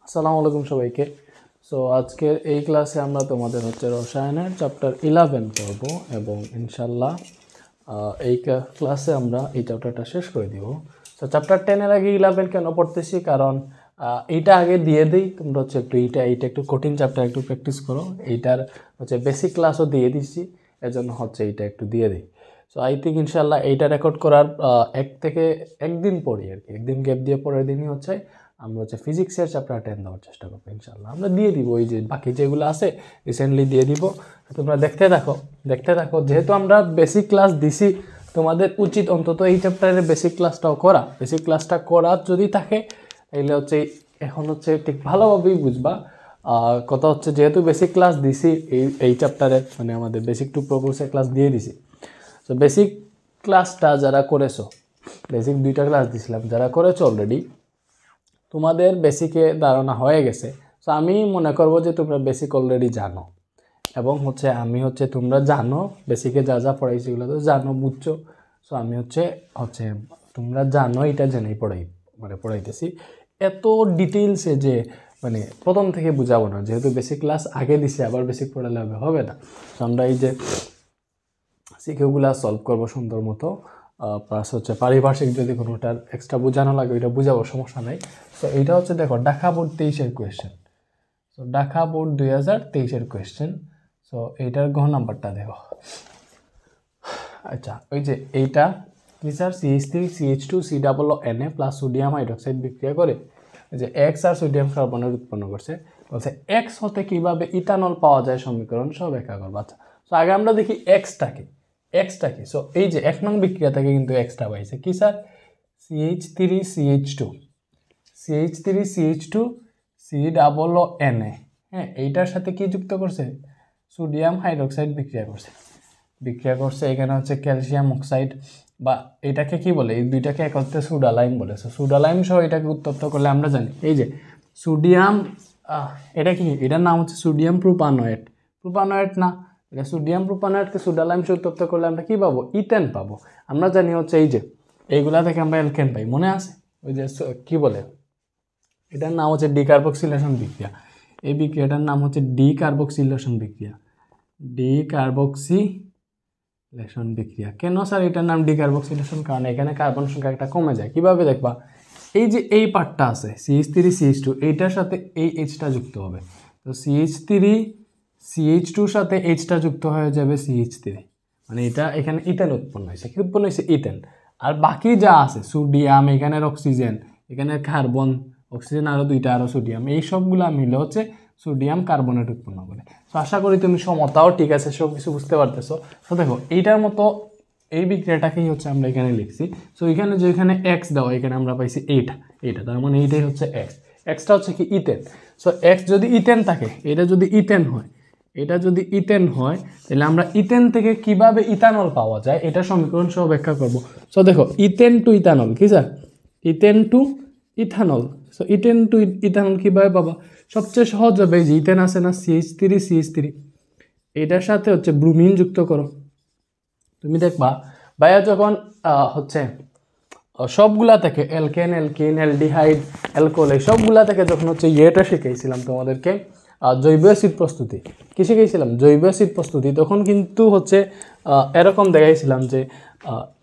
আসসালামু আলাইকুম সবাইকে। সো আজকের এই ক্লাসে আমরা তোমাদের রসায়নের চ্যাপ্টার 11 করব এবং ইনশাল্লাহ এই ক্লাসে আমরা এই চ্যাপ্টারটা শেষ করে দিব। সো চ্যাপ্টার 10 এর আগে 11 কেন পড়তেছি, কারণ এইটা আগে দিয়ে দিই, তোমরা একটু এইটা একটু কঠিন চ্যাপ্টার, একটু প্র্যাকটিস করো। এইটার বেসিক ক্লাসও দিয়ে দিচ্ছি, এজন্য এইটা একটু দিয়ে দিই। সো আই থিঙ্ক ইনশাল্লাহ এইটা রেকর্ড করার একদিন পরই আর কি, একদিন গ্যাপ দিয়ে পরের দিনই আমরা ফিজিক্সের চ্যাপ্টার 10 দেওয়ার চেষ্টা করবো। ইনশাল্লাহ আমরা দিয়ে দিব, ওই যে বাকি যেগুলো আছে রিসেন্টলি দিয়ে দিব, তোমরা দেখতে থাকো। যেহেতু আমরা বেসিক ক্লাস দিছি, তোমাদের উচিত অন্তত এই চ্যাপ্টারের বেসিক ক্লাসটাও করা। বেসিক ক্লাসটা করা যদি থাকে তাহলে এখন ঠিক ভালোভাবেই বুঝবা। কথা যেহেতু বেসিক ক্লাস দিছি এই চ্যাপ্টারের, মানে আমাদের বেসিক টু প্রো কোর্সের ক্লাস দিয়ে দিছি। সো বেসিক ক্লাসটা যারা করেছো, বেসিক 2টা ক্লাস দিছিলাম, যারা করেছো অলরেডি, তোমাদের বেসিকে ধারণা হয়ে গেছে। সো আমি মনে করবো যে তোমরা বেসিক অলরেডি জানো, এবং আমি তোমরা জানো বেসিকে যা যা পড়াইছি এগুলো তো জানো, বুঝছো। সো আমি তোমরা জানো এটা জেনেই পড়াইতেছি। এত ডিটেইলসে যে প্রথম থেকে বুঝাবো না, যেহেতু বেসিক ক্লাস আগে দিছি, আবার বেসিক পড়ালে হবে না। তো আমরা এই যে সিকিউগুলা সলভ করবো সুন্দর মতো, প্লাস পারিভাষিক যদি কোনোটার এক্সট্রা বোঝানো লাগে ওইটা বুঝাবো, সমস্যা নাই। সো এইটা দেখো ঢাকা বোর্ড 23-এর কোয়েশ্চেন। সো ঢাকা বোর্ড 2023-এর কোয়েশ্চেন। সো এইটার ঘ নাম্বারটা দেখো। আচ্ছা, ওই যে এইটা কি sir, CH3CH2 COO Na plus sodium hydroxide বিক্রিয়া করে যে এক্স আর সোডিয়াম কার্বনের উৎপন্ন করছে। বলছে এক্স হতে কিভাবে ইথানল পাওয়া যায় সমীকরণ সব ব্যাখ্যা করবো। আচ্ছা, সো আগে আমরা দেখি এক্সটা কি। সো এই যে 1 নং বিক্রিয়া থেকে কিন্তু এক্সটা পাইছে কি স্যার, CH3CH2 COO Na। হ্যাঁ, এইটার সাথে কি যুক্ত করছে, সোডিয়াম হাইড্রোক্সাইড বিক্রিয়া করছে। এখানে ক্যালসিয়াম অক্সাইড, বা এটাকে কি বলে, এই দুইটাকে একত্রে সুডালাইম বলে। সুডালাইম সহ এটাকে উত্তপ্ত করলে আমরা জানি এই যে সোডিয়াম, এটা কি, এটার নাম সোডিয়াম প্রোপানয়েড না, এটা সোডিয়াম প্রোপানয়েডকে সুডালাইম সহ উত্তপ্ত করলে আমরা কি পাবো, ইথেন পাবো। আমরা জানি এই যে এইগুলা থেকে আমরা অ্যালকেন পাই, মনে আছে? ওই যে কি বলে, এটার নাম ডিকার্বক্সিলেশন বিক্রিয়া। এই বিক্রিয়াটার নাম ডিকার্বক্সিলেশন বিক্রিয়া। কেন স্যার এটার নাম ডিকার্বক্সিলেশন? কারণ এখানে কার্বন সংখ্যা একটা কমে যায়। কিভাবে দেখবা, এই যে এই পার্টটা আছে CH3CH2, এইটার সাথে এই এইচটা যুক্ত হবে। তো CH3CH2 সাথে এইচটা যুক্ত হয়ে যাবে CH3, মানে এটা এখানে ইথেন উৎপন্ন হয়েছে। কি উৎপন্ন হয়েছে? ইথেন। আর বাকি যা আছে সোডিয়াম, এখানের অক্সিজেন, এখানের কার্বন, অক্সিজেন আরও 2টা, আরও সোডিয়াম, এই সবগুলা মিলে সোডিয়াম কার্বনেট উৎপন্ন করে। তো আশা করি তুমি সমতাও ঠিক আছে, সব কিছু বুঝতে পারতেছো। তো দেখো এইটার মতো এই বিক্রিয়াটাকেই আমরা এখানে লিখছি। সো এখানে যে এখানে এক্স দেওয়া, এখানে আমরা পাইছি এইটা, তার মানে এইটাই এক্সটা কি, ইথেন। সো এক্স যদি ইথেন থাকে, এটা যদি ইথেন হয়, তাহলে আমরা ইথেন থেকে কিভাবে ইথানল পাওয়া যায় এটা সমীকরণ সহ ব্যাখ্যা করব। সো দেখো ইথেন টু ইথানল কি sir, ethane to ethanol. So ethane to ethanol কীভাবে পাবা? সবচেয়ে সহজ হবে, যে ইথেন আছে না, CH3 এটার সাথে ব্রুমিন যুক্ত করো। তুমি দেখবা ভাইয়া যখন সবগুলা থেকে অ্যালকেন, অ্যালডিহাইড, অ্যালকোহল, এই সবগুলা থেকে যখন ইয়েটা শিখাইছিলাম তোমাদেরকে, জৈব অ্যাসিড প্রস্তুতি, কি শিখাইছিলাম? জৈব অ্যাসিড প্রস্তুতি। তখন কিন্তু এরকম দেখাইছিলাম যে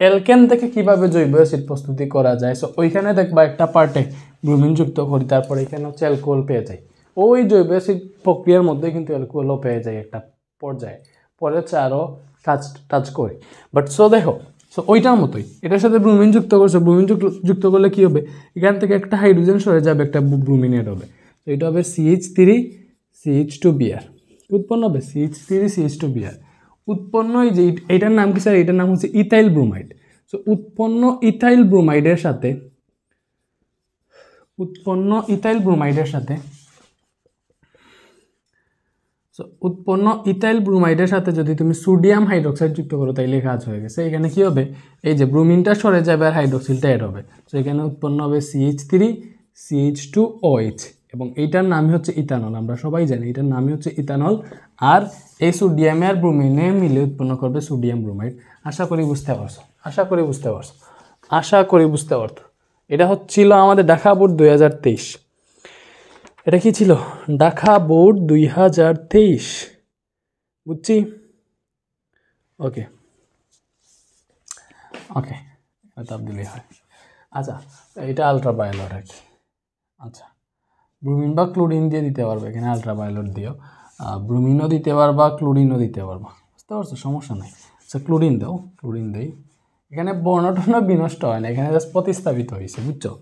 অ্যালকেন থেকে কিভাবে জৈব অ্যাসিড প্রস্তুতি করা যায়। সো ওইখানে দেখবা একটা পার্টে ব্রোমিন যুক্ত করি, তারপরে এখানে অ্যালকোহল পেয়ে যায়। ওই জৈব অ্যাসিড প্রক্রিয়ার মধ্যে কিন্তু অ্যালকোহলও পেয়ে যায় একটা পর্যায়ে, পরে আরও কাজ করি। বাট সো দেখো, সো ওইটার মতোই এটার সাথে ব্রোমিন যুক্ত করছে। ব্রোমিন যুক্ত করলে কী হবে, এখান থেকে একটা হাইড্রোজেন সরে যাবে, একটা ব্রোমিন এড হবে। তো এটা হবে CH3CH2Br উৎপন্ন হবে। CH3CH2Br উৎপন্ন, এই যে এইটার নাম কি স্যার, এটার নাম ইথাইল ব্রোমাইড। সো উৎপন্ন ইথাইল ব্রোমাইডের সাথে যদি তুমি সোডিয়াম হাইড্রোক্সাইড যুক্ত করো, তাইলে কাজ হয়ে গেছে। এখানে কি হবে, এই যে ব্রোমিনটা সরে যাবে আর হাইড্রোক্সিলটা এড হবে। সো এখানে উৎপন্ন হবে CH3CH2OH, এবং এইটার নামই ইথানল। আমরা সবাই জানি এটার নামই ইথানল। আর এই সোডিয়ামে আর ব্রোমিনে মিলে উৎপন্ন করবে সোডিয়াম ব্রোমাইড। আশা করি বুঝতে পারছো। এটা হচ্ছিল আমাদের ঢাকা বোর্ড 2023। এটা কি ছিল? ঢাকা বোর্ড 2023, বুঝছি। ওকে ওকে, তাপ দিলেই হয়। আচ্ছা, এটা আলট্রাভায়োলেট আর কি। আচ্ছা, ব্রোমিন বা ক্লোরিন দিয়ে দিতে পারবে, এখানে আলট্রাভায়োলেট দিও। ব্রোমিনও দিতে পারবা, ক্লোরিনও দিতে পারবা, বুঝতে পারছো? সমস্যা নেই। আচ্ছা, ক্লোরিন দাও, ক্লোরিন দেই। এখানে বর্ণটর্ণ বিনষ্ট হয় না, এখানে জাস্ট প্রতিস্থাপিত হয়েছে, বুঝছো?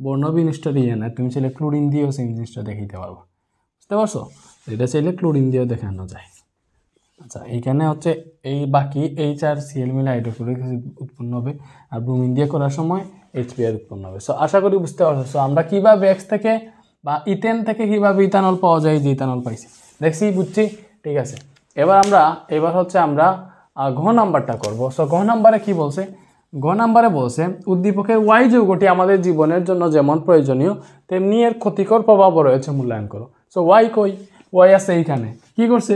বর্ণ বিনষ্ট দিয়ে না, তুমি চাইলে ক্লোরিন দিয়েও সেই জিনিসটা দেখাইতে পারবো, বুঝতে পারছো? এটা চাইলে ক্লোরিন দিয়েও দেখানো যায়। আচ্ছা, এইখানে হচ্ছে এই বাকি HCl মিলে হাইড্রোক্লোরিক অ্যাসিড উৎপন্ন হবে, আর ব্রোমিন দিয়ে করার সময় HBr উৎপন্ন হবে। সো আশা করি বুঝতে পারছো। সো আমরা কীভাবে এক্স থেকে বা ইথেন থেকে কীভাবে ইথানল পাওয়া যায়, যে ইথানল পাইছি, দেখছি, বুঝছি, ঠিক আছে। এবার হচ্ছে আমরা ঘ নাম্বারটা করবো। সো ঘ নাম্বারে কি বলছে? ঘ নাম্বারে বলছে উদ্দীপকের ওয়াই যৌগটি আমাদের জীবনের জন্য যেমন প্রয়োজনীয় তেমনি এর ক্ষতিকর প্রভাবও রয়েছে, মূল্যায়ন করো। সো ওয়াই কই? ওয়াই আছে এইখানে। কি করছে?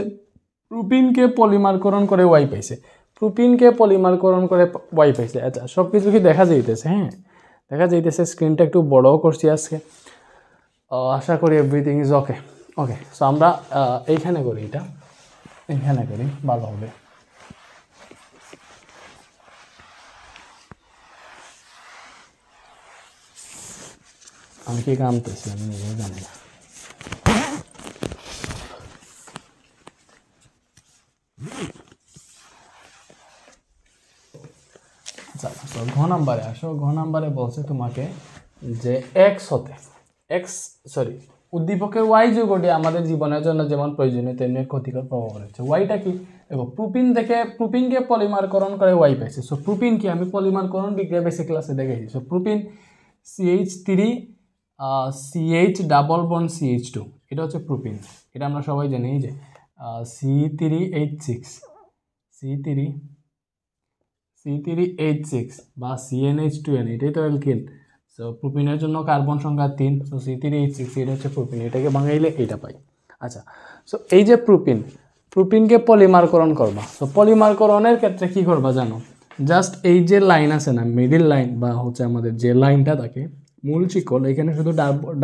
প্রোপিনকে পলিমারকরণ করে ওয়াই পাইছে, প্রোপিনকে পলিমারকরণ করে ওয়াই পাইছে। আচ্ছা, সব কিছু কি দেখা যাইতেছে? হ্যাঁ, দেখা যাইতেছে। স্ক্রিনটা একটু বড়ও করছি আজকে। আশা করি everything is okay. Okay, so আমরা এইখানে করি, এটা এইখানে করি, ভালো হবে। আমি কি কামতেছি আমি নিজেই জানি না। আচ্ছা, তো ঘ নাম্বারে আসো। ঘ নাম্বারে বলছে তোমাকে যে উদ্দীপকের ওয়াই যৌগটি আমাদের জীবনের জন্য যেমন প্রয়োজনীয় তেমনি ক্ষতিকর প্রভাব রয়েছে। ওয়াইটা কি? দেখো, প্রোপিনকে পলিমারকরণ করে ওয়াই পাইছে। সো প্রোপিন কি? আমি পলিমারকরণ বিক্রিয়া বেসিক ক্লাসে দেখেছি। So propene CH3 CH double bond CH2, এটা হচ্ছে প্রোপিন। এটা আমরা সবাই জানি যে C3H6 C3H6 বা CnH2n, এটাই তো অ্যালকিন। সো প্রোপিনের জন্য কার্বন সংখ্যা 3। সো C3H6, এটা হচ্ছে প্রোপিন, এটাকে ভাঙাইলে এটা পাই। আচ্ছা, সো এই যে প্রোপিনকে পলিমারকরণ করবা। সো পলিমারকরণের ক্ষেত্রে কি করবা জানো? জাস্ট এই যে লাইন আছে না, মিডিল লাইন বা হচ্ছে আমাদের যে লাইনটা থাকে মূল শিকল, এখানে শুধু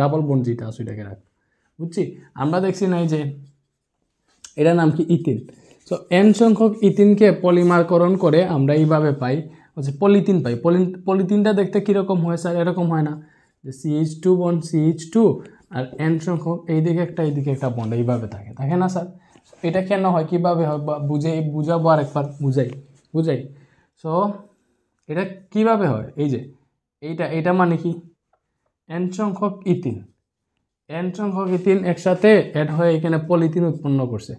ডাবল বন্ড যেটা আছে এটাকে রাখ, বুঝছি? আমরা দেখছি না এই যে এটার নাম কি? ইথিন। সো n সংখ্যক ইথিনকে পলিমারকরণ করে আমরা এইভাবে পাই হচ্ছে পলিথিন পাই। পলিথিনটা দেখতে কীরকম হয় স্যার? এরকম হয় না যে CH2 বন্ড CH2 আর n সংখ্যক এইদিকে একটা বন্ড এইভাবে থাকে না স্যার? এটা কেন হয়, কীভাবে হয় বা বুঝাবো আরেকবার, বুঝাই। সো এটা কিভাবে হয়? এই যে এইটা মানে কি? n সংখ্যক ইথিন একসাথে অ্যাড হয়ে এখানে পলিথিন উৎপন্ন করছে।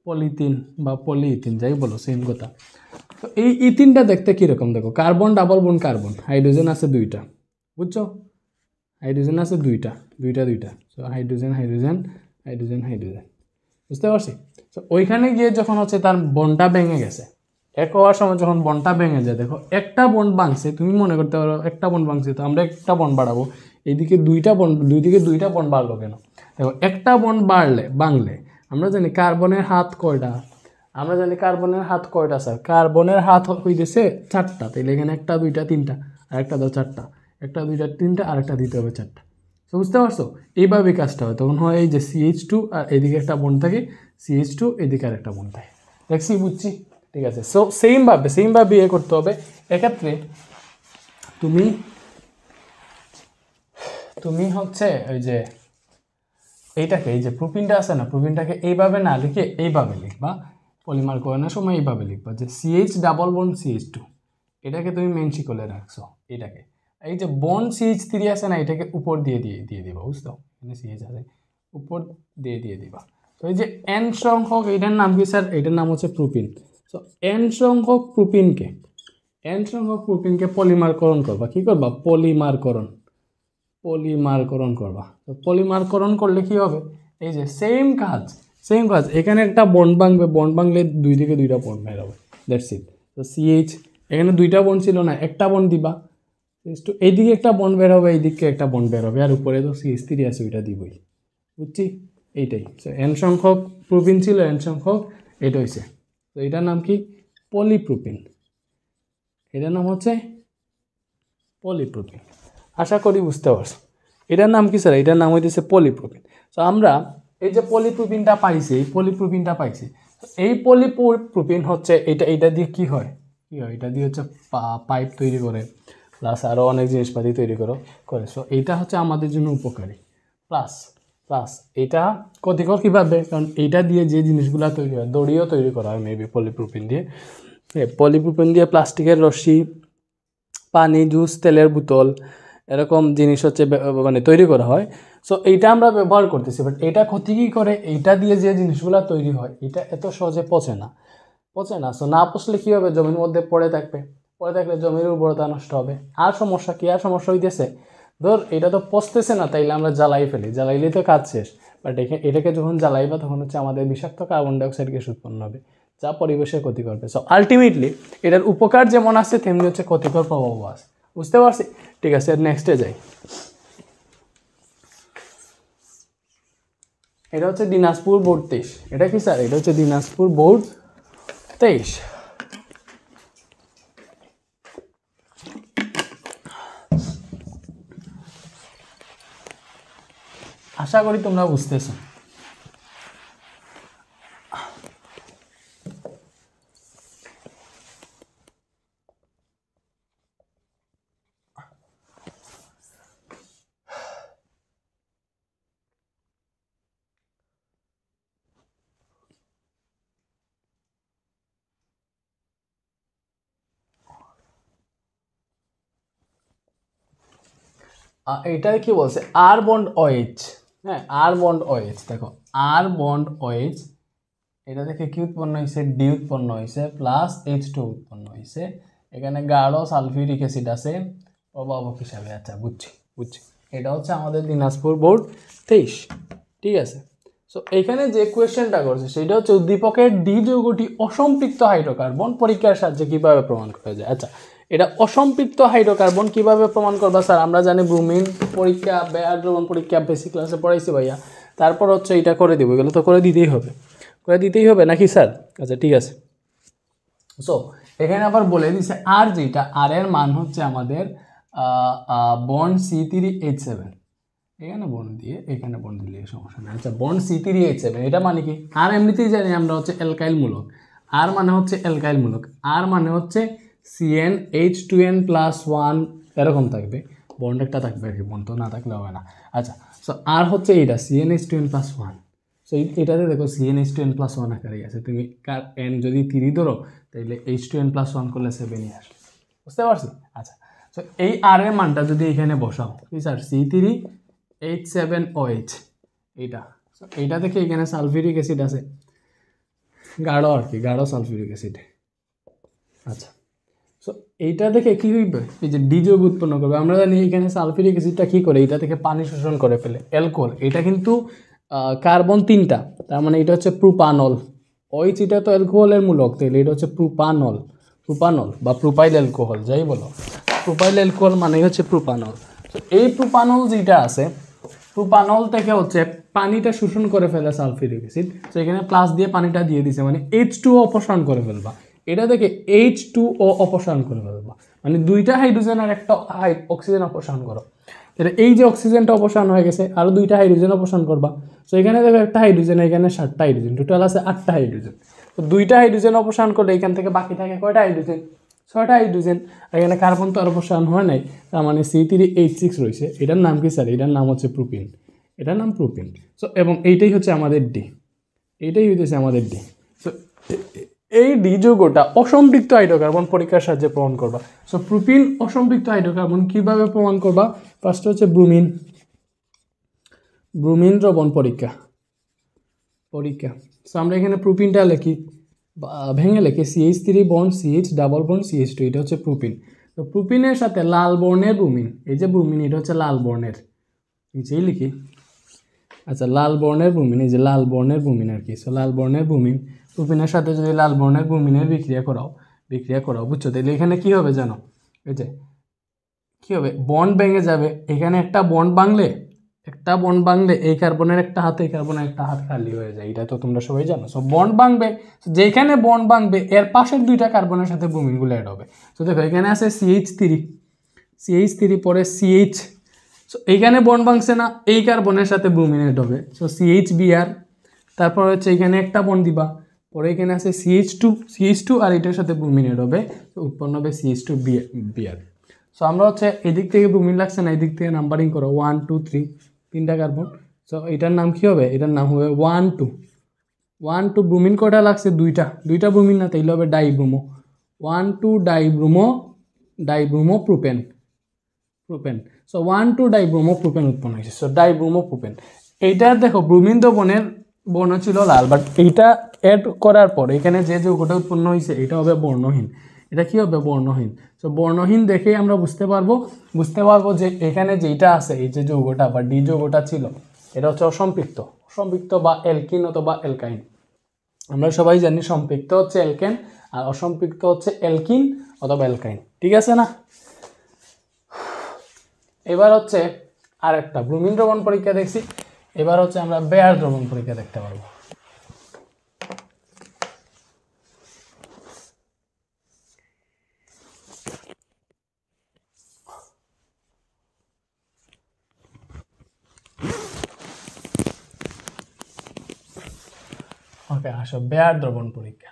পলিথিন বা পলিইথিন যাই বলো, সেম কথা। তো এই ইথিনটা দেখতে কীরকম? দেখো, carbon double bond carbon, hydrogen আছে 2টা, বুঝছো? হাইড্রোজেন আছে 2টা। সো হাইড্রোজেন, বুঝতে পারছি? তো ওইখানে গিয়ে যখন হচ্ছে তার বন্ডটা ভেঙে গেছে, এক হওয়ার সময় যখন বন্ডটা ভেঙে যায়, দেখো একটা বন্ড ভাঙছে, তুমি মনে করতে পারো একটা বন্ড ভাঙছে, তো আমরা একটা বন্ড বাড়াবো। দুই দিকে দুইটা বন্ড বাড়লো কেন? দেখো, একটা বন্ড ভাঙলে আমরা জানি কার্বনের হাত কয়টা? স্যার? কার্বনের হাত হইতেছে 4টা। তাইলে এখানে 1 2 3টা, আর একটা দাও 4টা, 1 2 3টা, আর একটা দিতে হবে 4টা। তো বুঝতে পারছো? এইভাবে কাজটা হয়। তখন হয় এই যে CH2 আর এদিকে একটা বন্ড থাকে, CH2 এদিকে আর একটা বন্ড থাকে। দেখছি, বুঝছি, ঠিক আছে। সো সেমভাবে ইয়ে করতে হবে। এক্ষেত্রে তুমি হচ্ছে ওই যে এইটাকে, এই যে প্রোপিনটা আছে না, প্রোপিনটাকে এইভাবে না লিখে এইভাবে লিখবা। পলিমারকরণের সময় এইভাবে লিখবা যে CH ডাবল বন্ড CH2, এটাকে তুমি মেন শিকলে রাখছো। এটাকে এই যে বন্ড CH3 আছে না, এটাকে উপর দিয়ে দিবা, বুঝতো? এখানে CH আছে, উপর দিয়ে দিবা। তো এই যে n সংখ্যক, এটার নাম কি স্যার? এটার নাম হচ্ছে প্রোপিন। সো n সংখ্যক প্রোপিনকে পলিমারকরণ করবা। কি করবা? পলিমারকরণ করবা। তো পলিমারকরণ করলে কি হবে? এই যে সেম কাজ। এখানে একটা বন্ড ভাঙলে দুই দিকে 2টা বন্ড বের হবে, দ্যাটস ইট। তো CH, এখানে 2টা বন্ড ছিল না, একটা বন্ড দিবা। এইদিকে একটা বন্ড বের হবে, এইদিকে একটা বন্ড বের হবে, আর উপরে তো CH3 আছে, ওইটা দিবই, বুঝছি? এইটাই। সো n সংখ্যক প্রোপিন ছিল, n সংখ্যক এটা হয়েছে। তো এটার নাম কি? পলিপ্রোপিন। এটার নাম হচ্ছে পলিপ্রোপিন। আশা করি বুঝতে পারছো। এটার নাম কি স্যার? এটার নাম হইতেছে পলিপ্রোপিন। সো আমরা এই যে পলিপ্রোপিনটা পাইছি, এই পলিপ্রোপিনটা পাইছি, এই পলিপ্রোপিন হচ্ছে এটা দিয়ে কি হয়, এটা দিয়ে হচ্ছে পাইপ তৈরি করে, প্লাস আরও অনেক জিনিসপাতি তৈরি করে। সো এইটা হচ্ছে আমাদের জন্য উপকারী। প্লাস এটা ক্ষতিকর কীভাবে, কারণ এইটা দিয়ে যে জিনিসগুলো তৈরি হয়, দড়িও তৈরি করা হয় মেবি পলিপ্রোপিন দিয়ে। পলিপ্রোপিন দিয়ে প্লাস্টিকের রশ্মি, পানি, জুস, তেলের বোতল, এরকম জিনিস হচ্ছে মানে তৈরি করা হয়। সো এইটা আমরা ব্যবহার করতেছি, বাট এটা ক্ষতি কী করে, এইটা দিয়ে যে জিনিসগুলো তৈরি হয় এটা এত সহজে পচে না। সো না পচলে কী হবে, জমির মধ্যে পড়ে থাকলে জমির উর্বরতা নষ্ট হবে। আর সমস্যা হইতেছে, ধর এটা তো পচতেছে না, তাইলে আমরা জ্বালাই ফেলি, জ্বালাইলেই তো কাজ শেষ। বাট এটাকে যখন জ্বালাইবা তখন হচ্ছে আমাদের বিষাক্ত কার্বন ডাইঅক্সাইড গ্যাস উৎপন্ন হবে, যা পরিবেশের ক্ষতি করবে। সো আলটিমেটলি এটার উপকার যেমন আছে তেমনি হচ্ছে ক্ষতিকর প্রভাবও আছে। বুঝতে পারছি? ঠিক আছে, নেক্সটে যাই। এটা হচ্ছে দিনাজপুর বোর্ড 23। এটা কি স্যার? এটা হচ্ছে দিনাজপুর বোর্ড 23। আশা করি তোমরা বুঝতেছো। এটা কি বলছে, আর বন্ড OH। হ্যাঁ, আর বন্ড OH, দেখো আর বন্ড OH, এটা থেকে কি উৎপন্ন হয়েছে, ডি উৎপন্ন হয়েছে, প্লাস H2 উৎপন্ন হয়েছে। এখানে গাঢ় সালফিউরিক অ্যাসিড আছে প্রভাবক হিসাবে। আচ্ছা, বুঝছি। এটা হচ্ছে আমাদের দিনাজপুর বোর্ড 23। ঠিক আছে। সো এখানে যে কোয়েশ্চেনটা করছে সেটা হচ্ছে উদ্দীপকের ডি যৌগটি অসম্পৃক্ত হাইড্রোকার্বন পরীক্ষার সাহায্যে কিভাবে প্রমাণ করা যায়। আচ্ছা, এটা অসম্পৃক্ত হাইড্রোকার্বন কিভাবে প্রমাণ করবা স্যার? আমরা জানি ব্রোমিন পরীক্ষা, হাইড্রোজেন পরীক্ষা বেসিক ক্লাসে পড়াইছি ভাইয়া। তারপর হচ্ছে এটা করে দিব, এগুলো তো করে দিতেই হবে নাকি স্যার? আচ্ছা, ঠিক আছে। সো এখানে আবার বলে দিছে আর যেটা, আর এর মান হচ্ছে আমাদের বন্ড C3H7। এখানে বন্ড দিয়ে এখানে বন্ড দিলে সমস্যা নেই। আচ্ছা, বন্ড C3H7 এটা মানে কি? আর এমনিতেই জানি আমরা হচ্ছে অ্যালকাইল মূলক, আর মানে হচ্ছে অ্যালকাইল মূলক, আর মানে হচ্ছে CnH2n+1 এরকম থাকবে, বন্ড একটা থাকবে আর কি, বন্ড তো না থাকলে হবে না। আচ্ছা, সো আর হচ্ছে এইটা CnH2n+1। সো এটাতে দেখো CnH2n+1 আকারে আছে, তুমি n যদি 3 ধরো তাহলে H2n+1 করলে 7ই আসবে। বুঝতে পারছি? আচ্ছা, সো এই আর এর মানটা যদি এখানে বসাও, কি স্যার, C3H7OH এইটা থেকে এখানে সালফিউরিক অ্যাসিড আছে, গাঢ় আর কি, গাঢ় সালফিউরিক অ্যাসিড। আচ্ছা, সো এইটা দেখে কি হইবে, এই যে ডি যৌগ উৎপন্ন করবে। আমরা জানি এখানে সালফিউরিক অ্যাসিডটা কী করে, এটা থেকে পানি শোষণ করে ফেলে, অ্যালকোহল। এটা কিন্তু কার্বন 3টা, তার মানে এটা হচ্ছে প্রোপানল। OH এটা তো অ্যালকোহলের মূলক, তাহলে এটা হচ্ছে প্রোপানল বা প্রোপাইল অ্যালকোহল, যাই বলো। প্রোপাইল অ্যালকোহল মানে হচ্ছে প্রোপানল। তো এই প্রোপানল যেটা আছে, প্রোপানল থেকে হচ্ছে পানিটা শোষণ করে ফেলে সালফিউরিক অ্যাসিড। তো এখানে প্লাস দিয়ে পানিটা দিয়ে দিছে, মানে H2O অপসারণ করে ফেলবা। এটা থেকে H2O অপসারণ করে ফেলবা, মানে 2টা হাইড্রোজেন আর একটা অক্সিজেন অপসারণ করো। তাহলে এই যে অক্সিজেনটা অপসারণ হয়ে গেছে, আরও 2টা হাইড্রোজেন অপসারণ করবা। সো এখানে দেখো একটা হাইড্রোজেন, এখানে 7টা হাইড্রোজেন, টোটাল আছে 8টা হাইড্রোজেন। তো 2টা হাইড্রোজেন অপসারণ করলে এখান থেকে বাকি থাকে কয়টা হাইড্রোজেন? 6টা হাইড্রোজেন। আর এখানে কার্বন তো আর অপসারণ হয় নাই, তার মানে C3H6 রয়েছে। এটার নাম কি স্যার? এটার নাম হচ্ছে প্রোপিন, এটার নাম প্রোপিন। সো এবং এইটাই হচ্ছে আমাদের ডি, এইটাই হইতেছে আমাদের ডি। সো এই ডি যৌগটা অসম্পৃক্ত হাইড্রোকার্বন পরীক্ষার সাহায্যে প্রমাণ করবা। সো প্রোপিন অসম্পৃক্ত হাইড্রোকার্বন কিভাবে প্রমাণ করবা? ফার্স্ট হচ্ছে ব্রোমিন দ্রবণ পরীক্ষা। সো আমরা এখানে প্রোপিনটা লিখি, ভেঙে লিখি CH3 bond CH double bond CH2, এটা হচ্ছে প্রোপিন। তো প্রোপিনের সাথে লাল বর্ণের ব্রোমিন, এই যে ব্রোমিন, এটা হচ্ছে লাল বর্ণের, নিচেই লিখি। আচ্ছা, লাল বর্ণের ব্রোমিন, এই যে লাল বর্ণের ব্রোমিন আর কি। সো লাল বর্ণের ব্রোমিন, প্রোপিনের সাথে যদি লাল বর্ণের ব্রোমিনের বিক্রিয়া করাও, বুঝছো? তাহলে এখানে কী হবে জানো? এই যে কী হবে, বন্ড ভেঙে যাবে। এখানে একটা বন্ড ভাঙলে এই কার্বনের একটা হাত, এই কার্বনের একটা হাত খালি হয়ে যায়, এটা তো তোমরা সবাই জানো। সো বন্ড ভাঙবে, যেখানে বন্ড ভাঙবে এর পাশের 2টা কার্বনের সাথে ব্রোমিনগুলো অ্যাড হবে। তো দেখো এখানে আছে CH3 পরে CH। সো এইখানে বন্ড ভাঙছে না, এই কার্বনের সাথে ব্রোমিন অ্যাড হবে, সো CHBr। তারপর হচ্ছে এখানে একটা বন্ড দিবা, পরে এখানে আছে CH2 আর এটার সাথে ব্রোমিন অ্যাড হবে, তো উৎপন্ন হবে CH2Br। সো আমরা হচ্ছে এদিক থেকে ব্রোমিন লাগছে না, এদিক থেকে নাম্বারিং করো 1 2 3, 3টা কার্বন। সো এটার নাম কি হবে, এটার নাম হবে 1 2 ব্রোমিন কয়টা লাগছে, দুইটা ব্রোমিন না, তাইলে হবে dibromo, 1 2 dibromo propane. So 1 2 dibromo propane উৎপন্ন হয়েছে। সো ডাইব্রোমো প্রোপেন, এইটা দেখো ব্রোমিন তো বর্ণ ছিল লাল, বাট এইটা অ্যাড করার পর এখানে যে যৌগটা উৎপন্ন হয়েছে এটা হবে বর্ণহীন। এটা কি হবে, বর্ণহীন। সো বর্ণহীন দেখেই আমরা বুঝতে পারবো যে এখানে যেটা আছে, এই যে যৌগটা বা ডি যৌগটা ছিল, এটা হচ্ছে অসম্পৃক্ত বা অ্যালকিন অথবা অ্যালকাইন। আমরা সবাই জানি সম্পৃক্ত হচ্ছে অ্যালকেন আর অসম্পৃক্ত হচ্ছে অ্যালকিন অথবা অ্যালকাইন, ঠিক আছে না? এবার হচ্ছে আরেকটা ব্রোমিন দ্রবণ পরীক্ষা দেখছি, এবার হচ্ছে আমরা বেয়ার দ্রবণ পরীক্ষা দেখতে পারবো। ওকে, আসো বেয়ার দ্রবণ পরীক্ষা।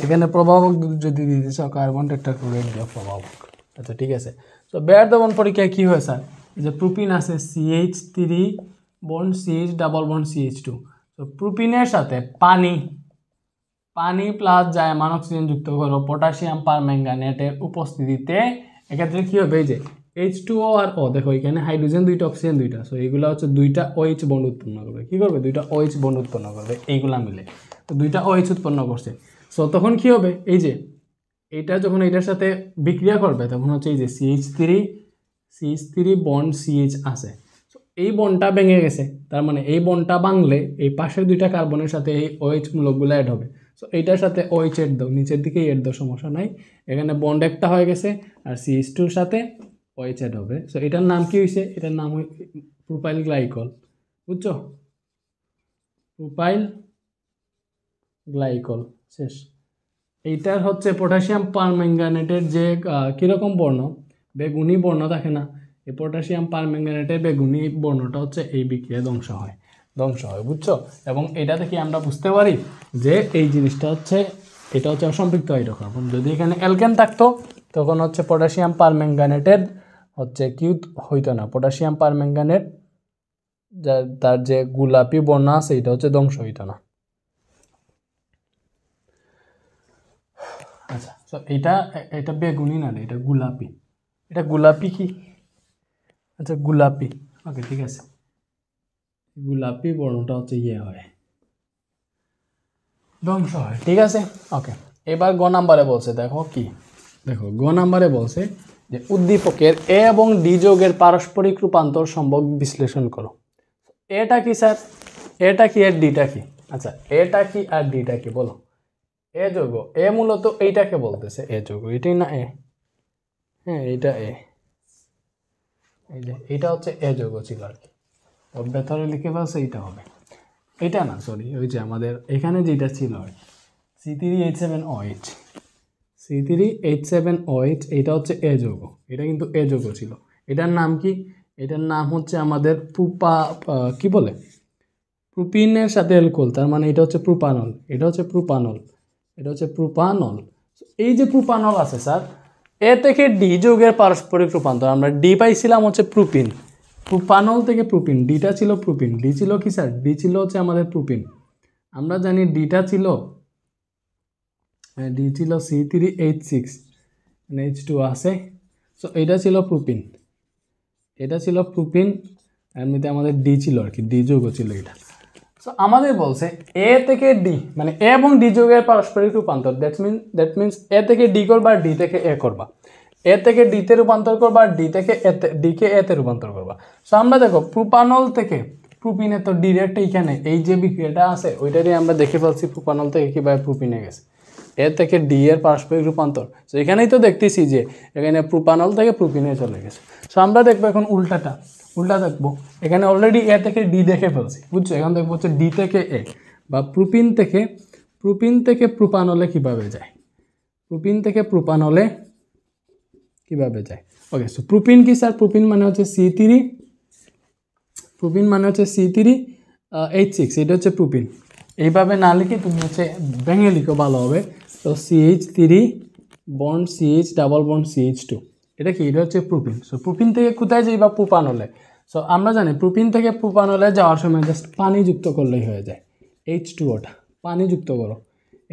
এখানে প্রভাবক যদি দিতে চাও কার্বন টেট্রাক্লোরাইড দিয়ে প্রভাবক। আচ্ছা ঠিক আছে। তো বেয়ার দ্রবণ পরীক্ষায় কি হয় স্যার, এই যে প্রোপিন আছে CH3 bond CH double bond CH2, তো প্রোপিনের সাথে পানি প্লাস জায়মান অক্সিজেন যুক্ত করো পটাশিয়াম পারম্যাঙ্গানেটের উপস্থিতিতে, এক্ষেত্রে কি হবে, এই যে H2O আর O, দেখো এখানে হাইড্রোজেন দুইটা অক্সিজেন দুইটা, সো এইগুলো হচ্ছে দুইটা OH বন্ড উৎপন্ন করবে। কি করবে, দুইটা OH বন্ড উৎপন্ন করবে, এইগুলা মিলে তো দুইটা OH উৎপন্ন করছে। সো তখন কি হবে, এই যে এইটা যখন এটার সাথে বিক্রিয়া করবে তখন হচ্ছে এই যে CH3 বন্ড CH আছে, সো এই বন্ডটা ভেঙে গেছে, তার মানে এই বন্ডটা ভাঙলে এই পাশের দুইটা কার্বনের সাথে এই OH মূলকগুলো অ্যাড হবে। সো এইটার সাথে OH এড দাও, নিচের দিকে এড দাও, সমস্যা নাই। এখানে বন্ড একটা হয়ে গেছে আর CH2 এর সাথে OH এড হবে। সো এটার নাম কি হয়েছে, এটার নাম প্রোপাইল গ্লাইকল, বুঝছো? প্রোপাইল গ্লাইকল শেষ। এইটার হচ্ছে পটাশিয়াম পারম্যাঙ্গানেটের যে কীরকম বর্ণ, বেগুনি বর্ণ থাকে না, এই পটাশিয়াম পারম্যাঙ্গানেটের বেগুনি বর্ণটা হচ্ছে এই বিক্রিয়ায় ধ্বংস হয়, বুঝছো? এবং এটা থেকে আমরা বুঝতে পারি যে এই জিনিসটা হচ্ছে, এটা হচ্ছে অসম্পৃক্ত হাইড্রোকার্বন। যদি এখানে অ্যালকেন থাকতো তখন হচ্ছে পটাশিয়াম পারম্যাঙ্গানেটের হচ্ছে কি হইতো না, পটাশিয়াম পারম্যাঙ্গানেট তার যে গোলাপি বর্ণ আছে এটা হচ্ছে ধ্বংস হইতো না। আচ্ছা, তো এটা বেগুনি না, এটা গোলাপি। এটা গোলাপি কি, আচ্ছা গোলাপি, ওকে ঠিক আছে, গোলাপি বর্ণটা হচ্ছে হয়, ধ্বংস হয়, ঠিক আছে। ওকে, এবার গ নাম্বারে বলছে, দেখো গ নাম্বারে বলছে যে উদ্দীপকের এ এবং ডি যৌগের পারস্পরিক রূপান্তর সম্ভব বিশ্লেষণ করো। এটা কি স্যার, এটা কি আর ডিটা কি? আচ্ছা, এটা কি আর ডিটা কি বলো। এ যৌগ, এ মূলত এইটাকে বলতেছে এ যৌগ, এটাই না এ, হ্যাঁ এইটা এ, এই যে এইটা হচ্ছে এ যৌগ ছিল আর কি, ভেতরে লিখে বলছে এইটা হবে, এটা না সরি, ওই যে আমাদের এখানে যেটা ছিল আর কি C3H7OH, এইটা হচ্ছে এ যৌগ, এটা কিন্তু এ যৌগ ছিল। এটার নাম কি, এটার নাম হচ্ছে আমাদের কি বলে, প্রোপিনের সাথে অ্যালকোহল, তার মানে এটা হচ্ছে প্রোপানল, এটা হচ্ছে প্রোপানল। এই যে প্রোপানল আছে স্যার, এ থেকে ডি যৌগের পারস্পরিক রূপান্তর, আমরা ডি পাইছিলাম হচ্ছে প্রোপানল থেকে প্রোপিন, ডিটা ছিল প্রোপিন, ডি ছিল কি স্যার, ডি ছিল হচ্ছে আমাদের প্রোপিন। আমরা জানি ডিটা ছিল, ডি ছিল C3H6 H2 আছে, সো এটা ছিল প্রোপিন, এমনিতে আমাদের ডি ছিল আর কি, ডি যৌগ ছিল এটা। সো আমাদের বলছে এ থেকে ডি, মানে এ এবং ডি যৌগের পারস্পরিক রূপান্তর, দ্যাট মিনস এ থেকে ডি করবা আর ডি থেকে এ করবা, এ থেকে ডিতে রূপান্তর করবা আর ডিকে এতে রূপান্তর করবা। সো আমরা দেখো প্রোপানল থেকে প্রোপিনে তো ডিরেক্ট এইখানে এই যে বিক্রিয়াটা আছে ওইটারই আমরা দেখে ফেলছি প্রোপানল থেকে কীভাবে প্রোপিনে গেছে, এ থেকে ডি এর পারস্পরিক রূপান্তর। সো এখানেই তো দেখতেছি যে এখানে প্রোপানল থেকে প্রোপিনে চলে গেছে। সো আমরা দেখবো এখন উল্টা দেখবো, এখানে অলরেডি এ থেকে ডি দেখে ফেলছি, বুঝছো? এখন দেখবো হচ্ছে ডি থেকে এ, বা প্রোপিন থেকে প্রোপানলে কীভাবে যায়, প্রোপিন থেকে প্রোপানলে কীভাবে যায়। ওকে, সো প্রোপিন কি স্যার? প্রোপিন মানে হচ্ছে C3, প্রোপিন মানে হচ্ছে C3H6, এটা হচ্ছে প্রোপিন। এইভাবে না লিখে তুমি হচ্ছে ভেঙে লিখো ভালো হবে। তো CH3 bond CH double bond CH2, এটা কি? এটা হচ্ছে প্রোপিন। সো প্রোপিন থেকে কোথায় যাই? বা প্রোপানলে। সো আমরা জানি প্রোপিন থেকে প্রোপানলে যাওয়ার সময় জাস্ট পানি যুক্ত করলেই হয়ে যায়, H2ওটা পানি যুক্ত করো,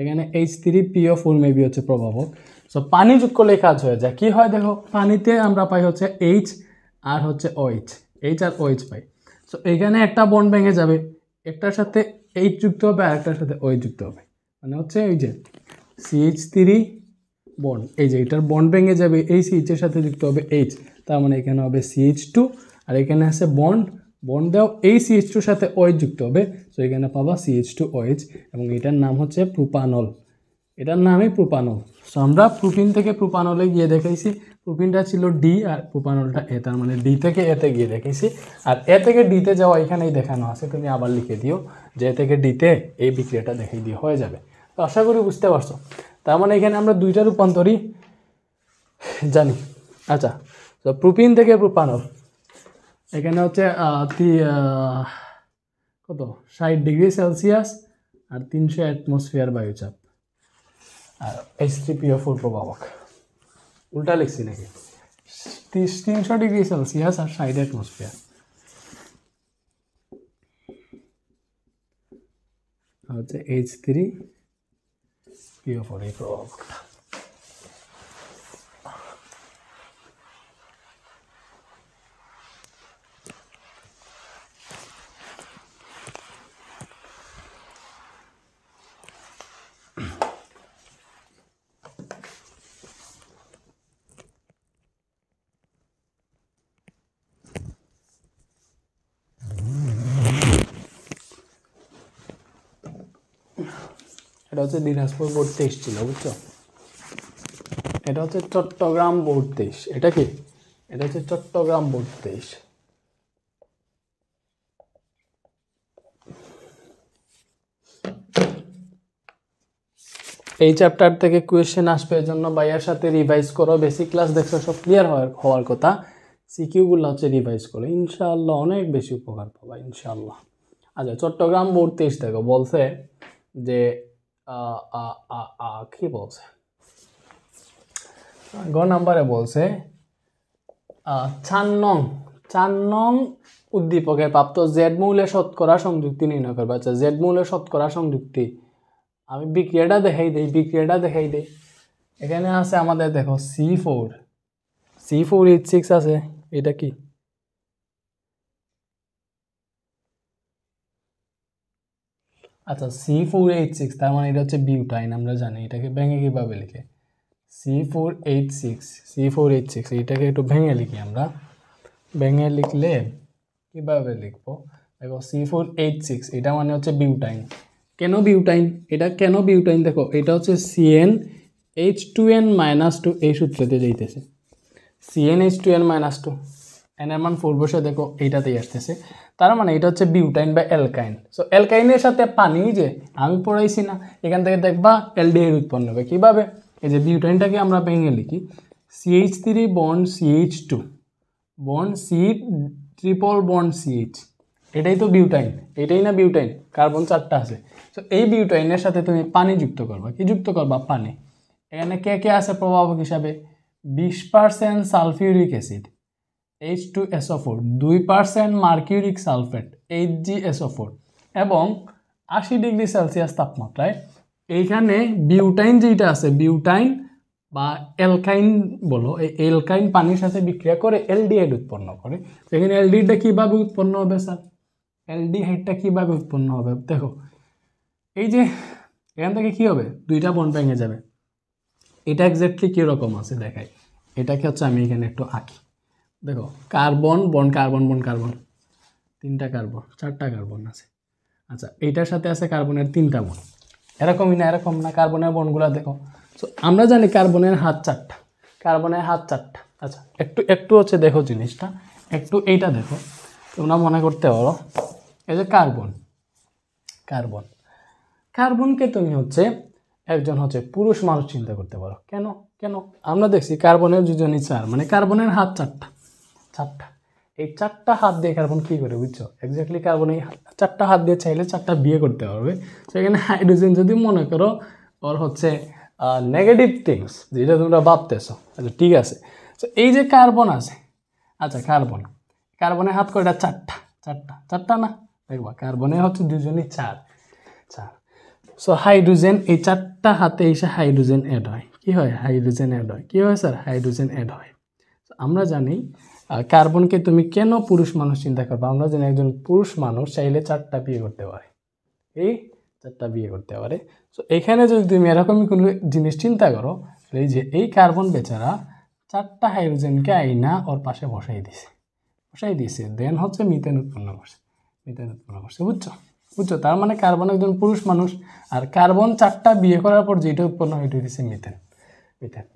এখানে H3PO4 মেবি হচ্ছে প্রভাবক। সো পানি যুক্ত করলেই কাজ হয়ে যায়। কি হয় দেখো, পানিতে আমরা পাই হচ্ছে H আর হচ্ছে OH, H আর OH পাই। সো এখানে একটা বন্ড ভেঙে যাবে, একটার সাথে H যুক্ত হবে আর একটার সাথে OH যুক্ত হবে, মানে হচ্ছে এই যে CH3 বন্ড, এই যে এটার বন্ড ভেঙে যাবে, এই CH এর সাথে যুক্ত হবে H, তার মানে এখানে হবে CH2, আর এখানে আছে বন্ড দাও, এই CH2 সাথে OH যুক্ত হবে, সো এখানে পাবা CH2OH, এবং এটার নাম হচ্ছে প্রোপানল, এটার নামই প্রোপানল। সো আমরা প্রোপিন থেকে প্রোপানলে গিয়ে দেখাইছি, প্রোপিনটা ছিল ডি আর প্রোপানলটা এ, তার মানে ডি থেকে এতে গিয়ে দেখাইছি। আর এ থেকে ডিতে যাওয়া এখানেই দেখানো আছে, তুমি আবার লিখে দিও যে এ থেকে ডিতে এই বিক্রিয়াটা দেখাই দিয়ে হয়ে যাবে। তো আশা করি বুঝতে পারছো। তার মানে এখানে আমরা দুইটা রূপান্তরই জানি। আচ্ছা, তো প্রোপিন থেকে প্রোপানল, এখানে হচ্ছে কত 60°C আর 300 অ্যাটমসফিয়ার বায়ুচাপ, আর H3PO4 প্রভাবক। উল্টা লিখছি নাকি? 300°C আর 60 অ্যাটমসফিয়ার হচ্ছে H3PO4 এই প্রভাবকটা। এটা হচ্ছে দিনাজপুর বোর্ড 23 ছিল, বুঝছো? এটা হচ্ছে চট্টগ্রাম বোর্ড 23। এটা কি? এটা হচ্ছে চট্টগ্রাম বোর্ড 23। এই চ্যাপ্টার থেকে কোয়েশ্চেন আসবে, এর জন্য ভাইয়ার সাথে রিভাইজ করো। বেসিক ক্লাস দেখছো, সব ক্লিয়ার হওয়ার কথা, সিকিউগুলো হচ্ছে রিভাইজ করো, ইনশাআল্লাহ অনেক বেশি উপকার পাবা ইনশাআল্লাহ। আচ্ছা, চট্টগ্রাম বোর্ড 23 দেখো, বলছে যে কি বলছে, গ নাম্বারে বলছে 4 নং উদ্দীপকে প্রাপ্ত জেড মৌলের শতকরা সংযুক্তি নির্ণয় করবে। আচ্ছা, জেড মৌলের শতকরা সংযুক্তি, আমি বিক্রিয়াটা দেখাই দেই। এখানে আছে আমাদের দেখো C4H6 আছে, এটা কি? আচ্ছা, C4H6, তার মানে এটা হচ্ছে বিউটাইন। আমরা জানি এটাকে ভেঙে কিভাবে লিখে, C4H6, এটাকে একটু ভেঙে লিখি আমরা। ভেঙে লিখলে কিভাবে লিখবো দেখো, C4H6 এটা মানে হচ্ছে বিউটাইন। কেন বিউটাইন? দেখো, এটা হচ্ছে CnH2n-2 এই সূত্রতে যাইতেছে, CnH2n-2, n এর মান 4 বসে দেখো এইটাতেই আসতেছে, তার মানে এটা হচ্ছে বিউটাইন বা অ্যালকাইন। সো অ্যালকাইনের সাথে পানি, যে আমি পড়াইছি না, এখান থেকে দেখবা অ্যালডিহাইড উৎপন্ন হবে কিভাবে। এই যে বিউটাইনটাকে আমরা ভেঙে লিখি, CH3 bond CH2 bond C triple bond CH, এটাই তো বিউটাইন, এটাই না বিউটাইন? কার্বন 4টা আছে। সো এই বিউটাইনের সাথে তুমি পানি যুক্ত করবা, কি যুক্ত করবা? পানি। এখানে কে কে আছে প্রভাবক হিসাবে? 20% sulphuric acid H2SO4, 2% mercuric sulphate HgSO4, এবং 80°C তাপমাত্রায় এইখানে বিউটাইন যেটা আছে, বিউটাইন বা অ্যালকাইন বলো, এই অ্যালকাইন পানির সাথে বিক্রিয়া করে অ্যালডিহাইড উৎপন্ন করে। এখানে অ্যালডিহাইডটা কীভাবে উৎপন্ন হবে স্যার? অ্যালডিহাইডটা কীভাবে উৎপন্ন হবে দেখো, এই যে এখান থেকে কী হবে, দুইটা বন্ড ভেঙে যাবে। এটা এক্স্যাক্টলি কীরকম আছে দেখাই, এটাকে হচ্ছে আমি এখানে একটু আঁকি। দেখো, কার্বন বন্ড, 3টা কার্বন, 4টা কার্বন আছে। আচ্ছা, এইটার সাথে আছে কার্বনের 3টা বন্ড, এরকম না কার্বনের বন্ডগুলো দেখো। সো আমরা জানি কার্বনের হাত 4টা। আচ্ছা, একটু হচ্ছে দেখো জিনিসটা, একটু এইটা দেখো, তোমরা মনে করতে পারো এই যে কার্বন, কার্বন কার্বনকে তুমি হচ্ছে একজন হচ্ছে পুরুষ মানুষ চিন্তা করতে পারো। কেন? কেন? আমরা দেখছি কার্বনের যোজনী 4, মানে কার্বনের হাত 4টা, 4টা। এই 4টা হাত দিয়ে কার্বন কী করে বুঝছো? এক্স্যাক্টলি কার্বন এই 4টা হাত দিয়ে চাইলে 4টা বিয়ে করতে পারবে। সেখানে হাইড্রোজেন যদি মনে করো ওর হচ্ছে নেগেটিভ থিংস, যেটা তোমরা ভাবতেছো, আচ্ছা ঠিক আছে। তো এই যে কার্বন আছে, আচ্ছা কার্বন, কার্বনের হাত কয়টা? 4টা, 4টা, 4টা না? দেখবা কার্বনের হচ্ছে দুজনই 4, 4। সো হাইড্রোজেন এই 4টা হাতে এসে হাইড্রোজেন অ্যাড হয়। কি হয়? হাইড্রোজেন অ্যাড হয়। কী হয় স্যার? হাইড্রোজেন অ্যাড হয়। আমরা জানি কার্বনকে তুমি কেন পুরুষ মানুষ চিন্তা করবে? আমরা জানি একজন পুরুষ মানুষ চাইলে 4টা বিয়ে করতে পারে, এই 4টা বিয়ে করতে পারে। সো এখানে যদি তুমি এরকমই কোনো জিনিস চিন্তা করো, এই যে এই কার্বন বেচারা 4টা হাইড্রোজেনকে আইনা ওর পাশে বসাই দিছে, দেন হচ্ছে মিথেন উৎপন্ন করছে, বুঝছো? বুঝছো? তার মানে কার্বন একজন পুরুষ মানুষ, আর কার্বন 4টা বিয়ে করার পর যেটা উৎপন্ন হয় এটা দিচ্ছে মিথেন।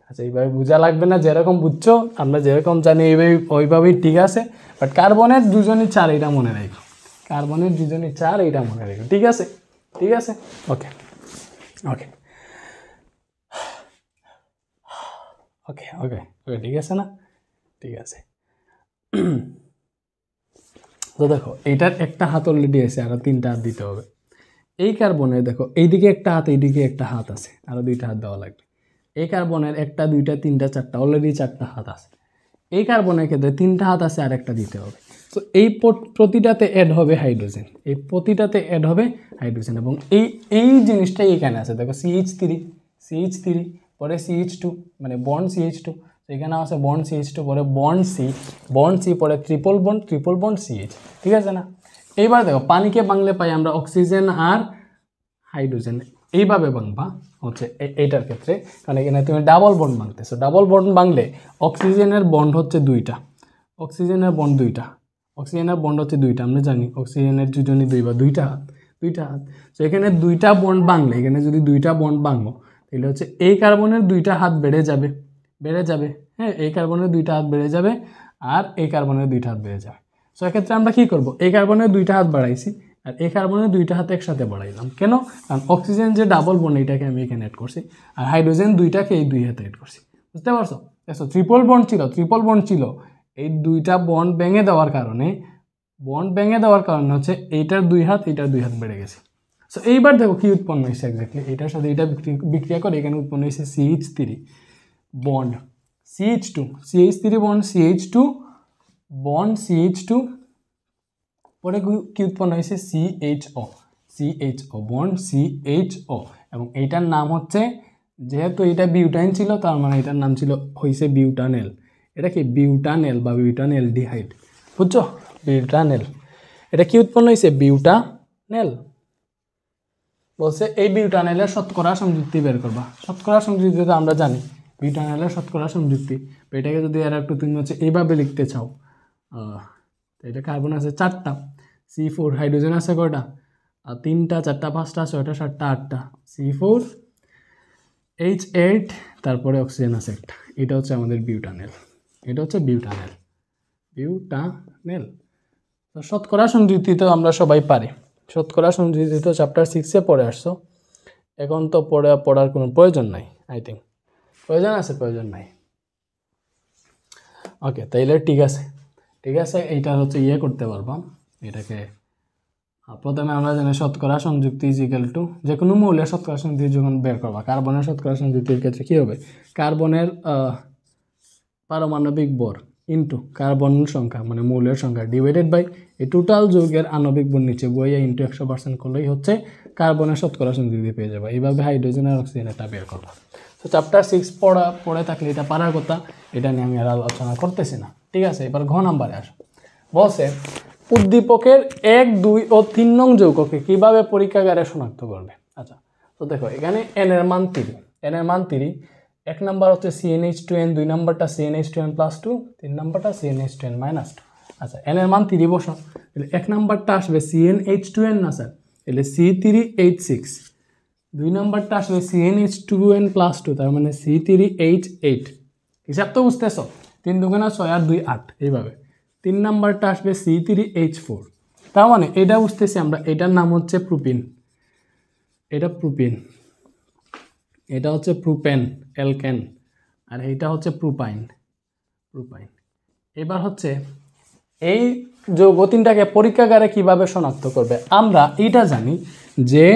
আচ্ছা এইভাবে বোঝা লাগবে না, যেরকম বুঝছো আমরা যেরকম জানি এইভাবে ওইভাবেই ঠিক আছে। বাট কার্বনের দুজনই 4 এটা মনে রাখো, কার্বনের দুজনই 4 এটা মনে রাখো, ঠিক আছে? ঠিক আছে, ওকে ওকে ওকে ওকে ওকে ঠিক আছে না? ঠিক আছে। তো দেখো এইটার একটা হাত অলরেডি আছে, আরও 3টা হাত দিতে হবে। এই কার্বনের দেখো এইদিকে একটা হাত, এইদিকে একটা হাত আছে, আরও 2টা হাত দেওয়া লাগবে। এই কার্বনের 1টা 2টা 3টা 4টা, অলরেডি 4টা হাত আছে। এই কার্বনের ক্ষেত্রে 3টা হাত আছে, আর একটা দিতে হবে। তো এই প্রতিটাতে অ্যাড হবে হাইড্রোজেন, এই প্রতিটাতে অ্যাড হবে হাইড্রোজেন, এবং এই জিনিসটাই এখানে আছে। দেখো CH3 পরে CH2, মানে বন্ড CH2, এখানে আছে বন্ড CH2 পরে বন্ড C পরে ট্রিপল বন্ড CH, ঠিক আছে না? এইবার দেখো পানিকে বাংলে পাই আমরা অক্সিজেন আর হাইড্রোজেন, এইভাবে বাংবা হচ্ছে এইটার ক্ষেত্রে, কারণ এখানে তুমি ডাবল বন্ড বাংতেছো। ডাবল বন্ড বাংলে অক্সিজেনের বন্ড হচ্ছে 2টা, অক্সিজেনের বন্ড 2টা, অক্সিজেনের বন্ড হচ্ছে 2টা, আমরা জানি অক্সিজেনের দুজনই 2 বা 2টা হাত, 2টা হাত। তো এখানে 2টা বন্ড বাংলে, এখানে যদি 2টা বন্ড বাংবো তাহলে হচ্ছে এই কার্বনের 2টা হাত বেড়ে যাবে, হ্যাঁ, এই কার্বনের 2টা হাত বেড়ে যাবে, আর এই কার্বনের 2টা হাত বেড়ে যাবে। সো এক্ষেত্রে আমরা কী করবো? এই কার্বনের 2টা হাত বাড়াইছি, আর এই কার্বনের 2টা হাত একসাথে বাড়াইলাম। কেন? কারণ অক্সিজেন যে ডাবল বন্ড এটাকে আমি এখানে অ্যাড করছি, আর হাইড্রোজেন 2টাকে এই 2 হাতে অ্যাড করছি, বুঝতে পারছো? দেখো ট্রিপল বন্ড ছিল, এই 2টা বন্ড ভেঙে দেওয়ার কারণে হচ্ছে এইটার 2 হাত, এইটার 2 হাত বেড়ে গেছে। সো এইবার দেখো কি উৎপন্ন হয়েছে এক্স্যাক্টলি, এটার সাথে এটা বিক্রিয়া করে এখানে উৎপন্ন হয়েছে CH3 bond CH2 bond CH2 পরে কি উৎপন্ন হয়েছে? CHO বন্ড CHO, এবং এইটার নাম হচ্ছে, যেহেতু এটা বিউটাইন ছিল তার মানে এটার নাম হয়েছে বিউটানেল। এটা কি? বিউটানেল বা বিউটানেলডিহাইড, বুঝছো? বিউটানেল। এটা কি উৎপন্ন হয়েছে? বিউটানেল। বলছে এই বিউটানেলের শতকরা সংযুক্তি বের করবা। শতকরা সংযুক্তি তো আমরা জানি, বিউটানেলের শতকরা সংযুক্তি। এটাকে যদি আর একটু তুমি হচ্ছে এইভাবে লিখতে চাও, এটা কার্বন আছে 4টা, C4, হাইড্রোজেন আছে কয়টা? 3টা 4টা 5টা 6টা 7টা 8টা, C4H8, তারপরে অক্সিজেন আছে একটা, এটা হচ্ছে আমাদের বিউটানেল। তো শতকরা সংযুক্তি তো আমরা সবাই পারি, শতকরা সংযুক্তি তো চ্যাপ্টার 6-এ পড়ে আসছো, এখন তো পড়ার কোনো প্রয়োজন নাই। আই থিঙ্ক প্রয়োজন আছে? প্রয়োজন নাই। ওকে, তাইলে ঠিক আছে, এইটা হচ্ছে করতে পারবা। এটাকে প্রথমে আমরা জানি শতকরা সংযুক্তি ইজিক্যাল টু, যে কোনো মৌলের শতকরা সংযুক্তি যখন বের করবা, কার্বনের শতকরা সংযুক্তির ক্ষেত্রে কী হবে? কার্বনের পারমাণবিক ভর ইন্টু কার্বন সংখ্যা, মানে মৌলের সংখ্যা, ডিভাইডেড বাই এই টোটাল যৌগের আণবিক ভর নিচে বইয়ে ইন্টু 100% করলেই হচ্ছে কার্বনের শতকরা সংযুক্তি পেয়ে যাবে। এইভাবে হাইড্রোজেন আর অক্সিজেন এটা বের করবা। তো চ্যাপ্টার 6 পড়ে থাকলে এটা পারার কথা, এটা নিয়ে আমি আর আলোচনা করতেছি না, ঠিক আছে? এবার ঘ নাম্বারে আসো। বলছে উদ্দীপকের 1, 2 ও 3 নং যৌগকে কীভাবে পরীক্ষাগারে শনাক্ত করবে। আচ্ছা, তো দেখো এখানে n এর মান 3, 1 নাম্বার হচ্ছে CnH2n, 2 নাম্বারটা CnH2n+2, 3 নাম্বারটা CnH2n-2। আচ্ছা, n এর মান 3 বসো, তাহলে 1 নাম্বারটা আসবে CnH2n না স্যার, তাহলে C3H6, 2 নাম্বারটা আসবে CnH2n+2, তার মানে C3H8। হিসাব তো বুঝতেছো? 3 2 6 আর 2 8, এইভাবে 3 নাম্বারটা আসবে C3H4। তার মানে এটা বুঝতেছি আমরা, এটার নাম হচ্ছে প্রোপিন, এটা প্রোপিন, এটা হচ্ছে প্রোপেন অ্যালকেন, আর এটা হচ্ছে প্রোপাইন। এবার হচ্ছে এই যৌগ তিনটাকে পরীক্ষাগারে কিভাবে শনাক্ত করবে? আমরা এটা জানি যে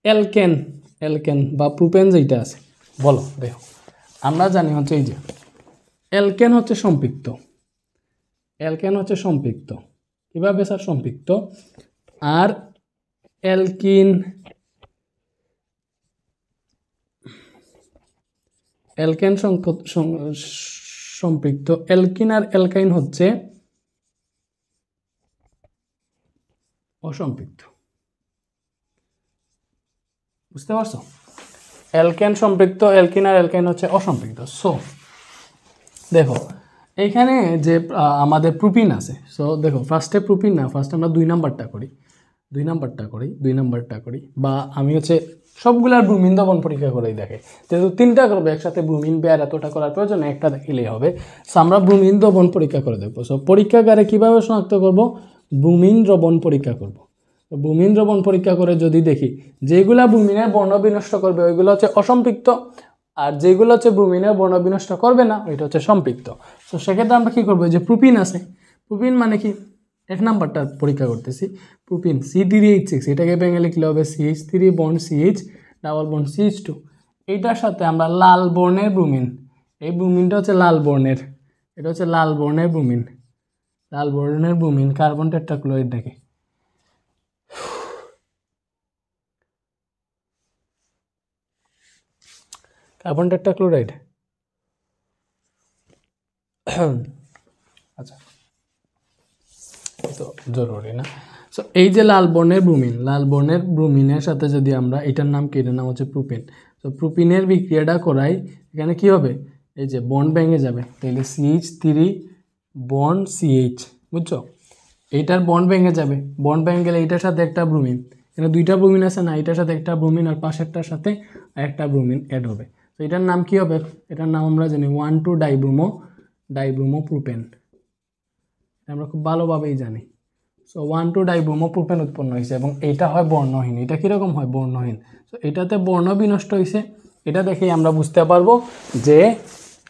অ্যালকেন বা প্রোপেন যেটা আছে, বলো দেখো, আমরা জানি হচ্ছে এই যে অ্যালকেন হচ্ছে সম্পৃক্ত, কিভাবে স্যার সম্পৃক্ত? আর অ্যালকিন সম্পৃক্ত, অ্যালকিন আর অ্যালকাইন হচ্ছে অসম্পৃক্ত। বুঝতে পারছো? অ্যালকেন সম্পৃক্ত, অ্যালকিন আর অ্যালকাইন হচ্ছে অসম্পৃক্ত। সো দেখো এইখানে যে আমাদের প্রোপিন আছে, সো দেখো ফার্স্টে প্রোপিন না, ফার্স্ট আমরা 2 নাম্বারটা করি, বা আমি হচ্ছে সবগুলার ব্রোমিন দবন পরীক্ষা করেই দেখে, যেহেতু 3টা করবে একসাথে ব্রোমিন বেয়ার এতটা করার প্রয়োজন, একটা দেখিলেই হবে। সো আমরা ব্রোমিন দ্রবণ পরীক্ষা করে দেখবো। সো পরীক্ষাগারে কীভাবে শনাক্ত করব? ব্রোমিন দ্রবণ পরীক্ষা করব। ব্রোমিন দ্রবণ পরীক্ষা করে যদি দেখি যেগুলা ব্রোমিনের বর্ণ বিনষ্ট করবে ওইগুলো হচ্ছে অসম্পৃক্ত, আর যেগুলো হচ্ছে ব্রোমিনের বর্ণ বিনষ্ট করবে না ওইটা হচ্ছে সম্পৃক্ত। সো সেক্ষেত্রে আমরা কী করবো? যে প্রোপিন আছে, প্রোপিন মানে কি? 1 নাম্বারটা পরীক্ষা করতেছি, প্রোপিন C3H6, এটাকে ভেঙে লিখলে হবে CH3 bond CH double bond CH2। এইটার সাথে আমরা লাল বর্ণের ব্রোমিন, এই ব্রোমিনটা হচ্ছে লাল বর্ণের, এটা হচ্ছে লাল বর্ণের ব্রোমিন, কার্বন টেট্রাক্লোরাইড দেখে। কার্বন টেট্রাক্লোরাইড, আচ্ছা তো জরুরি না। সো এই যে লাল বর্ণের ব্রোমিনের সাথে যদি আমরা, এটার নাম কি? এটার নাম হচ্ছে প্রোপিন। তো প্রোপিনের বিক্রিয়াটা করাই, এখানে কি হবে? এই যে বন্ড ভেঙে যাবে, তাহলে CH3 বন্ড CH, বুঝছো? এইটার বন্ড ভেঙে যাবে, বন্ড ভেঙে গেলে এইটার সাথে একটা ব্রোমিন, এখানে 2টা ব্রোমিন আছে না, এটার সাথে একটা ব্রোমিন আর পাশেরটার সাথে একটা ব্রোমিন অ্যাড হবে। তো এটার নাম কি হবে? এটার নাম আমরা জানি 1,2 ডাইব্রোমো প্রোপেন, আমরা খুব ভালোভাবেই জানি। সো 1,2 ডাইব্রোমো প্রোপেন উৎপন্ন হয়েছে, এবং এইটা হয় বর্ণহীন। এটা কীরকম হয়? বর্ণহীন। সো এটাতে বর্ণ বিনষ্ট হয়েছে, এটা দেখেই আমরা বুঝতে পারবো যে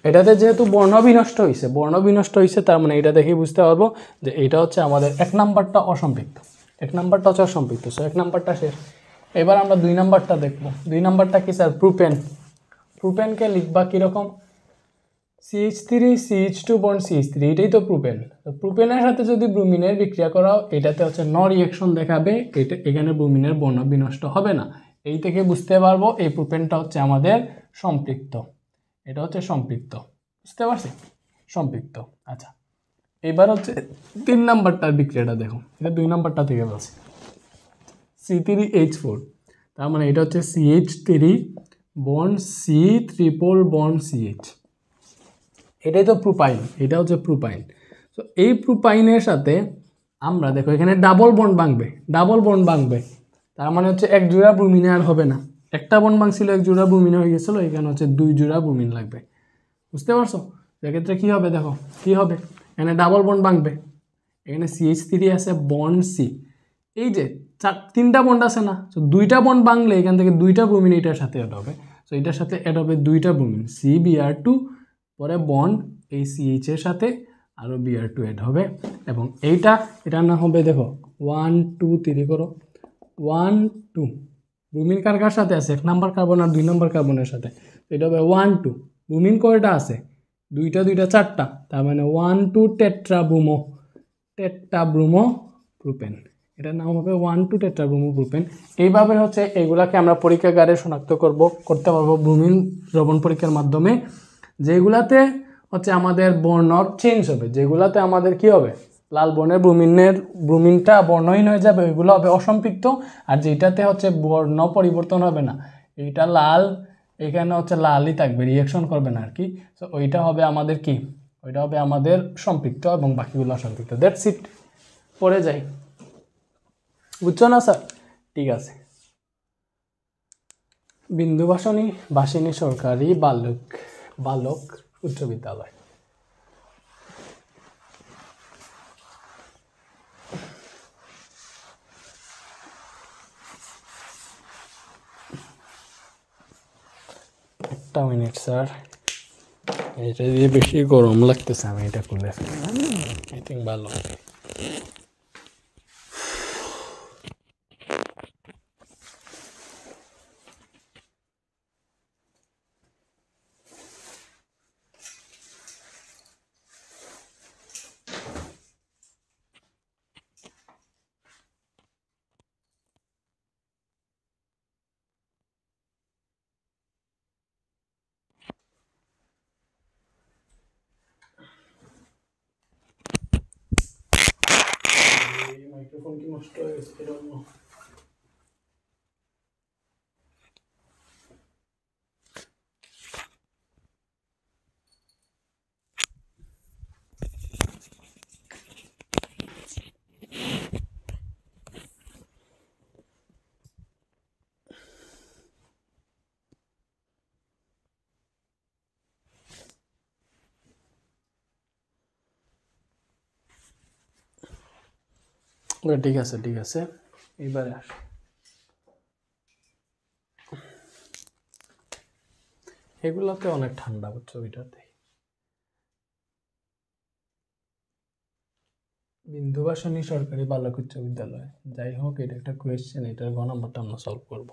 এটাতে যেহেতু বর্ণ বিনষ্ট হয়েছে, তার মানে এটা দেখেই বুঝতে পারবো যে এটা হচ্ছে আমাদের 1 নাম্বারটা অসম্পৃক্ত, 1 নাম্বারটা হচ্ছে অসম্পৃক্ত। সো 1 নাম্বারটা শেষ। এবার আমরা 2 নাম্বারটা দেখবো। 2 নাম্বারটা কি স্যার? প্রোপেনকে লিখবা কীরকম? CH3 CH2 বন্ড CH3, এটাই তো প্রোপেন। প্রোপেনের সাথে যদি ব্রোমিনের বিক্রিয়া করাও, এটাতে হচ্ছে নো রিঅ্যাকশন দেখাবে, এটা এখানে ব্রোমিনের বর্ণ বিনষ্ট হবে না। এই থেকে বুঝতে পারবো এই প্রোপেনটা হচ্ছে আমাদের সম্পৃক্ত, এটা হচ্ছে সম্পৃক্ত। বুঝতে পারছি? সম্পৃক্ত। আচ্ছা এবার হচ্ছে 3 নাম্বারটার বিক্রিয়াটা দেখো, এটা 2 নাম্বারটা থেকে বলছি। C3H4, তার মানে এটা হচ্ছে CH3 bond C triple bond CH, এটাই তো প্রোপাইন, এটা হচ্ছে প্রোপাইন। তো এই প্রোপাইনের সাথে আমরা দেখো এখানে ডাবল বন্ড ভাঙবে, তার মানে হচ্ছে 1 জোড়া ব্রোমিনে আর হবে না, একটা বন্ড ভাঙছিল 1 জোড়া ব্রোমিনে হয়ে গেছিলো, এখানে হচ্ছে 2 জোড়া ব্রোমিন লাগবে। বুঝতে পারছো? সেক্ষেত্রে কী হবে? দেখো কী হবে, এখানে ডাবল বন্ড ভাঙবে, এখানে CH3 আছে বন্ড C, এই যে 3টা বন্ড আছে না, তো 2টা বন্ড ভাঙলে এখান থেকে 2টা ব্রোমিন এটার সাথে অ্যাড হবে। তো এটার সাথে অ্যাড হবে 2টা ব্রোমিন, CBr2, পরে বন্ড এই CH এর সাথে আরও Br2 অ্যাড হবে, এবং এটার নাম হবে, দেখো 1 2 3 করো, 1 2, ব্রোমিন কার সাথে আছে? 1 নাম্বার কার্বন আর 2 নাম্বার কার্বনের সাথে, এটা হবে 1 2। ব্রোমিন কয়টা আছে? 2টা 4টা, তার মানে 1 2 টেট্রাব্রোমো প্রোপেন, এটার নাম হবে 1 2 টেট্রাব্রোমো প্রোপেন। এইভাবে হচ্ছে এগুলাকে আমরা পরীক্ষাগারে শনাক্ত করতে পারবো ব্রোমিন দ্রবণ পরীক্ষার মাধ্যমে। যেগুলাতে হচ্ছে আমাদের বর্ণ চেঞ্জ হবে, যেগুলাতে আমাদের কি হবে? লাল বর্ণের ব্রোমিনটা বর্ণহীন হয়ে যাবে, ওইগুলো হবে অসম্পৃক্ত। আর যেটাতে হচ্ছে বর্ণ পরিবর্তন হবে না, এইটা লাল, এখানে হচ্ছে লালই থাকবে, রিঅ্যাকশন করবে না আর কি। সো ওইটা হবে আমাদের কি? ওইটা হবে আমাদের সম্পৃক্ত, এবং বাকিগুলো অসম্পৃক্ত। That's it. পরে যাই, বুঝছো না স্যার? ঠিক আছে। বিন্দুবাসিনী সরকারি বালক উচ্চ বিদ্যালয়। একটা মিনিট স্যার, এটা দিয়ে বেশি গরম লাগতেছে, আমি এটা খুলে আই থিঙ্ক ভালো। মাইক্রোফোন কি নষ্ট হয়ে গেছে এরকম? ঠিক আছে ঠিক আছে, এবারে আস। এগুলোতে অনেক ঠান্ডা বুঝছো, ওইটাতে। বিন্দুবাসনী সরকারি বালক উচ্চ বিদ্যালয়, যাই হোক এটা একটা কোয়েশ্চেন, এটার গ নাম্বারটা আমরা সলভ করব।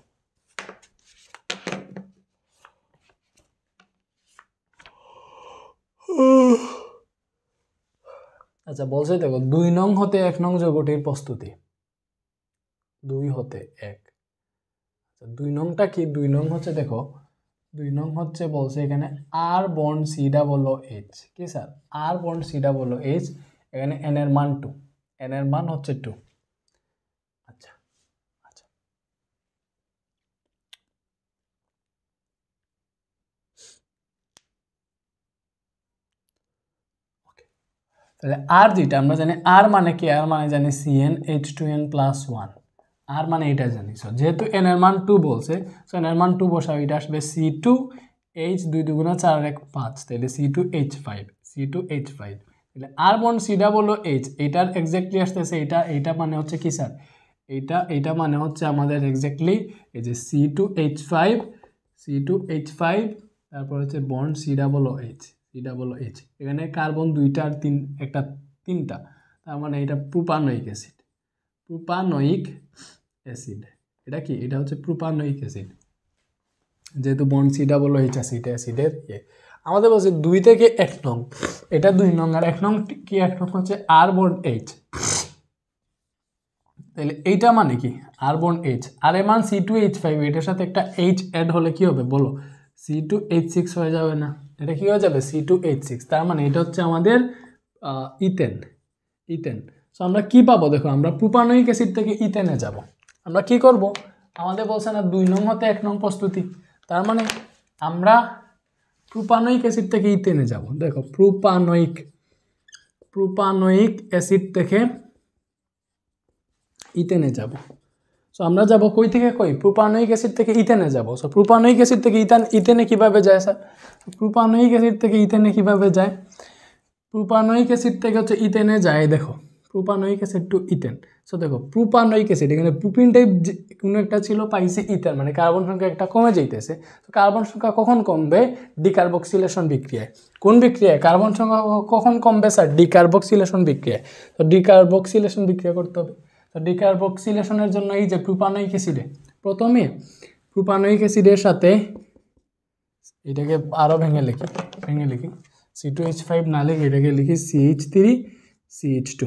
আচ্ছা বলছে দেখো 2 নং হতে 1 নং যৌগটির প্রস্তুতি, 2 হতে 1। আচ্ছা 2 নংটা কি? 2 নং হচ্ছে দেখো, 2 নং হচ্ছে বলছে এখানে আর bond C double O H, কি স্যার? আর bond C double O H, এখানে এন এর মান 2, এন এর মান হচ্ছে 2। আচ্ছা আচ্ছা, তাহলে আর যেটা আমরা জানি, আর মানে কি? আর মানে জানি CN H2N + 1, আর মানে এটা জানি। সো যেহেতু এন এর মান 2 বলছে, সো এন এর মান 2 বসাও, এটা আসবে C2H 2 2 4 আর 1 5, তাহলে C2H5, C2H5। তাহলে আর bond C double O H, এটার এক্স্যাক্টলি আসতেছে এটা, এইটা মানে হচ্ছে কি স্যার? এইটা মানে হচ্ছে আমাদের এক্স্যাক্টলি এই যে C2H5, C2H5, তারপর হচ্ছে bond C double O H, C double O H. এখানে কার্বন 2টা আর 3টা, তার মানে এটা প্রোপানয়িক অ্যাসিড, প্রোপানয়িক অ্যাসিড। এটা কি? এটা হচ্ছে প্রোপানয়িক অ্যাসিড, যেহেতু bond C double O H আছে, এটা অ্যাসিডের ইয়ে। আমাদের বলছে 2 থেকে 1 নং, এটা 2 নং, আর 1 নং কি? 1 নং হচ্ছে আর বন্ড এইচ। তাহলে এইটা মানে কি? আর বন্ড এইচ, আর এর মান C2H5, এটার সাথে একটা এইচ অ্যাড হলে কি হবে বলো? C2H6 হয়ে যাবে না? এটা কি হয়ে যাবে? C2H6। তার মানে এটা হচ্ছে আমাদের ইথেন, ইথেন। সো আমরা কি পাবো দেখো, আমরা প্রোপানয়িক অ্যাসিড থেকে ইথেনে যাব। আমরা কি করব? আমাদের বলছে না 2 নং হতে 1 নং প্রস্তুতি, তার মানে আমরা প্রোপানয়িক অ্যাসিড থেকে ইথেনে যাব। দেখো প্রোপানয়িক অ্যাসিড থেকে ইথেনে যাব। সো আমরা যাব কই থেকে কই? প্রোপানয়িক অ্যাসিড থেকে ইথেনে যাব। সো প্রোপানয়িক অ্যাসিড থেকে ইথেনে কিভাবে যায় স্যার? প্রোপানয়িক অ্যাসিড থেকে ইথেনে কিভাবে যায়? প্রোপানয়িক অ্যাসিড থেকে হচ্ছে ইথেনে যায়, দেখো propanoic acid to ethane. So দেখো প্রোপানয়িক অ্যাসিড, এখানে প্রোপিন টাইপ কোনো একটা ছিল, পাইছে ইথেন, মানে কার্বন সংখ্যা একটা কমে যাইতেছে। তো কার্বন সংখ্যা কখন কমবে? ডিকার্বক্সিলেশন বিক্রিয়ায়। কোন বিক্রিয়ায়? কার্বন সংখ্যা কখন কমবে স্যার? ডিকার্বক্সিলেশন বিক্রিয়ায়। তো ডিকার্বক্সিলেশন বিক্রিয়া করতে হবে। তো ডিকার্বক্সিলেশনের জন্য এই যে প্রোপানয়িক অ্যাসিডে, প্রথমে প্রোপানয়িক অ্যাসিডের সাথে এটাকে আরও ভেঙে লিখি C2H5 না লিখে এটাকে লিখি CH3CH2,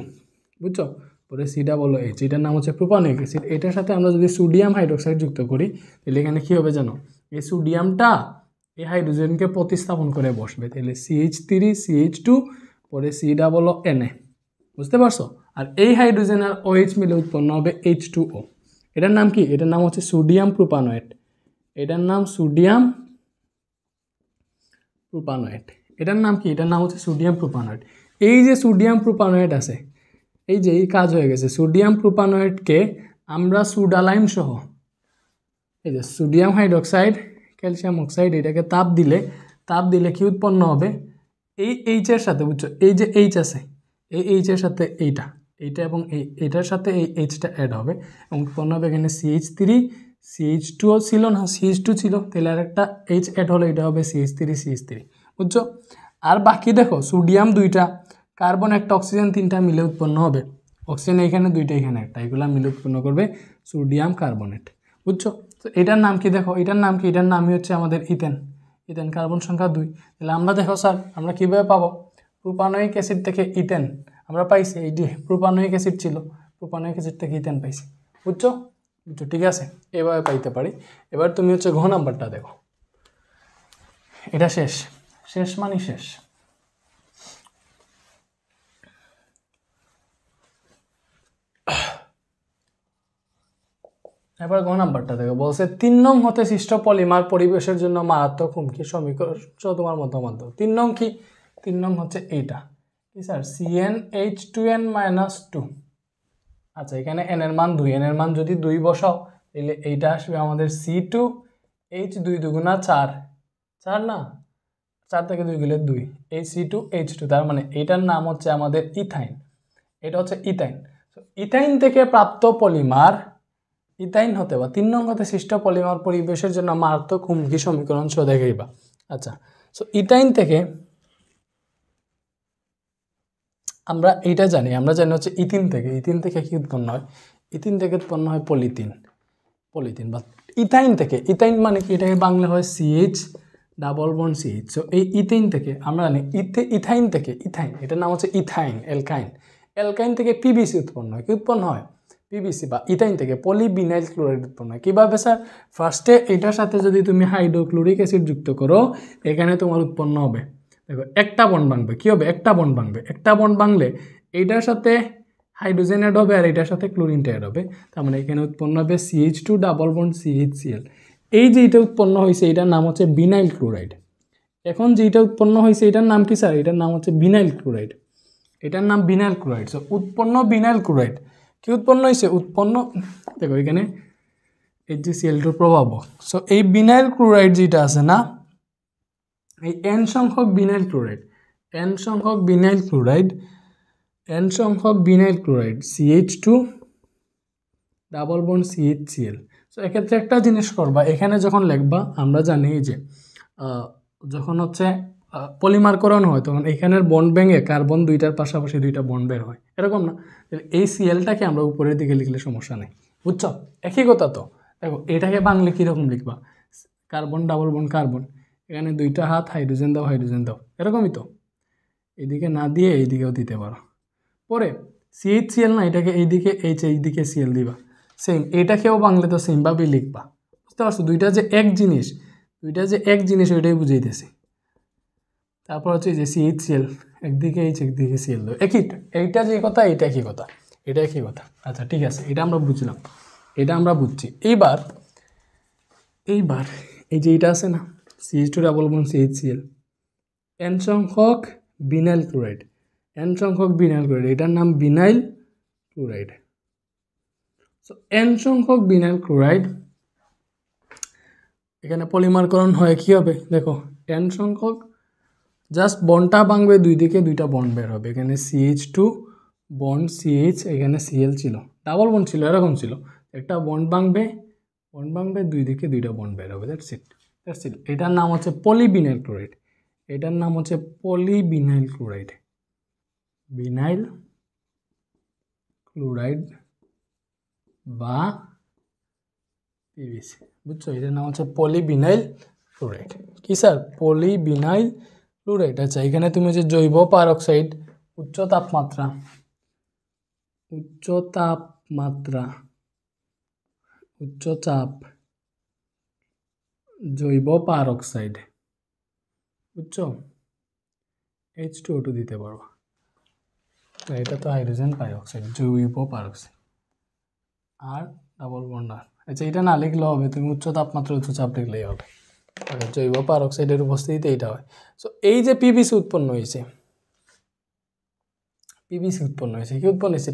বুঝছো? পরে সি ডাবল ও এইচ, এটার নাম হচ্ছে প্রোপানয়িক অ্যাসিড। এটার সাথে আমরা যদি সোডিয়াম হাইড্রোক্সাইড যুক্ত করি, তাহলে এখানে কী হবে জানো? এই সোডিয়ামটা এই হাইড্রোজেনকে প্রতিস্থাপন করে বসবে, তাহলে CH3CH2, পরে সি ডাবল ও Na, বুঝতে পারছো? আর এই হাইড্রোজেন আর OH মিলে উৎপন্ন হবে H2O। এটার নাম কি? এটার নাম হচ্ছে সোডিয়াম প্রোপানয়েট। এটার নাম সোডিয়াম প্রোপানয়েট। এটার নাম কি? এটার নাম হচ্ছে সোডিয়াম প্রোপানয়েট। এই যে সোডিয়াম প্রোপানয়েট আছে, এই যে এই কাজ হয়ে গেছে, সোডিয়াম প্রোপানয়েটকে আমরা সুডালাইম সহ, এই যে সোডিয়াম হাইড্রোক্সাইড, ক্যালসিয়াম অক্সাইড, এটাকে তাপ দিলে কি উৎপন্ন হবে? এই এইচের সাথে, বুঝছো, এই যে এইচ আছে, এই এইচের সাথে এইটা এবং এইটার সাথে এই এইচটা অ্যাড হবে এবং উৎপন্ন হবে এখানে CH3 CH2 ছিল না, CH2 ছিল, তাহলে আরেকটা H অ্যাড হলো, এটা হবে CH3 বুঝছো। আর বাকি দেখো সোডিয়াম দুইটা, কার্বন একটা, অক্সিজেন তিনটা মিলে উৎপন্ন হবে। অক্সিজেন এখানে দুইটা, এখানে একটা, এগুলো মিলে উৎপন্ন করবে সোডিয়াম কার্বনেট, বুঝছো। তো এটার নাম কি দেখো, এটার নাম কি, এটার নামই হচ্ছে আমাদের ইথেন। ইথেন কার্বন সংখ্যা 2। তাহলে আমরা দেখো স্যার আমরা কীভাবে পাবো, প্রোপানোয়িক অ্যাসিড থেকে ইথেন আমরা পাইছি, এই যে প্রোপানোয়িক অ্যাসিড ছিল, প্রোপানোয়িক অ্যাসিড থেকে ইথেন পাইছি, বুঝছো বুঝছো, ঠিক আছে, এভাবে পাইতে পারি। এবার তুমি হচ্ছে ঘ নাম্বারটা দেখো, এটা শেষ, শেষ মানে শেষ। এবার ঘ নাম্বারটা দেখো, বলছে 3 নং হতে সৃষ্ট পলিমার পরিবেশের জন্য মারাত্মক হুমকি, সমীকরণ তোমার মতামত। 3 নং কি, 3 নং হচ্ছে এইটা কি স্যার, CnH2n-2। আচ্ছা এখানে n এর মান 2, n এর মান যদি 2 বসাও তাহলে এইটা আসবে আমাদের C2H, 2 দুগুণা 4, 4 না, 4 থেকে 2 গেলে 2, এই C2H2, তার মানে এটার নাম হচ্ছে আমাদের ইথাইন, এটা হচ্ছে ইথাইন। ইথাইন থেকে প্রাপ্ত পলিমার, ইথাইন হতে বা 3 নং হতে সৃষ্ট পলিমার পরিবেশের জন্য মারাত্মক হুমকি সমীকরণ সহ দেখাইবা। আচ্ছা সো ইথাইন থেকে আমরা এইটা জানি, আমরা জানি হচ্ছে ইথিন থেকে কি উৎপন্ন হয়, ইথিন থেকে উৎপন্ন হয় পলিথিন, বা ইথাইন থেকে, ইথাইন মানে কি, এটাকে বাংলা হয় CH double bond CH। So এই ইথিন থেকে আমরা জানি ইথাইন থেকে, ইথাইন এটার নাম হচ্ছে ইথাইন, অ্যালকাইন থেকে PBC উৎপন্ন হয়, কি উৎপন্ন হয়, PBC বা ইথাইন থেকে পলিবিনাইল ক্লোরাইড উৎপন্ন হয়। কীভাবে স্যার, ফার্স্টে এটার সাথে যদি তুমি হাইড্রোক্লোরিক অ্যাসিড যুক্ত করো, এখানে তোমার উৎপন্ন হবে, দেখো একটা বন্ড ভাঙবে, কী হবে, একটা বন্ড ভাঙবে, একটা বন্ড ভাঙলে এইটার সাথে হাইড্রোজেন অ্যাড হবে আর এটার সাথে ক্লোরিনটা অ্যাড হবে, তার মানে এখানে উৎপন্ন হবে CH2 ডাবল বন্ড CHCl। এই যে এটা উৎপন্ন হয়েছে এটার নাম হচ্ছে বিনাইল ক্লোরাইড। এখন যেটা উৎপন্ন হয়েছে এটার নাম কি স্যার, এটার নাম হচ্ছে বিনাইল ক্লোরাইড, এটার নাম বিনাইল ক্লোরাইড। সো উৎপন্ন বিনাইল ক্লোরাইড কি উৎপন্ন হয়েছে, উৎপন্ন দেখো এখানে HgCl2 প্রভাব। সো এই বিনাইল ক্লোরাইড যেটা আছে না, এই n সংখ্যক Binail chloride CH2 double bond CHCl। So এক্ষেত্রে একটা জিনিস করবা, এখানে যখন লিখবা আমরা জানি যে যখন হচ্ছে পলিমারকরণ হয় তখন এখানের বন্ড ভেঙে কার্বন দুইটার পাশাপাশি দুইটা বন্ড বের হয়, এরকম না, এই সিএলটাকে আমরা উপরের দিকে লিখলে সমস্যা নেই, বুঝছো, একই কথা। তো দেখো এটাকে বাংলা কীরকম লিখবা, কার্বন ডাবল বন্ড কার্বন, এখানে দুইটা হাত হাইড্রোজেন দাও, এরকমই তো, এইদিকে না দিয়ে এইদিকেও দিতে পারো। পরে CHCl না, এটাকে এইদিকে এইদিকে Cl দিবা, সেম এটাকেও বাংলা তো সেমভাবেই লিখবা, বুঝতে পারছো, দুইটা যে এক জিনিস ওইটাই বুঝাইতেছি। তারপর হচ্ছে যে CHCl একদিকে একদিকে Cl দাও, এইটা যে কথা এটা একই কথা, আচ্ছা ঠিক আছে, এটা আমরা বুঝলাম, এটা আমরা বুঝছি। এইবার এই যে এটা আছে না CH2 double bond CHCl, n সংখ্যক বিনাইল ক্লোরাইড, এটার নাম বিনাইল ক্লোরাইড। সো n সংখ্যক বিনাইল ক্লোরাইড এখানে পলিমারকরণ হয়, কি হবে দেখো, n সংখ্যক জাস্ট বন্ডটা ভাঙবে, দুই দিকে দুইটা বন্ড বের হবে, এখানে CH2 বন্ড CH, এখানে Cl ছিল, ডাবল বন্ড ছিল, এরকম ছিল, একটা বন্ড ভাঙবে, দুই দিকে দুইটা বন্ড বের হবে, দ্যাটস ইট। এটার নাম হচ্ছে পলিবিনাইল ক্লোরাইড, বিনাইল ক্লোরাইড বা PBC, বুঝছো, এটার নাম হচ্ছে পলিবিনাইল ক্লোরাইড। কি স্যার, পলিবিনাইল ক্লোরাইড। আচ্ছা এখানে তুমি যে জৈব পারক্সাইড, উচ্চ চাপ জৈব পারক্সাইড, বুঝছো, H2O2 দিতে পারো, এটা তো হাইড্রোজেন পারক্সাইড, জৈব পারক্সাইড আর ডাবল বন্ড আর। আচ্ছা এটা না লিখলেও হবে, তুমি উচ্চ তাপমাত্রা উচ্চ চাপ লিখলেই হবে, জৈব পারক্সাইডের উপস্থিতিতে এইটা হয়। সো এই যে PBC উৎপন্ন হয়েছে,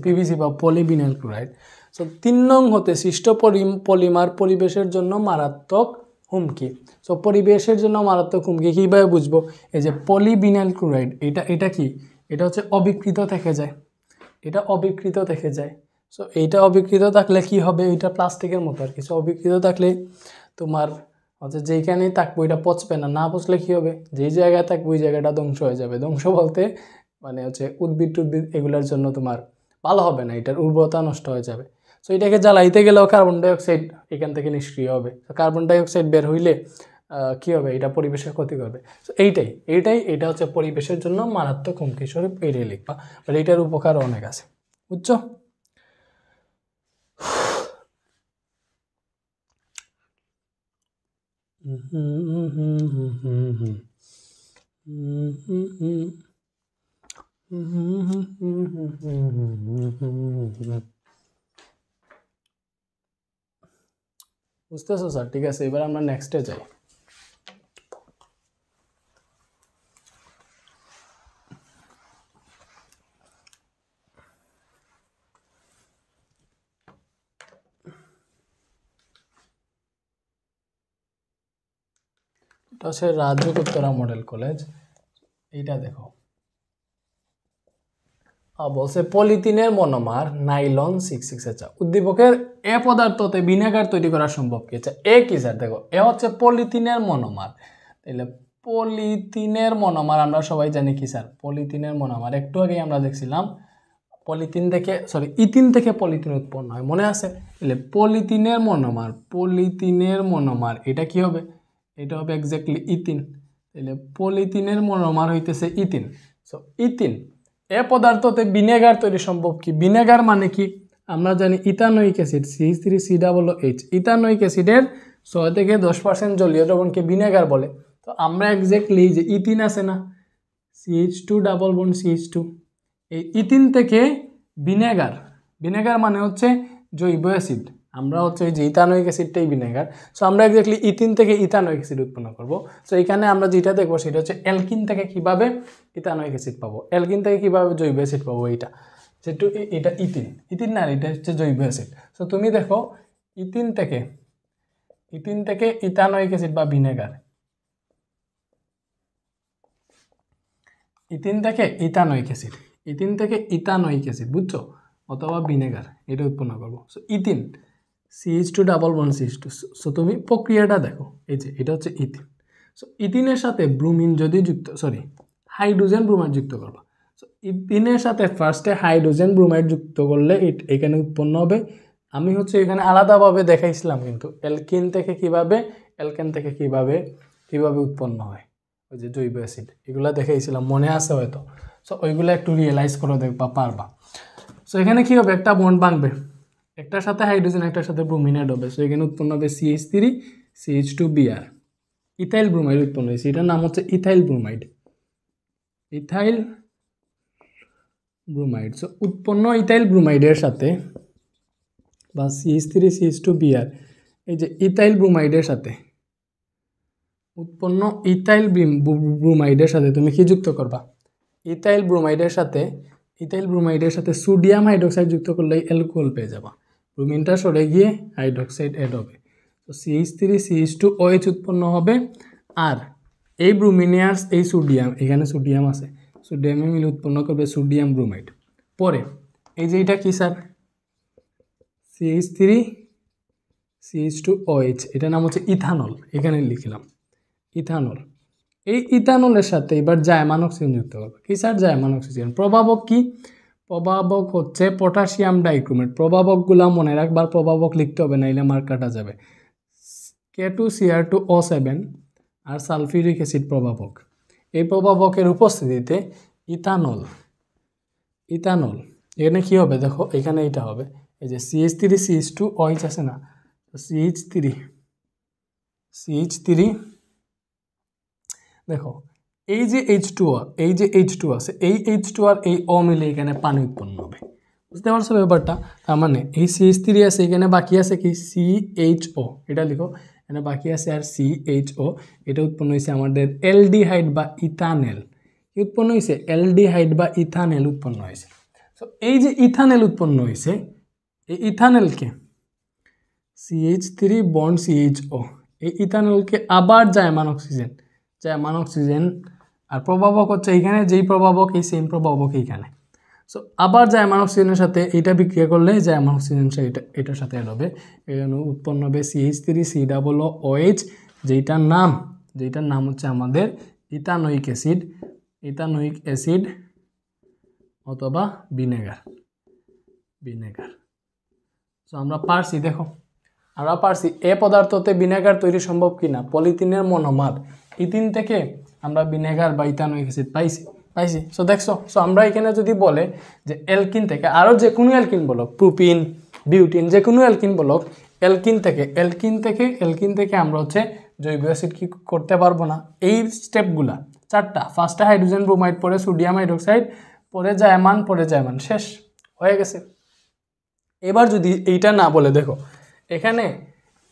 PBC বা পলিবিনাইল ক্লোরাইড। সো 3 নং হতে সৃষ্ট পলিমার পরিবেশের জন্য মারাত্মক হুমকি। সো পরিবেশের জন্য মারাত্মক হুমকি কীভাবে বুঝবো, এই যে পলিবিনাইল ক্লোরাইড, এটা কি, এটা হচ্ছে অবিকৃত থেকে যায়, সো এইটা অবিকৃত থাকলে কি হবে, এটা প্লাস্টিকের মতো আর কিছু, অবিকৃত থাকলে তোমার হচ্ছে যেইখানেই থাকবো এটা পচবে না, না পচলে কি হবে, যেই জায়গায় থাকবো ওই জায়গাটা ধ্বংস হয়ে যাবে। ধ্বংস বলতে মানে হচ্ছে উদ্ভিদ টুদ্ভিদ এগুলোর জন্য তোমার ভালো হবে না, এটার উর্বরতা নষ্ট হয়ে যাবে। সো এটাকে জ্বালাইতে গেলেও কার্বন ডাইঅক্সাইড এখান থেকে নিষ্ক্রিয় হবে। কার্বন ডাইঅক্সাইড বের হইলে কী হবে, এটা পরিবেশের ক্ষতি করবে। সো এটা হচ্ছে পরিবেশের জন্য মারাত্মক হুমকি স্বরূপ, এইটাই লিখবা। বাট এইটার উপকার অনেক আছে, বুঝছো? বুঝতেছো স্যার? ঠিক আছে, এবার আমরা নেক্সটে যাই। এটা হচ্ছে রাজউত্তরা মডেল কলেজ। এইটা দেখো, বলছে পলিথিনের মনোমার নাইলন 66H। উদ্দীপকের এ পদার্থতে ভিনেগার তৈরি করা সম্ভব কি? আচ্ছা, এ কি স্যার? দেখো, এ হচ্ছে পলিথিনের মনোমার। তাহলে পলিথিনের মনোমার আমরা সবাই জানি কি স্যার? পলিথিনের মনোমার একটু আগেই আমরা দেখছিলাম, ইথিন থেকে পলিথিন উৎপন্ন হয়, মনে আছে? তাহলে পলিথিনের মনোমার এটা কি হবে? এটা হবে এক্স্যাক্টলি ইথিন। তাহলে পলিথিনের মনোমার হইতেছে ইথিন। সো ইথিন এ পদার্থতে ভিনেগার তৈরি সম্ভব কি? ভিনেগার মানে কি? আমরা জানি ইথানোয়িক অ্যাসিড CH3COOH, ইথানোয়িক অ্যাসিডের 6 থেকে 10% জলীয় দ্রবণকে ভিনেগার বলে। তো আমরা এক্স্যাক্টলি যে ইথিন আছে না, CH2 ডাবল বন্ড CH2, এই ইথিন থেকে ভিনেগার মানে হচ্ছে জৈব অ্যাসিড। আমরা হচ্ছে এই যে ইথানোয়িক অ্যাসিডটাই ভিনেগার। সো আমরা এক্স্যাক্টলি ইথিন থেকে ইথানোয়িক অ্যাসিড উৎপন্ন করব। সো এখানে আমরা যেটা দেখবো সেটা হচ্ছে অ্যালকিন থেকে কিভাবে ইথানোয়িক অ্যাসিড পাবো, অ্যালকিন থেকে কিভাবে জৈব অ্যাসিড পাবো। এটা ইথিন না, এটা হচ্ছে জৈব অ্যাসিড। সো তুমি দেখো, ইথিন থেকে ইথানোয়িক অ্যাসিড বা ভিনেগার, ইথিন থেকে ইথানোয়িক অ্যাসিড, বুঝছো, অথবা ভিনেগার, এটা উৎপন্ন করবো। So ethyne CH2 double bond CH2। So তুমি প্রক্রিয়াটা দেখো, এই যে এটা হচ্ছে ইথিন। সো ইথিনের সাথে ব্রোমিন যদি হাইড্রোজেন ব্রোমাইড যুক্ত করবা। সো ইথিনের সাথে ফার্স্টে হাইড্রোজেন ব্রোমাইড যুক্ত করলে এখানে উৎপন্ন হবে, আমি হচ্ছে এখানে আলাদাভাবে দেখাইছিলাম কিন্তু অ্যালকেন থেকে কিভাবে উৎপন্ন হয়, ওই যে জৈব অ্যাসিড, এগুলো দেখাইছিলাম, মনে আছে হয়তো। সো ওইগুলো একটু রিয়েলাইজ করে দেখবা, পারবা। সো এখানে কি হবে, একটা বন্ড ভাঙবে, একটার সাথে হাইড্রোজেন একটার সাথে ব্রোমিন অ্যাড হবে। সো এখানে উৎপন্ন হবে CH3CH2Br, ইথাইল ব্রোমাইড উৎপন্ন হয়েছে, এটার নাম হচ্ছে ইথাইল ব্রোমাইড। সো উৎপন্ন ইথাইল ব্রোমাইডের সাথে বা CH3CH2Br, এই যে ইথাইল ব্রোমাইডের সাথে উৎপন্ন ইথাইল ব্রোমাইডের সাথে তুমি কি যুক্ত করবা? ইথাইল ব্রোমাইডের সাথে সোডিয়াম হাইড্রোক্সাইড যুক্ত করলে অ্যালকোহল পেয়ে যাবা। ব্রোমিনটা সরে গিয়ে হাইড্রোক্সাইড অ্যাড হবে। তো CH3CH2OH উৎপন্ন হবে। আর এই ব্রোমিনিয়ার্স, এই সোডিয়াম, এখানে সোডিয়াম আছে, সোডিয়ামে মিলে উৎপন্ন করবে সোডিয়াম ব্রোমাইড। পরে এই যে এটা কি স্যার? CH3CH2OH, এটার নাম হচ্ছে ইথানল, এখানে লিখলাম ইথানল। এই ইথানলের সাথে এবার জায়মান অক্সিজেন যুক্ত করবে। কি স্যার? জায়মান অক্সিজেন। প্রভাবক কি? প্রভাবক হচ্ছে পটাশিয়াম ডাইক্রোমেট। প্রভাবকগুলা মনে রাখবার, প্রভাবক লিখতে হবে, নাইলে মার্ক কাটা যাবে। K2Cr2O7 আর সালফিউরিক অ্যাসিড প্রভাবক। এই প্রভাবকের উপস্থিতিতে ইথানল, এখানে কি হবে দেখো, এখানে এটা হবে, এই যে CH3CH2OH আছে না, CH3 দেখো, এই যে H2O আছে, এই H2 আর এই O মিলে এখানে পানি উৎপন্ন হবে। বুঝতে পারছো ব্যাপারটা? তার মানে এই CH3 আছে, এখানে বাকি আছে কি CHO, এটা লিখো, এখানে বাকি আছে আর CHO। এটা উৎপন্ন হয়েছে আমাদের অ্যালডিহাইড বা ইথানেল। কি উৎপন্ন হয়েছে? অ্যালডিহাইড বা ইথানেল উৎপন্ন হয়েছে। তো এই যে ইথানেল উৎপন্ন হয়েছে, এই ইথানেলকে CH3 বন্ড CHO, এই ইথানলকে আবার জায়মান অক্সিজেন আর প্রভাবক হচ্ছে এইখানে যেই প্রভাবক, এই সেম প্রভাবক এইখানে। সো আবার জাইমান অক্সিজেনের সাথে এটা বিক্রিয়া করলে জাইমান অক্সিজেন এটার সাথে অ্যাড হবে, এখানে উৎপন্ন হবে CH3COOH, যেটার নাম হচ্ছে আমাদের ইথানোয়িক অ্যাসিড অথবা ভিনেগার। সো আমরা পারছি, দেখো আমরা পারছি এ পদার্থতে ভিনেগার তৈরি সম্ভব কিনা। পলিথিনের মনোমার ইথিন থেকে আমরা ভিনেগার বা ইথানোয়িক অ্যাসিড পাইছি। সো দেখছো, সো আমরা এখানে যদি বলে যে অ্যালকিন থেকে, আরও যে কোনো অ্যালকিন বলক, প্রোপিন, বিউটিন, যে কোনো অ্যালকিন বলক, অ্যালকিন থেকে আমরা হচ্ছে জৈব অ্যাসিড কি করতে পারবো না। এই স্টেপগুলা 4টা, ফার্স্টে হাইড্রোজেন ব্রোমাইড, পরে সোডিয়াম হাইড্রোক্সাইড, পরে জায়মান শেষ হয়ে গেছে। এবার যদি এইটা না বলে, দেখো এখানে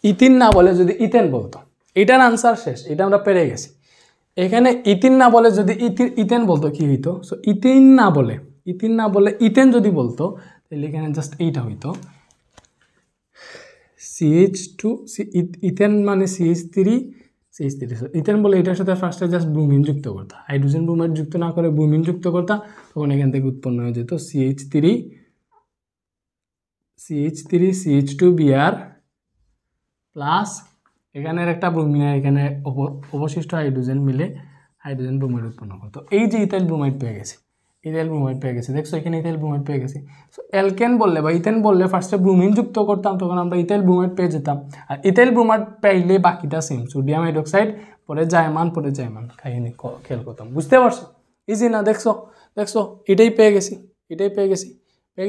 ইথিন না বলে যদি ইথেন বলতো, এটার আনসার শেষ, এটা আমরা পেরে গেছি। এখানে ইথিন না বলে যদি ইথেন বলতো কি হইতো? সো ইথিন না বলে ইথেন যদি বলতো, তাহলে এখানে জাস্ট এইটা হইতো CH2, ইথেন মানে CH3। সো ইথেন বলে এটার সাথে ফার্স্টে জাস্ট ব্রোমিন যুক্ত করতা, হাইড্রোজেন ব্রোমাইড যুক্ত না করে ব্রোমিন যুক্ত করতা, তখন এখান থেকে উৎপন্ন হয়ে যেত CH3 CH2Br প্লাস এখানের একটা ব্রোমিন, এখানে অবশিষ্ট হাইড্রোজেন মিলে হাইড্রোজেন ব্রোমাইড উৎপন্ন করতো। এই যে ইথাইল ব্রোমাইড পেয়ে গেছে, দেখছো এখানে ইথাইল ব্রোমাইড পেয়ে গেছি। সো অ্যালকেন বললে বা ইথেন বললে ফার্স্টে ব্রোমিন যুক্ত করতাম, তখন আমরা ইথাইল ব্রোমাইড পেয়ে যেতাম। আর ইথাইল ব্রোমাইড পাইলে বাকিটা সেম, সোডিয়াম হাইড্রোক্সাইড, পরে জায়মান কাহিনী খেয়াল করতাম। বুঝতে পারছো? ইজি না? দেখছো এটাই পেয়ে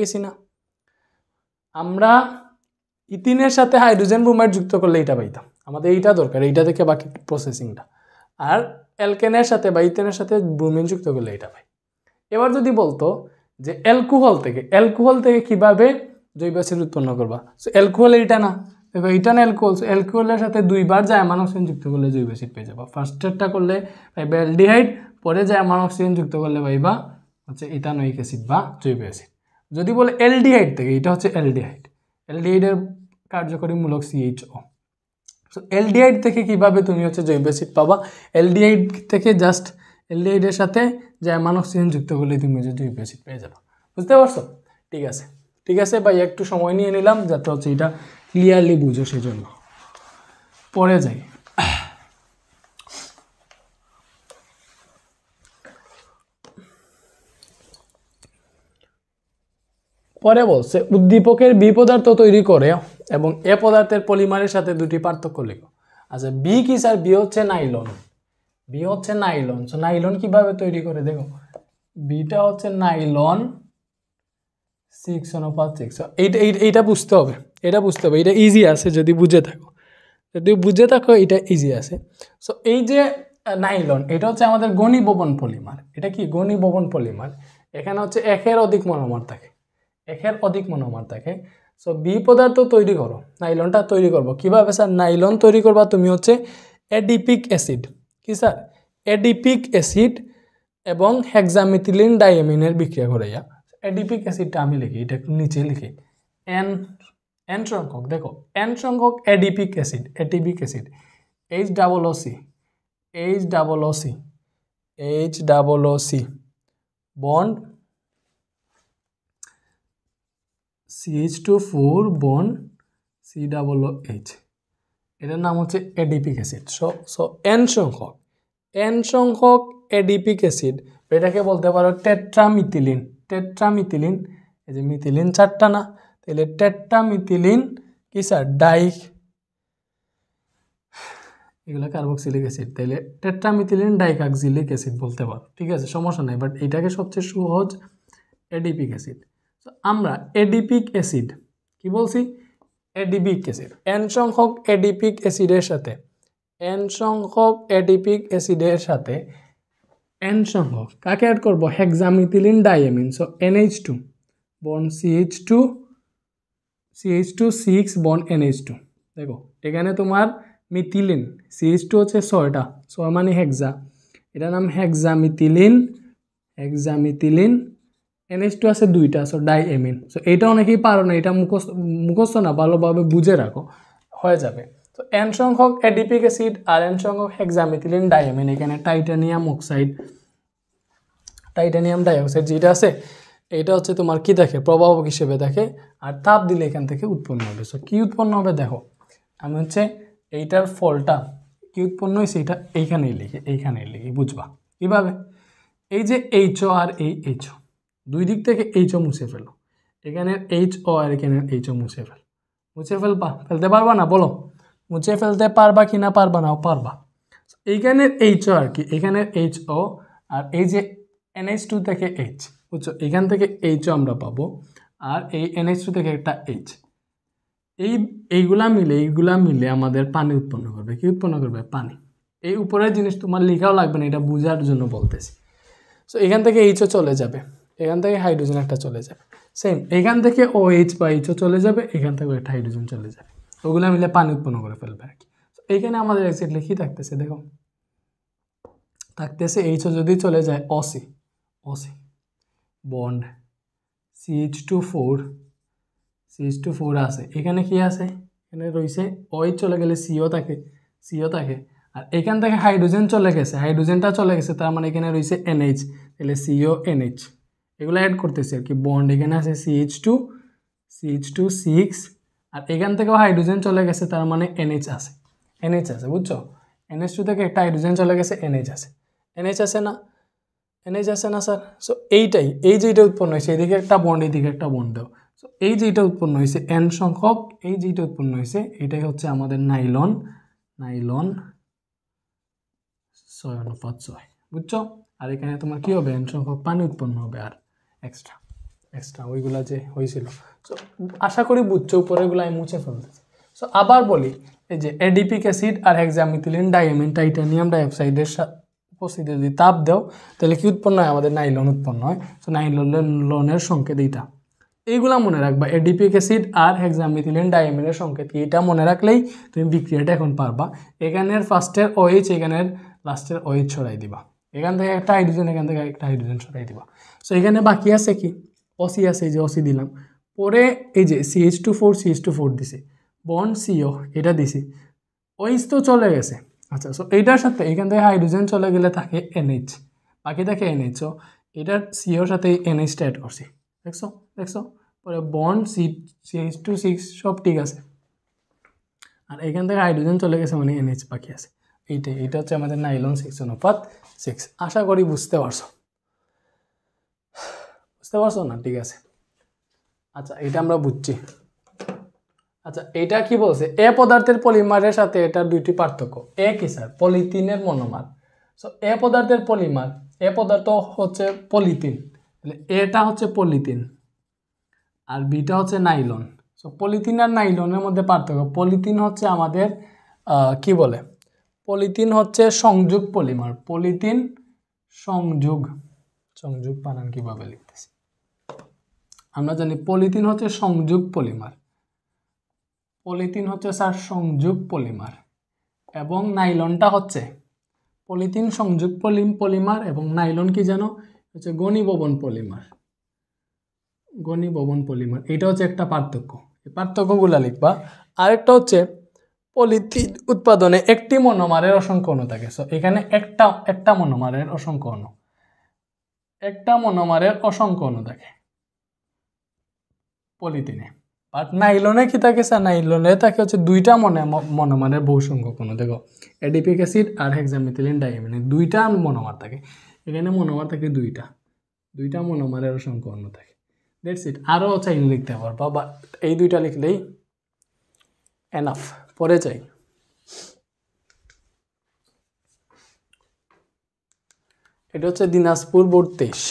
গেছি না? আমরা ইথিনের সাথে হাইড্রোজেন ব্রোমাইড যুক্ত করলে এটা পাইতাম, আমাদের এইটা দরকার, এইটা থেকে বাকি প্রসেসিংটা। আর অ্যালকেনের সাথে বা ইথেনের সাথে ব্রোমিন যুক্ত করলে এটা পাই। এবার যদি বলতো যে অ্যালকোহল থেকে কিভাবে জৈব অ্যাসিড উৎপন্ন করবা, সো অ্যালকোহল এইটা না, দেখো এইটা না অ্যালকোহল, অ্যালকোহলের সাথে 2বার জায়মান অক্সিজেন যুক্ত করলে জৈব অ্যাসিড পেয়ে যাবা। ফার্স্টেরটা করলে পাইবা অ্যালডিহাইড, পরে জায়মান অক্সিজেন যুক্ত করলে পাইবা হচ্ছে ইথানোয়িক অ্যাসিড বা জৈব অ্যাসিড। যদি বলে অ্যালডিহাইড থেকে, এটা হচ্ছে অ্যালডিহাইডের কার্যকরী মূলক CHO। সো অ্যালডিহাইড থেকে কিভাবে তুমি হচ্ছে জৈব অ্যাসিড পাবা? অ্যালডিহাইডের সাথে জায়মান অক্সিজেন যুক্ত করলে তুমি হচ্ছে জৈব অ্যাসিড পেয়ে যাবা। বুঝতে পারছো? ঠিক আছে ভাই, একটু সময় নিয়ে নিলাম যাতে হচ্ছে এটা ক্লিয়ারলি বুঝো, সেজন্য। পরে যাই। পরে বলছে উদ্দীপকের বি পদার্থ তৈরি করে এবং এ পদার্থের পলিমারের সাথে 2টি পার্থক্য লেখো। আচ্ছা, বি কি স্যার? বি হচ্ছে নাইলন। সো নাইলন কিভাবে তৈরি করে? দেখো বিটা হচ্ছে নাইলন 6:6। এইটা বুঝতে হবে, এটা ইজি আছে যদি বুঝে থাকো, এটা ইজি আছে। সো এই যে নাইলন, এটা হচ্ছে আমাদের ঘনীভবন পলিমার। এটা কি ঘনীভবন পলিমার? এখানে হচ্ছে একের অধিক মনোমার থাকে। সো বি পদার্থ তৈরি করো, নাইলনটা তৈরি করবো কিভাবে স্যার? নাইলন তৈরি করবা তুমি হচ্ছে এডিপিক অ্যাসিড। কি স্যার? এডিপিক অ্যাসিড এবং হেক্সামিথিলিন ডাইএমিনের বিক্রিয়া করাইয়া। এডিপিক অ্যাসিডটা আমি লিখি, এটা একটু নিচে লিখি, এন সংখ্যক, দেখো এন সংখ্যক adipic acid HOOC bond CH2 bond COOH, এটার নাম হচ্ছে এডিপিক অ্যাসিড। সো এন সংখ্যক এডিপিক অ্যাসিড, এটাকে বলতে পারো টেট্রামিথিলিন। এই যে মিথিলিন 4টা না, তাহলে টেট্রামিথিলিন কি স্যার? এগুলো কার্বক্সিলিক অ্যাসিড, তাহলে টেট্রামিথিলিন ডাইকার্বক্সিলিক অ্যাসিড বলতে পারো। ঠিক আছে, সমস্যা নাই, বাট এটাকে সবচেয়ে সহজ এডিপিক অ্যাসিড। তো আমরা এডিপিক অ্যাসিড কি বলছি? Adipic acid. এন সংখ্যক এডিপিক অ্যাসিডের সাথে এন সংখ্যক কাকে অ্যাড করবো? Hexamethylene diamine. So NH2 bond CH2 bond NH2। দেখো এখানে তোমার মিথিলিন CH2 হচ্ছে 6টা, 6 মানে হেক্সা, এটার নাম হেক্সামিথিলিন। NH2 আছে 2টা, সো ডাইএমিন। সো এটা অনেকেই পারো না, এটা মুখস্থ না, ভালোভাবে বুঝে রাখো, হয়ে যাবে। তো এন সংখ্যক এডিপিক অ্যাসিড আর এন সংখ্যক হেক্সামিথিলিন ডাইএমিন। এখানে টাইটানিয়াম ডাইঅক্সাইড যেটা আছে, এটা হচ্ছে তোমার কি দেখে, প্রবাহক হিসেবে দেখে, আর তাপ দিলে এখান থেকে উৎপন্ন হবে। সো কি উৎপন্ন হবে দেখো, আমি হচ্ছে এইটার ফলটা কি উৎপন্ন হয়েছে এটা এইখানেই লিখি বুঝবা কীভাবে। এই যে এইচও আর এই এইচও, দুই দিক থেকে এইচও মুছে ফেলো, এখানের এইচও আর এখানের এইচও মুছে ফেলতে পারবা না বলো, মুছে ফেলতে পারবা কি না পারবা না? পারবা। এইখানের এইচও আর কি, এখানের এইচও আর এই যে NH2 থেকে এইচ, বুঝছো, এখান থেকে এইচও আমরা পাবো, আর এই NH2 থেকে একটা এইচ, এইগুলা মিলে আমাদের পানি উৎপন্ন করবে। কি উৎপন্ন করবে? পানি। এই উপরের জিনিস তোমার লেখাও লাগবে না, এটা বোঝার জন্য বলতেছি। সো এখান থেকে এইচও চলে যাবে, এখান থেকে হাইড্রোজেন একটা চলে যাবে, সেম এখান থেকে OH বা এইচও চলে যাবে, এখান থেকে একটা হাইড্রোজেন চলে যাবে, ওগুলো মিলে পানি উৎপন্ন করে ফেলবে আর কি। এইখানে আমাদের এক্স্যাক্টলি কি থাকতেছে দেখো, থাকতেছে এইচও যদি চলে যায় OC বন্ড CH2 4 আছে, এখানে কি আছে, এখানে রয়েছে OH চলে গেলে CO থাকে, আর এখান থেকে হাইড্রোজেন চলে গেছে, হাইড্রোজেনটা চলে গেছে, তার মানে এখানে রয়েছে NH, তাহলে CO NH, এগুলো অ্যাড করতেছে আর কি। বন্ড এখানে আছে CH2 6, আর এখান থেকেও হাইড্রোজেন চলে গেছে, তার মানে NH আছে, বুঝছো, NH2 থেকে একটা হাইড্রোজেন চলে গেছে, NH আছে, NH আছে না স্যার? সো এই যেটা উৎপন্ন হয়েছে, এদিকে একটা বন্ড এদিকে একটা বন্ড দাও, সো এই যেটা উৎপন্ন হয়েছে N সংখ্যক, এই যেটা উৎপন্ন হয়েছে এটাই হচ্ছে আমাদের নাইলন 6:6, বুঝছো। আর এখানে তোমার কি হবে, N সংখ্যক পানি উৎপন্ন হবে, আর এক্সট্রা ওইগুলা যে হয়েছিল। সো আশা করি বুঝছো, উপরেগুলো আমি মুছে ফেলতেছি। সো আবার বলি, এই যে এডিপিক অ্যাসিড আর হেক্সামিথিলিন ডাইঅ্যামিন টাইটানিয়াম ডাইঅক্সাইডের উপস্থিতি যদি তাপ দাও, তাহলে কি উৎপন্ন হয়, আমাদের নাইলন উৎপন্ন হয়। সো নাইলনের সংকেত এইটা, এইগুলা মনে রাখবা, এডিপিক অ্যাসিড আর হেক্সামিথিলিন ডাইঅ্যামিনের সংকেত কি, এটা মনে রাখলেই তুমি বিক্রিয়াটা এখন পারবা। এখানের ফার্স্টের OH, এখানের লাস্টের OH ছড়াই দিবা, এখান থেকে একটা হাইড্রোজেন, এখান থেকে একটা হাইড্রোজেন ছড়াই দিবা। সো এখানে বাকি আছে কি, OC আছে, এই যে OC দিলাম, পরে এই যে CH2 4 দিছে, বন্ড CO এটা দিছি, OH তো চলে গেছে। আচ্ছা, সো এইটার সাথে এখান থেকে হাইড্রোজেন চলে গেলে থাকে NH, বাকি থাকে NH। সো এটার COর সাথে NH অ্যাড করছি, দেখছো, পরে বন্ড CH2 6 সব ঠিক আছে, আর এখান থেকে হাইড্রোজেন চলে গেছে, মানে NH বাকি আছে। এইটা হচ্ছে আমাদের নাইলন 6:6। আশা করি বুঝতে পারছো না? ঠিক আছে, আচ্ছা এটা আমরা বুঝছি। আচ্ছা এটা কি বলছে, এ পদার্থের পলিমারের সাথে এটার দুইটি পার্থক্য। এ কি স্যার? পলিথিনের মনোমার। সো এ পদার্থের পলিমার, এ পদার্থ হচ্ছে পলিথিন, তাহলে এটা হচ্ছে পলিথিন, আর বিটা হচ্ছে নাইলন। সো পলিথিন আর নাইলনের মধ্যে পার্থক্য, পলিথিন হচ্ছে আমাদের কি বলে, পলিথিন হচ্ছে সংযোগ পলিমার, পলিথিন সংযোগ বানান কিভাবে লিখতেছি আমরা জানি, পলিথিন হচ্ছে সংযোগ পলিমার, স্যার সংযোগ পলিমার, এবং নাইলনটা হচ্ছে পলিথিন সংযোগ পলিমার, এবং নাইলন কি জানো, হচ্ছে ঘনীভবন পলিমার। এটা হচ্ছে একটা পার্থক্য, এই পার্থক্যগুলো লিখবা। আরেকটা হচ্ছে পলিথিন উৎপাদনে একটি মনোমারের অসংখ্য অণু থাকে। সো এখানে একটা মনোমারের অসংখ্য অণু থাকে পলিথিনে। বাট নাইলনে কি থাকে স্যার? নাইলনে থাকে হচ্ছে দুইটা মনোমারের বহু সংখ্যক অণু। দেখো এডিপিক অ্যাসিড আর হেক্সামিথিলিন ডাইঅ্যামিন দুইটা মনোমার থাকে, এখানে মনোমার থাকে দুইটা মনোমারের অসংখ্য অণু থাকে। That's it. আরও চাইলে লিখতে পারবা, বা এই দুইটা লিখলেই এনাফ। পরে চাই, এটা হচ্ছে দিনাজপুর বোর্ড 23।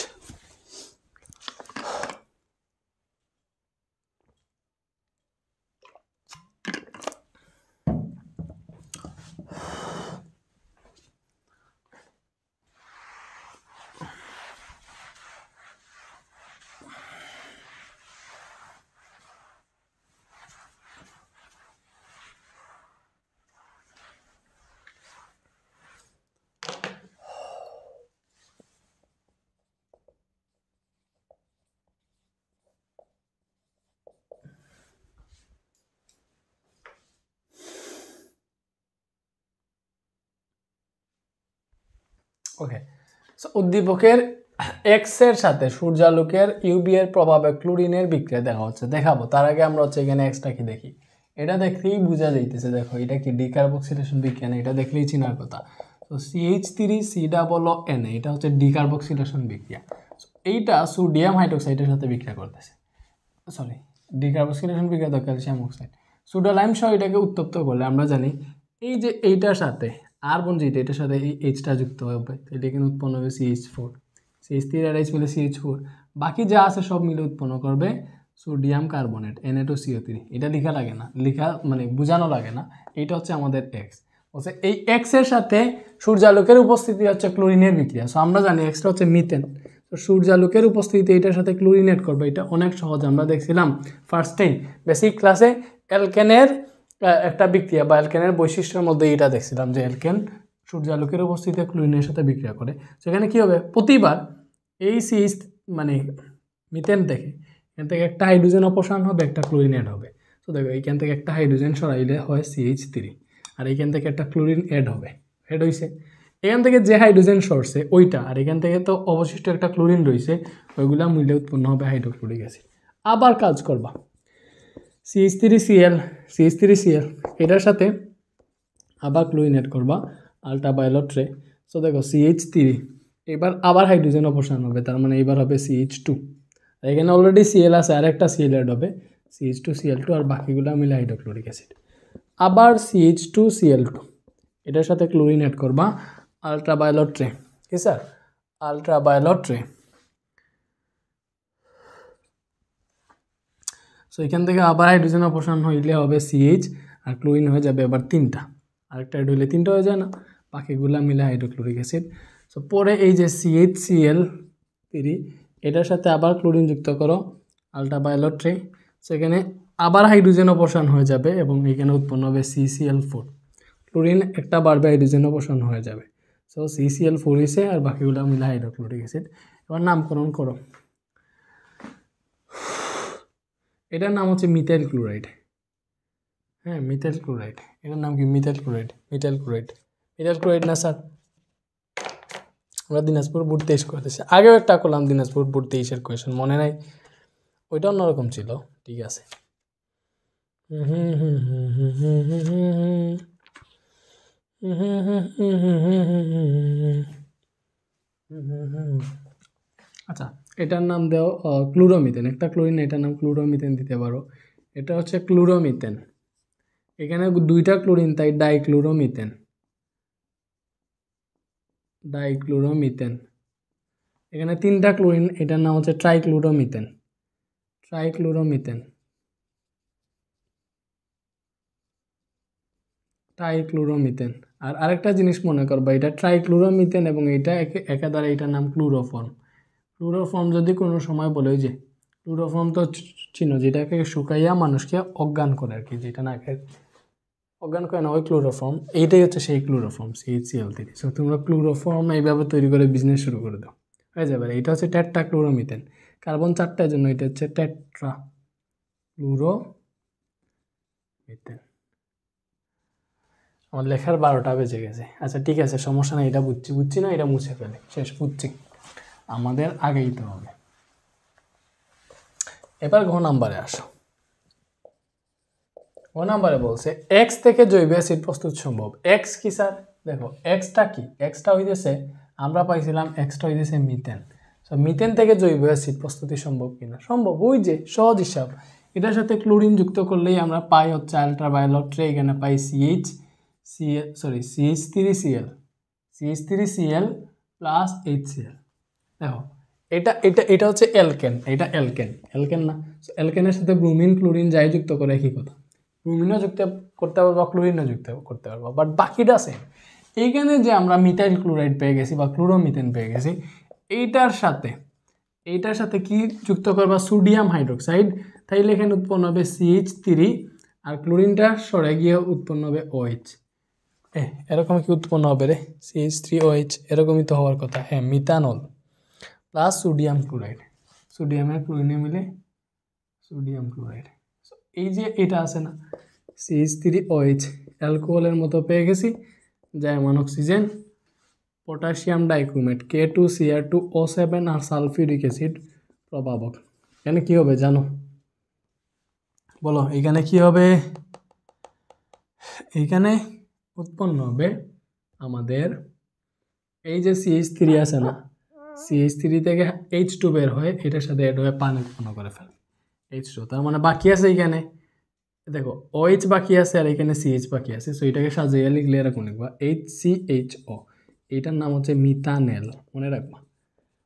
ওকে, সো উদ্দীপকের এক্স এর সাথে সূর্যালোকের ইউভি এর প্রভাবে ক্লোরিনের বিক্রিয়া দেখা হচ্ছে, দেখাবো। তার আগে আমরা হচ্ছে এখানে এক্সটা কি দেখি। এটা দেখলেই বোঝা যাইতেছে, দেখো এটা কি ডিকার্বক্সিলেশন বিক্রিয়া না, এটা দেখলেই চিনার কথা। তো CH3COON, এটা হচ্ছে ডিকার্বক্সিলেশন বিক্রিয়া। এইটা সোডিয়াম হাইড্রোক্সাইডের সাথে বিক্রিয়া করতেছে, সরি ডিকার্বক্সিলেশন বিক্রিয়া তো ক্যালসিয়াম অক্সাইড। সোডালাইম সহ এটাকে উত্তপ্ত করলে আমরা জানি এই যে এইটার সাথে আর্বন যেটা, এটার সাথে এই এইচটা যুক্ত হবে, এটা এখানে উৎপন্ন হবে CH4, CH3 আর H মিলে CH4, বাকি যা আছে সব মিলে উৎপন্ন করবে সোডিয়াম কার্বনেট Na2CO3। এটা লেখা লাগে না, লেখা মানে বোঝানো লাগে না। এটা হচ্ছে আমাদের এক্স। বলছে এই এক্স এর সাথে সূর্যালোকের উপস্থিতি হচ্ছে ক্লোরিনের বিক্রিয়া। সো আমরা জানি এক্সটা হচ্ছে মিথেন। তো সূর্যালোকের উপস্থিতিতে এটার সাথে ক্লোরিন এড করবে, এটা অনেক সহজ। আমরা দেখছিলাম ফার্স্টেই বেসিক ক্লাসে অ্যালকেনের একটা বিক্রিয়া বা অ্যালকেনের বৈশিষ্ট্যের মধ্যে এটা দেখছিলাম যে অ্যালকেন সূর্যালোকের উপস্থিতিতে ক্লোরিনের সাথে বিক্রিয়া করে। সেখানে কী হবে, প্রতিবার এই CH মানে মিথেন থেকে এখান থেকে একটা হাইড্রোজেন অপসারণ হবে, একটা ক্লোরিন অ্যাড হবে। তো দেখো এইখান থেকে একটা হাইড্রোজেন সরাইলে হয় CH3, আর এইখান থেকে একটা ক্লোরিন অ্যাড হবে, অ্যাড হয়েছে। এখান থেকে যে হাইড্রোজেন সরছে ওইটা, আর এখান থেকে তো অবশিষ্ট একটা ক্লোরিন রয়েছে, ওইগুলা মিলে উৎপন্ন হবে হাইড্রোক্লোরিক অ্যাসিড। আবার কাজ করবা CH3Cl এটার সাথে আবার ক্লোরিন অ্যাড করবা আলট্রাভায়োলেট রে। সো দেখো CH3, এবার আবার হাইড্রোজেন অপসারণ হবে, তার মানে এবার হবে CH2। এখানে অলরেডি Cl আছে, আর একটা Cl অ্যাড হবে, CH2Cl2, আর বাকিগুলো মিলে হাইড্রোক্লোরিক অ্যাসিড। আবার CH2Cl2, এটার সাথে ক্লোরিন অ্যাড করবা আলট্রাভায়োলেট রে, কি স্যার, আলট্রাভায়োলেট রে। সো এখান থেকে আবার হাইড্রোজেন অপসারণ হইলে হবে CH, আর ক্লোরিন হয়ে যাবে আবার তিনটা, আরেকটা অ্যাড হইলে তিনটা হয়ে যায় না, বাকিগুলা মিলে হাইড্রোক্লোরিক অ্যাসিড। সো পরে এই যে CHCl3, এটার সাথে আবার ক্লোরিন যুক্ত করো আলট্রাভায়োলেট রে। সেখানে আবার হাইড্রোজেন অপসারণ হয়ে যাবে এবং এখানে উৎপন্ন হবে CCl4, ক্লোরিন একটা বারবার হাইড্রোজেন অপসারণ হয়ে যাবে। সো CCl4 হয়েছে, আর বাকিগুলো মিলে হাইড্রোক্লোরিক অ্যাসিড। এবার নামকরণ করো, এটার নাম হচ্ছে মিথাইল ক্লোরাইড। হ্যাঁ, মিথাইল ক্লোরাইড, এটার নাম কি methyl chloride, methyl chloride, methyl chloride না স্যার? আমরা দিনাজপুর বোর্ড 23 করতেছি, আগেও একটা করলাম দিনাজপুর বোর্ড 23-এর কোয়েশন, মনে নাই? ওইটা অন্যরকম ছিল, ঠিক আছে। আচ্ছা, এটার নাম দাও ক্লোরোমিথেন, একটা ক্লোরিন, এটার নাম ক্লোরোমিথেন দিতে পারো। এটা হচ্ছে ক্লোরোমিথেন, এখানে দুইটা ক্লোরিন তাই ডাইক্লোরোমিথেন, ডাইক্লোরোমিথেন। এখানে তিনটা ক্লোরিন, এটার নাম হচ্ছে ট্রাইক্লোরোমিথেন, ট্রাইক্লোরোমিথেন, ট্রাইক্লোরোমিথেন। আর আরেকটা জিনিস মনে করবা, এটা ট্রাইক্লোরোমিথেন এবং এটা একাধারে এটার নাম ক্লোরোফর্ম। ক্লোরোফর্ম যদি কোনো সময় বলে, ওই যে ক্লোরোফর্ম তো চিনো, যেটাকে শুকাইয়া মানুষকে অজ্ঞান করে আর কি, যেটা না খেয়ে অজ্ঞান করে না, ওই ক্লোরোফর্ম, এইটাই হচ্ছে সেই ক্লোরোফর্ম CHCl3। সো তোমরা ক্লোরোফর্ম এইভাবে তৈরি করে বিজনেস শুরু করে দাও, হয়ে যাবে। এইটা হচ্ছে টেট্রা ক্লোরোমিথেন, কার্বন 4টার জন্য এটা হচ্ছে টেট্রা ক্লোরোমিথেন। আমার লেখার 12টা বেজে গেছে। আচ্ছা ঠিক আছে, সমস্যা নেই, এটা বুঝছি না, এটা মুছে ফেলে, শেষ, বুঝছি, আমাদের আগেই তো হবে। এবার ঘ নাম্বারে আসো। ঘ নাম্বারে বলছে এক্স থেকে জৈব অ্যাসিড প্রস্তুত সম্ভব। এক্স কি স্যার? দেখো এক্সটা কি, এক্সটা হইতেছে, আমরা পাইছিলাম এক্সটা হইতেছে মিথেন। সো মিথেন থেকে জৈব অ্যাসিড প্রস্তুতি সম্ভব কিনা? সম্ভব, ওই যে সহজ হিসাব, এটার সাথে ক্লোরিন যুক্ত করলেই আমরা পাই হচ্ছে আলট্রাভায়োলেট রে, এখানে পাই CH3Cl প্লাস HCl। দেখো এটা এটা এটা হচ্ছে অ্যালকেন, এটা অ্যালকেন না? অ্যালকেনের সাথে ব্রোমিন ক্লোরিন যাই যুক্ত করে একই কথা, ব্রোমিনও যুক্ত করতে পারবো, ক্লোরিনও যুক্ত করতে পারবো, বাট বাকিটা সেম। এইখানে যে আমরা মিথাইল ক্লোরাইড পেয়ে গেছি বা ক্লোরোমিথেন পেয়ে গেছি, এইটার সাথে কি যুক্ত করবা? সোডিয়াম হাইড্রোক্সাইড, তাইলে এখানে উৎপন্ন হবে CH3, আর ক্লোরিনটা সরে গিয়ে উৎপন্ন হবে OH। এরকম কি উৎপন্ন হবে রে? CH3OH, এরকমই তো হওয়ার কথা। হ্যাঁ, মিথানল প্লাস সোডিয়াম ক্লোরাইড, সোডিয়ামের ক্লোরিনে মিলে সোডিয়াম ক্লোরাইড। এই যে এটা আছে না CH3OH, অ্যালকোহলের মতো পেয়ে গেছি, যেমন অক্সিজেন পটাশিয়াম ডাইক্রোমেট K2Cr2O7 আর সালফিউরিক অ্যাসিড প্রভাবক। এখানে কি হবে জানো? বলো এখানে কি হবে? এখানে উৎপন্ন হবে আমাদের এই যে CH3 আছে না, CH3 থেকে H2 বের হয়, এটার সাথে অ্যাড হয়ে পানি উৎপন্ন করে ফেলে H2। তার মানে বাকি আছে এখানে দেখো OH বাকি আছে আর এখানে CH বাকি আছে। সো এটাকে সাজিয়ে লিখলে এরকম লিখবা HCHO, এটার নাম হচ্ছে মিথানেল, মনে রাখবা।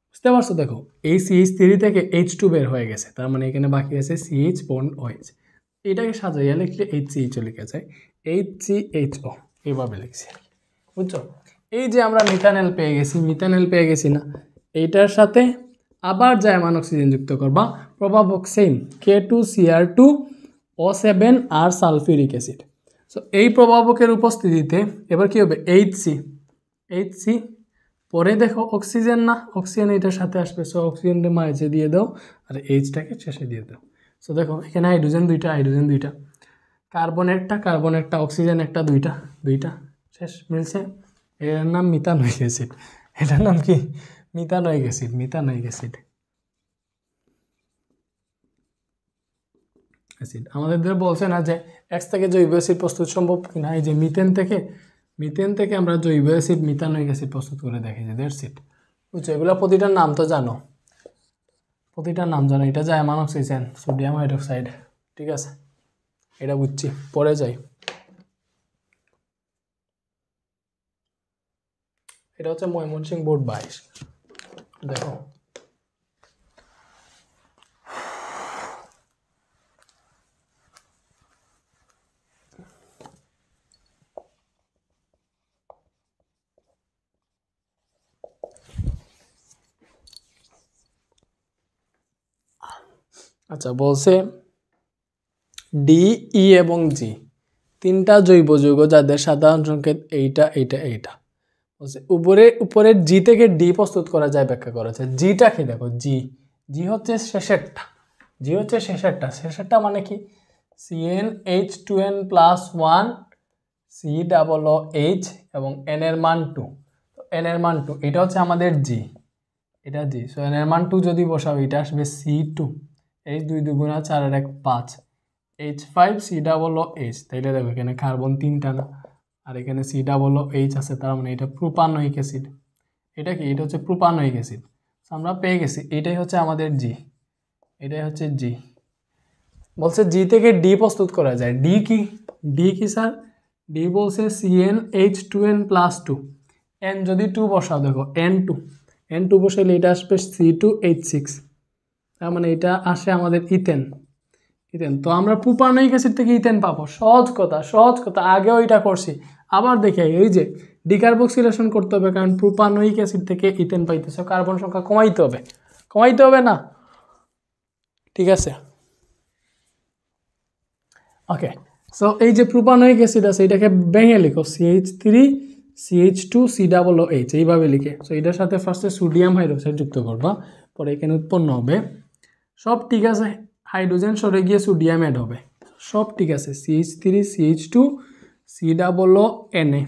বুঝতে পারছো? দেখো এই CH3 থেকে H2 বের হয়ে গেছে, তার মানে এখানে বাকি আছে CH বন্ড OH। এটাকে সাজাইয়া লিখলে HCHO লিখা যায়, HCHO এইভাবে লিখছি, বুঝছো? এই যে আমরা মিথানেল পেয়ে গেছি না, এইটার সাথে আবার জায়মান অক্সিজেন যুক্ত করবা, প্রভাবক সেম K2Cr2O7 আর সালফিউরিক অ্যাসিড। সো এই প্রভাবকের উপস্থিতিতে এবার কি হবে? HC পরে দেখো অক্সিজেন না, অক্সিজেন এটার সাথে আসবে। সো অক্সিজেনটা মাঝে দিয়ে দাও আর এইচটাকে শেষে দিয়ে দাও। সো দেখো এখানে হাইড্রোজেন দুইটা, কার্বন একটা, অক্সিজেন একটা, দুইটা শেষ মিলছে। এর নাম মিথানোয়িক অ্যাসিড। এটার নাম কি? Methanoic acid. আমাদের বলছে না যে X থেকে জৈব অ্যাসিড প্রস্তুত সম্ভব কিনা, এই যে মিথেন থেকে আমরা জৈব অ্যাসিড মিথানোয়িক অ্যাসিড প্রস্তুত করে দেখেছি। দ্যাটস ইট, বুঝছো? এগুলো প্রতিটার নাম তো জানো, এটা জায়মান অক্সিজেন, সোডিয়াম হাইড্রোক্সাইড, ঠিক আছে? এটা বুঝছি, পরে যাই। এটা হচ্ছে ময়মনসিংহ বোর্ড 22। দেখো আচ্ছা, বলছে ডি, ই এবং জি তিনটা জৈব যৌগ যাদের সাধারণ সংকেত এইটা। বলছে উপরের জি থেকে ডি প্রস্তুত করা যায়, ব্যাখ্যা করা যায়। জিটা কি? দেখো জি হচ্ছে শেষেরটা মানে কি? CnH2n+1 COOH এবং n এর মান 2। তো n এর মান 2, এটা হচ্ছে আমাদের জি, এটা জি। সো n এর মান 2 যদি বসাও, এটা আসবে C2, H 2 2 গুণা 4 আর 1 5, H5COOH। তাইলে দেখো এখানে কার্বন 3টা না, আর এখানে COOH আছে, তার মানে এটা প্রোপানোয়িক অ্যাসিড। এটা কি? এটা হচ্ছে প্রোপানোয়িক অ্যাসিড। আমরা পেয়ে গেছি, এটাই হচ্ছে আমাদের জি, এটাই হচ্ছে জি। বলছে জি থেকে ডি প্রস্তুত করা যায়। ডি কি স্যার? ডি বলছে CnH2n+2, n যদি 2 বসাও, দেখো n2 বসাইলে এটা আসবে C2H6, তার মানে এটা আসে আমাদের ইথেন। তো আমরা প্রোপানোয়িক অ্যাসিড থেকে ইথেন পাবো। সহজ কথা, আগেও এটা করছি, আবার দেখি। এই যে ডিকার্বক্সিলেশন করতে হবে, কারণ প্রোপানোয়িক অ্যাসিড থেকে ইথেন পাইতেছে, কার্বন সংখ্যা কমাইতে হবে না? ঠিক আছে, ওকে। সো এই যে প্রোপানোয়িক অ্যাসিড আছে, এটাকে ভেঙে লিখো CH3CH2COOH এইভাবে লিখে। সো এটার সাথে ফার্স্টে সোডিয়াম হাইড্রোক্সাইড যুক্ত করবা, পরে এখানে উৎপন্ন হবে, সব ঠিক আছে, হাইড্রোজেন সরে গিয়ে সোডিয়াম অ্যাড হবে, সব ঠিক আছে, CH3CH2COONA,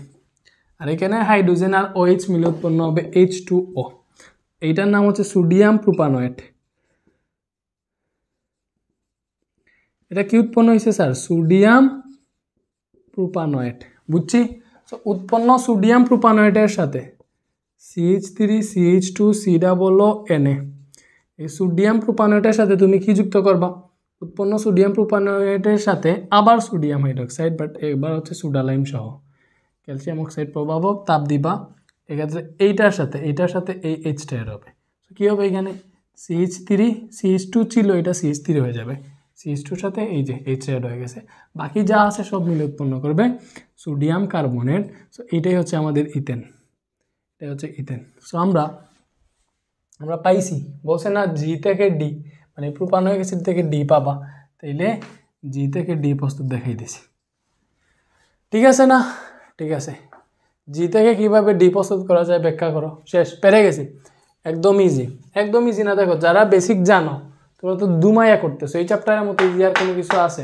আর এখানে হাইড্রোজেন আর OH মিলে উৎপন্ন হবে H2O। এইটার নাম হচ্ছে সোডিয়াম প্রোপানয়েট। এটা কি উৎপন্ন হয়েছে স্যার? সোডিয়াম প্রোপানয়েট, বুঝছি। তো উৎপন্ন সোডিয়াম প্রোপানয়েটের সাথে CH3CH2COONA, এই সোডিয়াম প্রোপানয়েটের সাথে তুমি কি যুক্ত করবা? উৎপন্ন সোডিয়াম প্রোপানয়েটের সাথে আবার সোডিয়াম হাইড্রোক্সাইড, বাট এবার হচ্ছে সোডালাইম সহ ক্যালসিয়াম অক্সাইড প্রভাবক, তাপ দিবা। এক্ষেত্রে এইটার সাথে এই এইচটা এর হবে। কী হবে? এখানে CH2 ছিল, এটা CH3 হয়ে যাবে, CH2 সাথে এই যে এইচ অ্যাড হয়ে গেছে, বাকি যা আছে সব মিলে উৎপন্ন করবে সোডিয়াম কার্বনেট। সো এইটাই হচ্ছে আমাদের ইথেন, সো আমরা পাইছি, বলছে না জি থেকে ডি, মানে প্রোপানোয়িক অ্যাসিড থেকে ডি পাবা, তাইলে জি থেকে ডি প্রস্তুত দেখাই দিছি। ঠিক আছে না? ঠিক আছে, জি থেকে কীভাবে ডি প্রস্তুত করা যায় ব্যাখ্যা করো। শেষ, পেরে গেছি। একদম ইজি না। দেখো যারা বেসিক জানো, তোমরা তো দুমাইয়া করতেছো, এই চ্যাপ্টারের মতো ইজি আর কোনো কিছু আছে?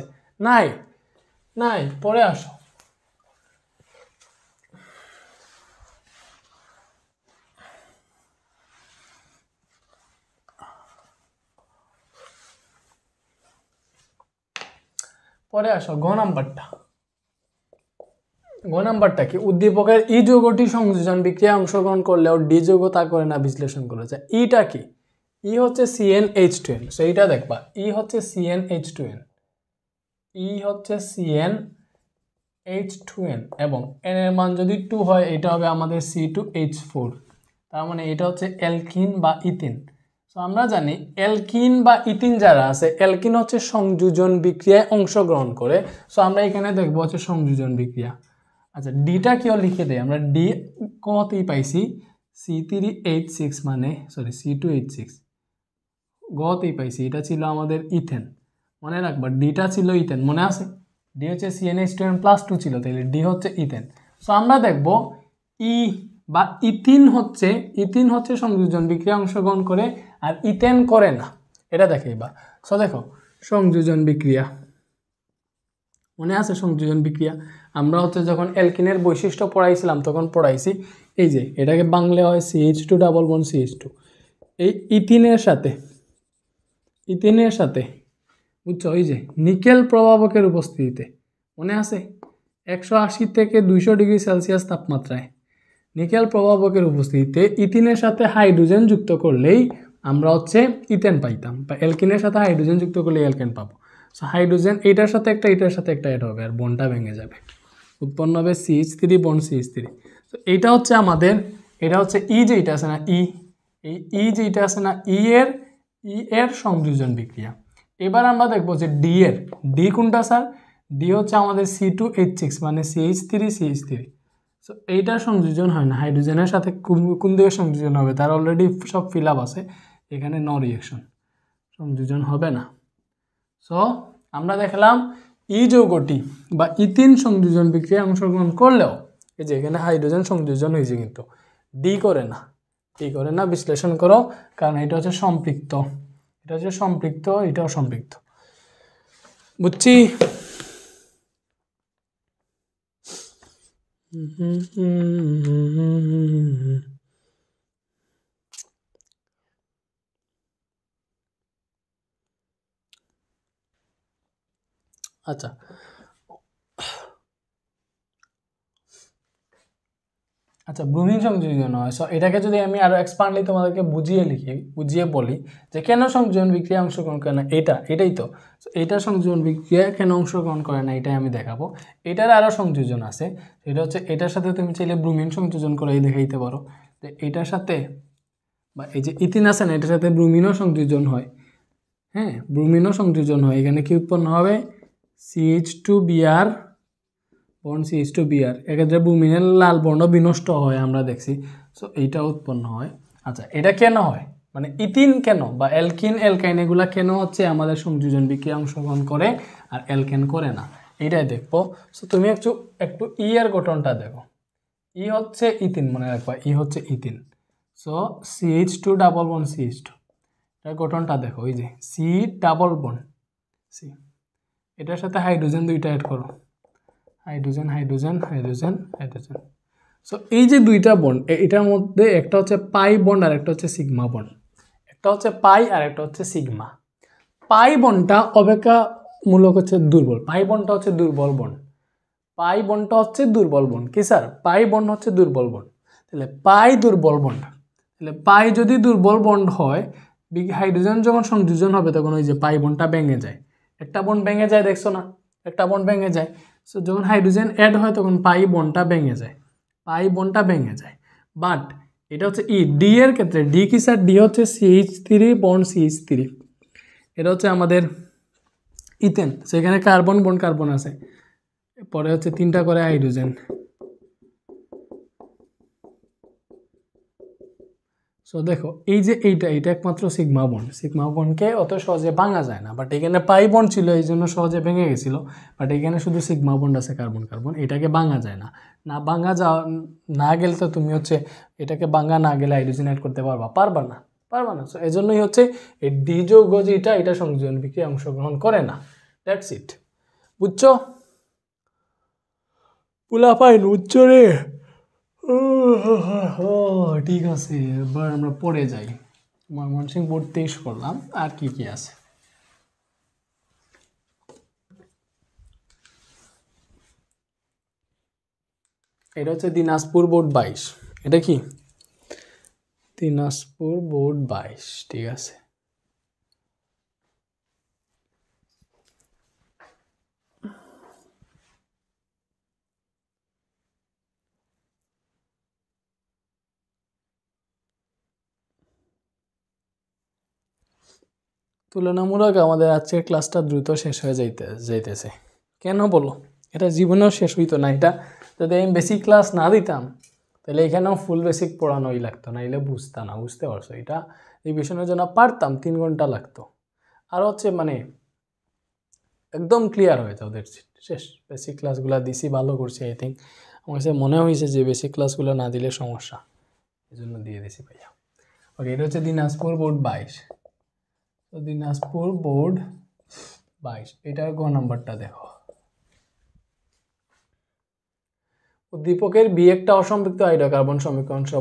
নাই, পরে আসো। পরে আসো গ নাম্বারটা কি উদ্দীপকের ই যৌগটি সংযোজন বিক্রিয়ায় অংশগ্রহণ করলেও ডি যৌগ তা করে না বিশ্লেষণ করেছে। ইটা কি? ই হচ্ছে CnH2n, সো এইটা দেখবা ই হচ্ছে CnH2n, ই হচ্ছে CnH2n এবং n এর মান যদি 2 হয় এটা হবে আমাদের C2H4, তার মানে এটা হচ্ছে অ্যালকিন বা ইথিন। সো আমরা জানি অ্যালকিন বা ইথিন যারা আছে, অ্যালকিন হচ্ছে সংযোজন বিক্রিয়ায় অংশগ্রহণ করে। সো আমরা এখানে দেখবো হচ্ছে সংযোজন বিক্রিয়া। আচ্ছা ডিটা কেউ লিখে দেয়, আমরা ডি কতেই পাইছি C3H6 মানে সরি C2H6, গতেই পাইছি এটা ছিল আমাদের ইথেন, মনে রাখবা ডিটা ছিল ইথেন, মনে আছে ডি হচ্ছে CnH2n+2 ছিল, তাহলে ডি হচ্ছে ইথেন। সো আমরা দেখব ই বা ইথিন হচ্ছে সংযোজন বিক্রিয়া অংশগ্রহণ করে আর ইথেন করে না, এটা দেখাইবা। সো দেখো সংযোজন বিক্রিয়া, মনে আছে সংযোজন বিক্রিয়া আমরা হচ্ছে যখন অ্যালকিনের বৈশিষ্ট্য পড়াইছিলাম তখন পড়াইছি এই যে এটাকে বাংলা হয় CH2 ডাবল বন্ড CH2, এই ইথিনের সাথে বুঝছো এই যে নিকেল প্রভাবকের উপস্থিতিতে, মনে আছে 180 থেকে 200 ডিগ্রি সেলসিয়াস তাপমাত্রায় নিকেল প্রভাবকের উপস্থিতিতে ইথিনের সাথে হাইড্রোজেন যুক্ত করলেই আমরা হচ্ছে ইথেন পাইতাম, বা অ্যালকিনের সাথে হাইড্রোজেন যুক্ত করলে অ্যালকেন পাবো। সো হাইড্রোজেন এটার সাথে একটা অ্যাড হবে আর বন্ডটা ভেঙে যাবে, উৎপন্ন হবে CH3 বন্ড CH3। তো এইটা হচ্ছে আমাদের, এটা হচ্ছে ই যেটা আছে না এই যেটা আছে না ই এর সংযোজন বিক্রিয়া। এবার আমরা দেখবো যে ডি কোনটা স্যার? ডি হচ্ছে আমাদের C2H6 মানে CH3। সো এইটা সংযোজন হয় না, হাইড্রোজেনের সাথে কোন দিকে সংযোজন হবে? তার অলরেডি সব ফিল আপ আছে, এখানে নো রিঅ্যাকশন, সংযোজন হবে না। সো আমরা দেখলাম ই যৌগটি বা ইথিন সংযোজন বিক্রিয়ায় অংশগ্রহণ করলেও এই যে এখানে হাইড্রোজেন সংযোজন হয়েছে কিন্তু ডি করে না, বিশ্লেষণ করো, কারণ এটা হচ্ছে সম্পৃক্ত, এটাও সম্পৃক্ত, বুঝছি? আচ্ছা ব্রোমিন সংযোজন হয়। সো এটাকে যদি আমি আরো এক্সপান্ডলি তোমাদেরকে বুঝিয়ে বলি যে কেন সংযোজন বিক্রিয়া অংশগ্রহণ করে না, এটাই তো এটা সংযোজন বিক্রিয়া কেন অংশগ্রহণ করে না এটাই আমি দেখাবো। এটার আরো সংযোজন আছে, এটা হচ্ছে এটার সাথে তুমি চাইলে ব্রোমিন সংযোজন করে দেখাইতে পারো যে এটার সাথে, বা এই যে ইথিন আছে না এটার সাথে ব্রোমিনও সংযোজন হয়, হ্যাঁ ব্রোমিনও সংযোজন হয়, এখানে কি উৎপন্ন হবে CH2Br বন্ড CH2Br, এক্ষেত্রে ব্রোমিনের লাল বর্ণ বিনষ্ট হয় আমরা দেখছি। সো এইটা উৎপন্ন হয়। আচ্ছা এটা কেন হয়, মানে ইথিন কেন বা অ্যালকাইন এগুলা কেন হচ্ছে আমাদের সংযোজন বিক্রিয়া অংশগ্রহণ করে আর অ্যালকেন করে না, এইটাই দেখবো। সো তুমি একটু ই এর গঠনটা দেখো, ই হচ্ছে ইথিন, মনে রাখবা ই হচ্ছে ethene. So CH2 double bond CH2, এর গঠনটা দেখো এই যে C ডাবল বন্ড C, এটার সাথে হাইড্রোজেন দুইটা অ্যাড করো, হাইড্রোজেন। সো এই যে দুইটা বন্ড, এটার মধ্যে একটা হচ্ছে পাই বন্ড আর একটা হচ্ছে সিগমা বন্ড, একটা হচ্ছে পাই আর একটা হচ্ছে সিগমা। পাই বন্ডটা অপেক্ষামূলক হচ্ছে দুর্বল, পাই বন্ডটা হচ্ছে দুর্বল বন্ড, কি স্যার? পাই বন্ড হচ্ছে দুর্বল বন্ড, তাহলে পাই যদি দুর্বল বন্ড হয়, হাইড্রোজেন যখন সংযোজন হবে তখন ওই যে পাই বন্ডটা ভেঙে যায়, একটা বন্ড ভেঙে যায়, দেখছো না একটা বন্ড ভেঙে যায়। সো যখন হাইড্রোজেন অ্যাড হয় তখন পাই বন্ডটা ভেঙে যায়, বাট এটা হচ্ছে ডি এর ক্ষেত্রে ডি কি স্যার? ডি হচ্ছে CH3 বন্ড CH3, এটা হচ্ছে আমাদের ইথেন, সেখানে কার্বন আছে, পরে হচ্ছে 3টা করে হাইড্রোজেন। সো দেখো এই যে এইটা একমাত্র সিগমা বন্ডকে অত সহজে ভাঙা যায় না, বাট এখানে পাই বন্ড ছিল এই জন্য সহজে ভেঙে গেছিল, বাট এখানে শুধু সিগমা বন্ড আছে কার্বন, এটাকে ভাঙা যায় না, না গেলে তো তুমি হচ্ছে এটাকে ভাঙা না গেলে হাইড্রোজেন অ্যাড করতে পারবা না। সো এই জন্যই হচ্ছে এই ডি যৌগ যেটা এটা সংযোজন বিক্রিয়ায় অংশগ্রহণ করে না, দ্যাটস ইট, বুঝছো? পোলাপাইন উচ্চ রে। ঠিক আছে, এবার আমরা পড়ে যাই। ময়মনসিংহ বোর্ড 23 করলাম, আর কি আছে? এটা হচ্ছে দিনাজপুর বোর্ড 22, এটা কি দিনাজপুর বোর্ড 22, ঠিক আছে। তুলনামূলক আমাদের আজকের ক্লাসটা দ্রুত শেষ হয়ে যাইতেছে, কেন বলো? এটা জীবনেও শেষ হইতো না। এটা যদি আমি বেসিক ক্লাস না দিতাম তাহলে এখানেও ফুল বেসিক পড়ানোই লাগতো না, এলে বুঝতাম না, বুঝতে পারছো? এটা রিভিশনের জন্য পারতাম 3 ঘন্টা লাগতো, আর হচ্ছে মানে একদম ক্লিয়ার হয়ে যায় ওদের শেষ। বেসিক ক্লাসগুলো দিছি, ভালো করছি। আই থিঙ্ক আমার কাছে মনে হয়েছে যে বেসিক ক্লাসগুলো না দিলে সমস্যা, এই জন্য দিয়ে দিছি ভাইয়া। ওকে, এটা হচ্ছে দিনাজপুর বোর্ড 22। তো দিনাজপুর বোর্ড 22, এটার গ নাম্বারটা দেখো। উদ্দীপকের বি একটা অসম্পৃক্ত হাইড্রোকার্বন সমীকরণ সহ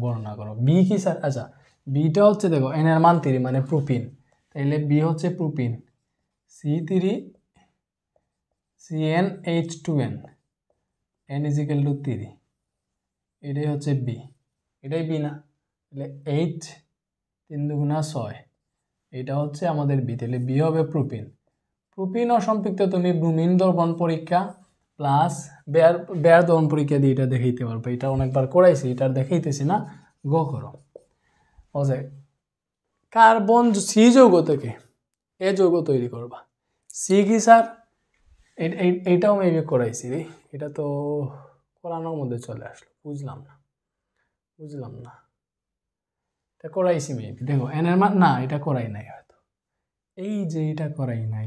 বর্ণনা করো। বি কি স্যার? আচ্ছা, বিটা হচ্ছে দেখো এন এর মান 3 মানে প্রোপিন, তাইলে বি হচ্ছে প্রোপিন C3 CnH2n n = 3, এটাই হচ্ছে বি। এটাই বি না? তাহলে H 3 × 6, এটা হচ্ছে আমাদের বি, তাহলে বি হবে প্রোপিন। প্রোপিন অসম্পৃক্ত তুমি ব্রোমিন দ্রবণ পরীক্ষা প্লাস বেয়ার দ্রবণ পরীক্ষা দিয়ে এটা দেখাইতে পারবে। এটা অনেকবার করাইছি, এটা দেখাইতেছি না, গো করো। বুঝে কার্বন সি যৌগ থেকে এ যৌগ তৈরি করবা। সি কি স্যার? এইটাও মেবি করাইছি রে, এটা তো করানোর মধ্যে চলে আসলো, বুঝলাম না এটা করাইছি মেবি। দেখো এন এর মান না, এটা করাই নাই হয়তো, এই যে এটা করাই নাই,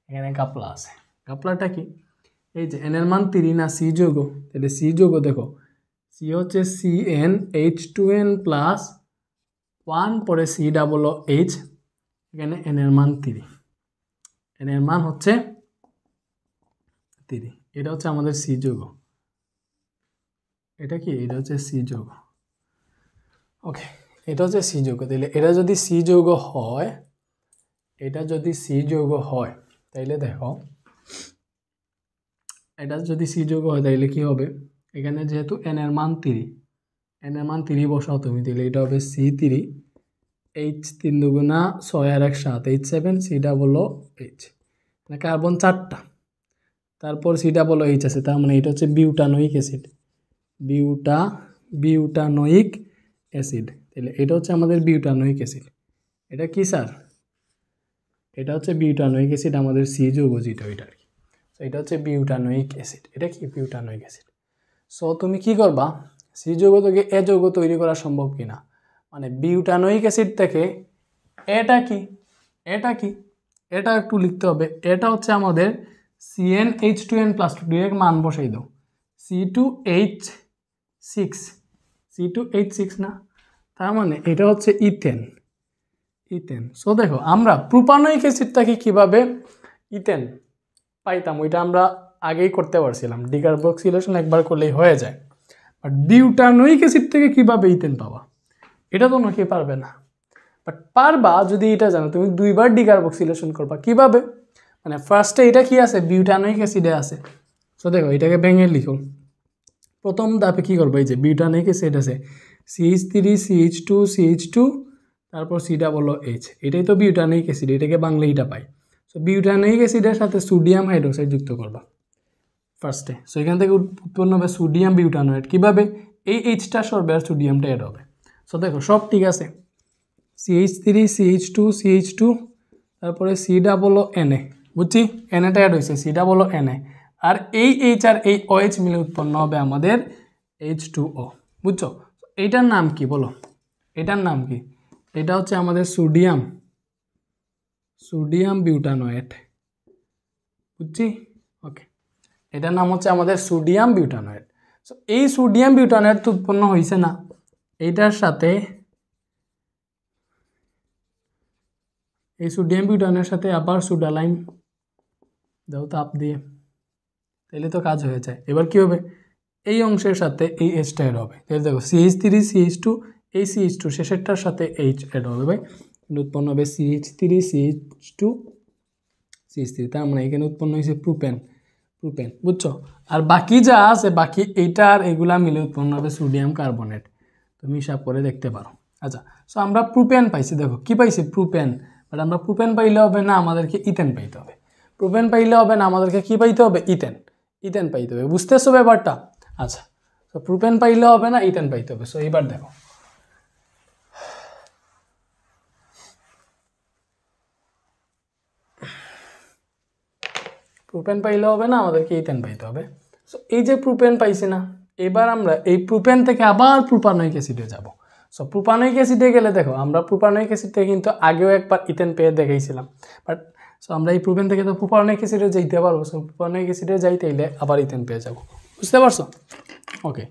এখানে কাপলা আছে। কাপলাটা কি? এই যে এন এর মান 3 না, সি যৌগ, তাহলে সি যৌগ দেখো, সি হচ্ছে CnH2n প্লাস 1 পরে COOH, এখানে এন এর মান 3, এন এর মান হচ্ছে 3, এটা হচ্ছে আমাদের সি যৌগ। এটা কি? এটা হচ্ছে সি যৌগ। ওকে, এটা হচ্ছে সি যৌগ। তাহলে এটা যদি সি যৌগ হয়, তাইলে দেখো এটা যদি সি যৌগ হয় তাইলে কি হবে? এখানে যেহেতু এন এর মান 3 বসাও তুমি, তাহলে এটা হবে C3 H 3 × 6 আর 1 7 H7 COOH, মানে কার্বন 4টা, তারপর COOH আছে, তার মানে এটা হচ্ছে বিউটানোয়িক অ্যাসিড, বিউটানোয়িক অ্যাসিড। তাহলে এটা হচ্ছে আমাদের বিউটানোয়িক অ্যাসিড। এটা কি স্যার? এটা হচ্ছে বিউটানোয়িক অ্যাসিড, আমাদের সি যৌগ যেটা ওইটা আর কি। সো এটা হচ্ছে বিউটানোয়িক অ্যাসিড। এটা কি? Butanoic acid. সো তুমি কি করবা? সি যৌগ থেকে এ যৌগ তৈরি করা সম্ভব কিনা, মানে বিউটানোয়িক অ্যাসিড থেকে এটা কি, এটা একটু লিখতে হবে। এটা হচ্ছে আমাদের CnH2n + 2 ডিরেক্ট মান বসাই দাও, C2H6 না, তার মানে এটা হচ্ছে ইথেন। সো দেখো আমরা প্রোপানোয়িক অ্যাসিডটাকে কিভাবে ইথেন পাইতাম, ওইটা আমরা আগেই করতে পারছিলাম, ডিকার্বক্সিলেশন একবার করলেই হয়ে যায়। বাট বিউটানোয়িক অ্যাসিড থেকে কিভাবে ইথেন পাবা, এটা তো নাকি পারবে না। বাট পারবা যদি এটা জানো, তুমি 2বার ডিকার্বক্সিলেশন করবা। কিভাবে? মানে ফার্স্টে এটা কি আছে? বিউটানোয়িক অ্যাসিডে আছে। সো দেখো এটাকে ভেঙে লিখো। প্রথম ধাপে কি করবো? এই যে বিউটানোয়িক অ্যাসিড আছে, CH3 CH2 তারপর COOH, এটাই তো বিউটানোয়িক অ্যাসিড, এটাকে বাংলা এটা পাই। সো বিউটানোয়িক অ্যাসিডের সাথে সোডিয়াম হাইড্রোক্সাইড যুক্ত করবা ফার্স্টে। সো এখান থেকে উৎপন্ন হবে সোডিয়াম বিউটানোয়েট। কীভাবে? এই এইচটা সরবে আর সোডিয়ামটা অ্যাড হবে। সো দেখো সব ঠিক আছে, CH3 CH2 তারপরে COONA, বুঝছি? এনএটা অ্যাড হয়েছে, COONA, আর এই এইচ আর এই OH মিলে উৎপন্ন হবে আমাদের H2O, বুঝছো? এইটার নাম কি বলো? এটার নাম কি? এটা হচ্ছে আমাদের সোডিয়াম বিউটানোয়েট, বুঝছি? ওকে, এটার নাম হচ্ছে আমাদের সোডিয়াম বিউটানোয়েট। সো এই সোডিয়াম বিউটানোয়েট তো উৎপন্ন হয়েছে না, এইটার সাথে এই সোডিয়াম বিউটানের সাথে আবার সোডালাইম দাও তাপ দিয়ে, তাহলে তো কাজ হয়ে যায়। এবার কি হবে? এই অংশের সাথে এই এইচটা অ্যাড হবে, তাহলে দেখো CH3 CH2, এই CH2 শেষেরটার সাথে H অ্যাড হবে ভাই, উৎপন্ন হবে CH3 CH2 CH3, তার মানে এখানে উৎপন্ন হয়েছে প্রোপেন। প্রোপেন, বুঝছো? আর বাকি যা আছে বাকি এইটা আর এগুলা মিলে উৎপন্ন হবে সোডিয়াম কার্বনেট, তুমি হিসাব করে দেখতে পারো। আচ্ছা, সো আমরা প্রোপেন পাইছি, দেখো কি পাইছি প্রোপেন, বাট আমরা প্রোপেন পাইলে হবে না, আমাদেরকে ইথেন পাইতে হবে। প্রোপেন পাইলে হবে না, আমাদেরকে কি পাইতে হবে? ইথেন, ইথেন পাইতে হবে, বুঝতেছো ব্যাপারটা? আচ্ছা, তো প্রোপেন পাইলে হবে না, ইথেন পাইতে হবে। সো এবার দেখো প্রোপেন পাইলে হবে না, আমাদেরকে ইথেন পাইতে হবে। সো এই যে প্রোপেন পাইছি না, এবার আমরা এই প্রোপেন থেকে আবার প্রোপানয়িক অ্যাসিডে যাব। সো প্রোপানয়িক অ্যাসিডে গেলে দেখো আমরা প্রোপানয়িক অ্যাসিড থেকে কিন্তু আগেও একবার ইথেন পেয়ে দেখাইছিলাম, বাট সো আমরা এই প্রোপেন থেকে তো প্রোপানয়িক অ্যাসিডে যাইতে পারবো। সো প্রোপানয়িক অ্যাসিডে যাইতে হইলে আবার ইথেন পেয়ে যাব, বুঝতে পারছো? ওকে,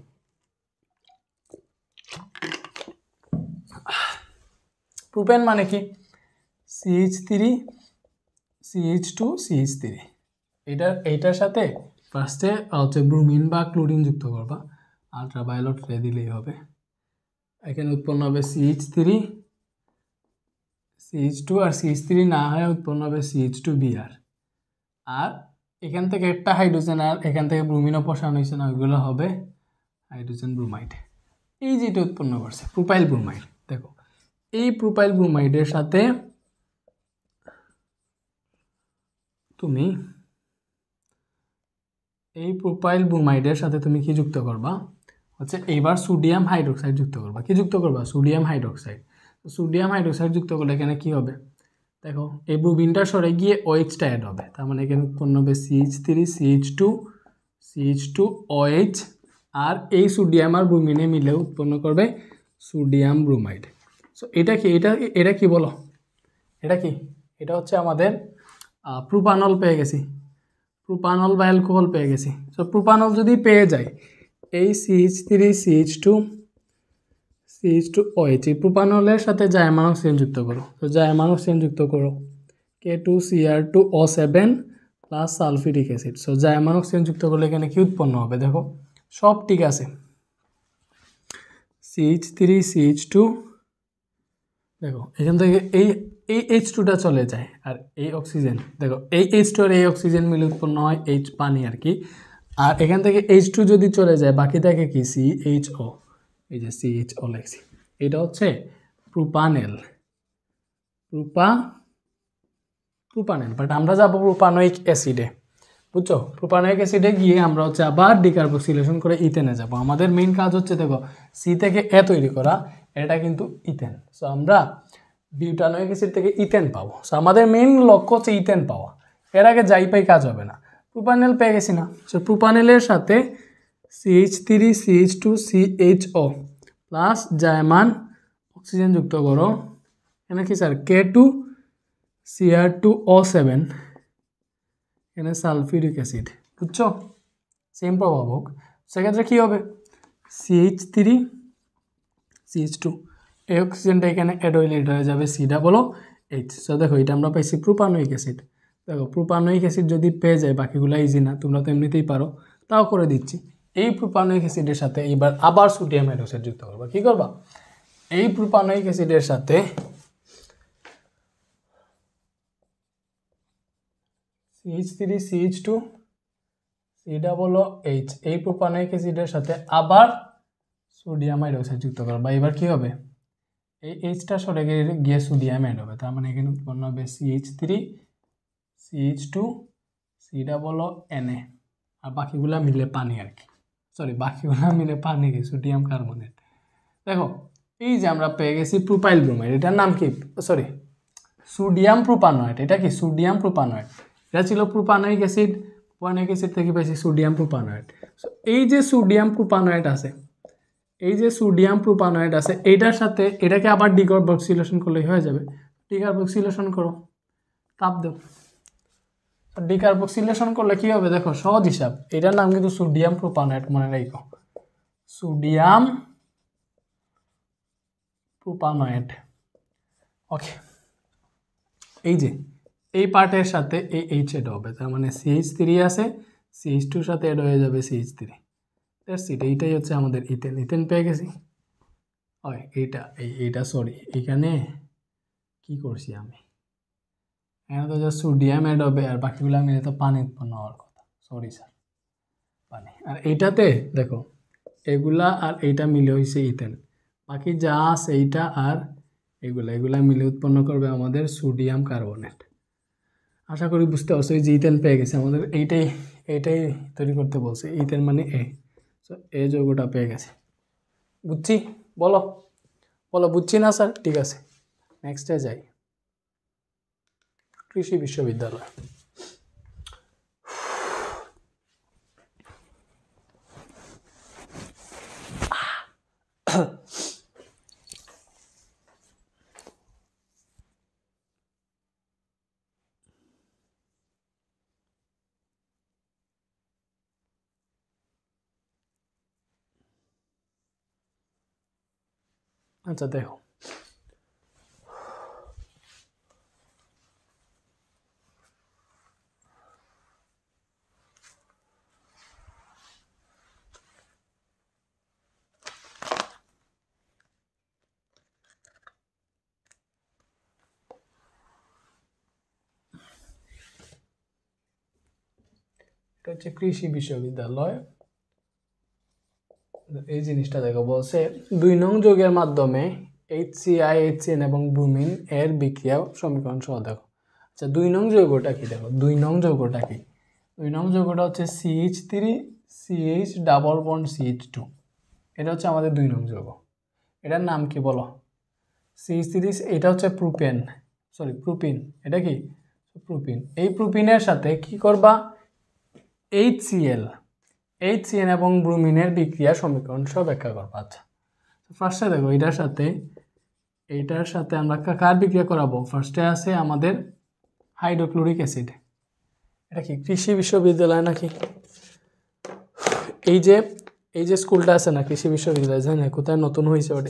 প্রোপেন মানে কি? CH3 CH2 CH3, এইটার সাথে ফার্স্টে হচ্ছে ব্রোমিন বা ক্লোরিন যুক্ত করবা, আলট্রাভায়োলেট রে দিলেই হবে। এখানে উৎপন্ন হবে CH3 CH2, আর CH3 না হয় উৎপন্ন হবে CH2Br, আর এখান থেকে একটা হাইড্রোজেন আর এখান থেকে ব্রোমিনও বসানো হয়েছে না, ওইগুলো হবে হাইড্রোজেন ব্রোমাইড। এই যেটা উৎপন্ন করছে প্রোপাইল ব্রোমাইড, দেখো এই প্রোপাইল ব্রোমাইডের সাথে তুমি কি যুক্ত করবা? হচ্ছে এইবার সোডিয়াম হাইড্রোক্সাইড যুক্ত করবা। কি যুক্ত করবা? Sodium hydroxide. সোডিয়াম হাইড্রোক্সাইড যুক্ত করলে এখানে কি হবে? দেখো এই ব্রোমিনটা সরে গিয়ে OH-টা অ্যাড হবে, তার মানে এখানে উৎপন্ন হবে CH3 CH2 OH, আর এই সোডিয়াম আর ব্রোমিনে মিলে উৎপন্ন করবে সোডিয়াম ব্রোমাইড। সো এটা কি বলো? এটা কি? এটা হচ্ছে আমাদের প্রোপানল পেয়ে গেছি, প্রোপানল বা অ্যালকোহল পেয়ে গেছি। সো প্রোপানল যদি পেয়ে যায়, এই CH3 CH2 OH এই প্রোপানলের সাথে জাইমান অক্সিজেন যুক্ত করো। তো জাইমান অক্সিজেন যুক্ত করো K2Cr2O7 plus sulphuric acid. So জাইমান অক্সিজেন যুক্ত করলে এখানে কি উৎপন্ন হবে? দেখো সব ঠিক আছে, CH3 CH2, দেখো এখান থেকে এই H2টা চলে যায়, আর এই অক্সিজেন দেখো এই H2 আর এই অক্সিজেন মিলে উৎপন্ন হয় পানি আর কি। আর এখান থেকে H2 যদি চলে যায় বাকি থাকে কি? CHO, এই যে CHO লেখছি, এটা হচ্ছে প্রোপানেল, প্রোপানেল। বাট আমরা যাবো প্রোপানয়িক অ্যাসিডে, বুঝছো? প্রোপানয়িক অ্যাসিডে গিয়ে আমরা হচ্ছে আবার ডিকার্বক্সিলেশন করে ইথেনে যাব। আমাদের মেইন কাজ হচ্ছে দেখো সি থেকে এ তৈরি করা, এটা কিন্তু ইথেন। সো আমরা বিউটানয়িক অ্যাসিড থেকে ইথেন পাবো। সো আমাদের মেইন লক্ষ্য হচ্ছে ইথেন পাওয়া, এর আগে যাই পাই কাজ হবে না। প্রোপানেল পেয়ে গেছি না, সো প্রোপানেলের সাথে CH3 CH2 CHO plus জাইমান oxygen যুক্ত করো। এখানে কি স্যার? K2Cr2O7, এখানে সালফিউরিক অ্যাসিড, বুঝছো? সেম প্রভাবক। সেক্ষেত্রে কী হবে? CH3 CH2, এই অক্সিজেনটা এখানে অ্যাড হইলে এটা হয়ে যাবে COOH। সো দেখো এটা আমরা পাইছি প্রোপানয়িক অ্যাসিড। দেখো প্রোপানয়িক অ্যাসিড যদি পেয়ে যায় বাকিগুলো ইজি না, তোমরা তো এমনিতেই পারো, তাও করে দিচ্ছি। এই প্রোপানয়িক অ্যাসিডের সাথে এইবার আবার সোডিয়াম হাইড্রোক্সাইড যুক্ত করবা। কী করবা? এই প্রোপানয়িক অ্যাসিডের সাথে CH3 CH2 COOH, এই প্রোপানয়িক অ্যাসিডের সাথে আবার সোডিয়াম হাইড্রোক্সাইড যুক্ত করবা। এবার কি হবে? এই এইচটা সরে গিয়ে সোডিয়াম অ্যাড হবে, তার মানে এখানে উৎপন্ন হবে CH3 CH2 COONA, আর বাকিগুলা মিলে পানি আর কি, বাকিগুলা মিলে পানি কি? Sodium carbonate. দেখো এই যে আমরা পেয়ে গেছি প্রোপাইল ব্রোমাইড, এটার নাম কি? Sodium propanoate. এটা কি? Sodium propanoate. এটা ছিল প্রোপানয়িক অ্যাসিড, প্রোপানয়িক অ্যাসিড থেকে পাইছি সোডিয়াম প্রোপানয়েড। সো এই যে সোডিয়াম প্রোপানয়েড আছে, এইটার সাথে এটাকে আবার ডিকার্বক্সিলেশন করলেই হয়ে যাবে। ডিকার্বক্সিলেশন করো, তাপ দাও। ডিকার্বক্সিলেশন করলে কি হবে? দেখো সহজ হিসাব, এটার নাম কিন্তু সোডিয়াম প্রোপানয়েড, মনে রাখো, সোডিয়াম প্রোপানয়েড। ওকে, এই যে এই পার্টের সাথে এই এইচ এড হবে, তার মানে CH3 আছে, CH2 এর সাথে এড হয়ে যাবে CH3। দ্যাটস ইট, এইটাই হচ্ছে আমাদের ইথেন। ইথেন পেয়ে গেছি। ওই এইটা সরি, এখানে কি করছি আমি? এখানে তো জাস্ট সোডিয়াম অ্যাড হবে, আর বাকিগুলো মিলে তো পানি উৎপন্ন হওয়ার কথা। সো সরি স্যার পানি। আর এইটাতে দেখো এগুলা আর এইটা মিলে হয়েছে ইথেন, বাকি যা আছে এইটা আর এগুলা মিলে উৎপন্ন করবে আমাদের সোডিয়াম কার্বনেট। আশা করি বুঝতে পারছো, এই যে ইথেন পেয়ে গেছে আমাদের, এইটাই তৈরি করতে বলছে, ইথেন মানে সো এই যৌগটা পেয়ে গেছে। বুঝছি? বলো বলো বুঝছি না স্যার? ঠিক আছে, নেক্সটে যাই। কৃষি বিশ্ববিদ্যালয়। আচ্ছা দেখো, এটা হচ্ছে কৃষি বিশ্ববিদ্যালয়। এই জিনিসটা দেখো, বলছে 2 নং যৌগের মাধ্যমে HCl, HCN এবং ব্রোমিন এর বিক্রিয়া সমীকরণ সহ দেখো। আচ্ছা 2 নং যৌগটা কি দেখো, 2 নং যৌগটা কি? 2 নং যৌগটা হচ্ছে CH3 CH double bond CH2। এটা হচ্ছে আমাদের 2 নং যৌগ। এটার নাম কি বলো? CH3, এটা হচ্ছে প্রোপেন, প্রোপিন। এটা কি? প্রোপিন। এই প্রোপিনের সাথে কি করবা? HCN এবং ব্রোমিনের বিক্রিয়া সমীকরণ সহ ব্যাখ্যা করবা। আচ্ছা ফার্স্টে দেখো, এইটার সাথে আমরা কার বিক্রিয়া করাবো? ফার্স্টে আছে আমাদের হাইড্রোক্লোরিক অ্যাসিড। এটা কি কৃষি বিশ্ববিদ্যালয় নাকি? এই যে স্কুলটা আছে না, কৃষি বিশ্ববিদ্যালয়, জানি না কোথায় নতুন হয়েছে, বাট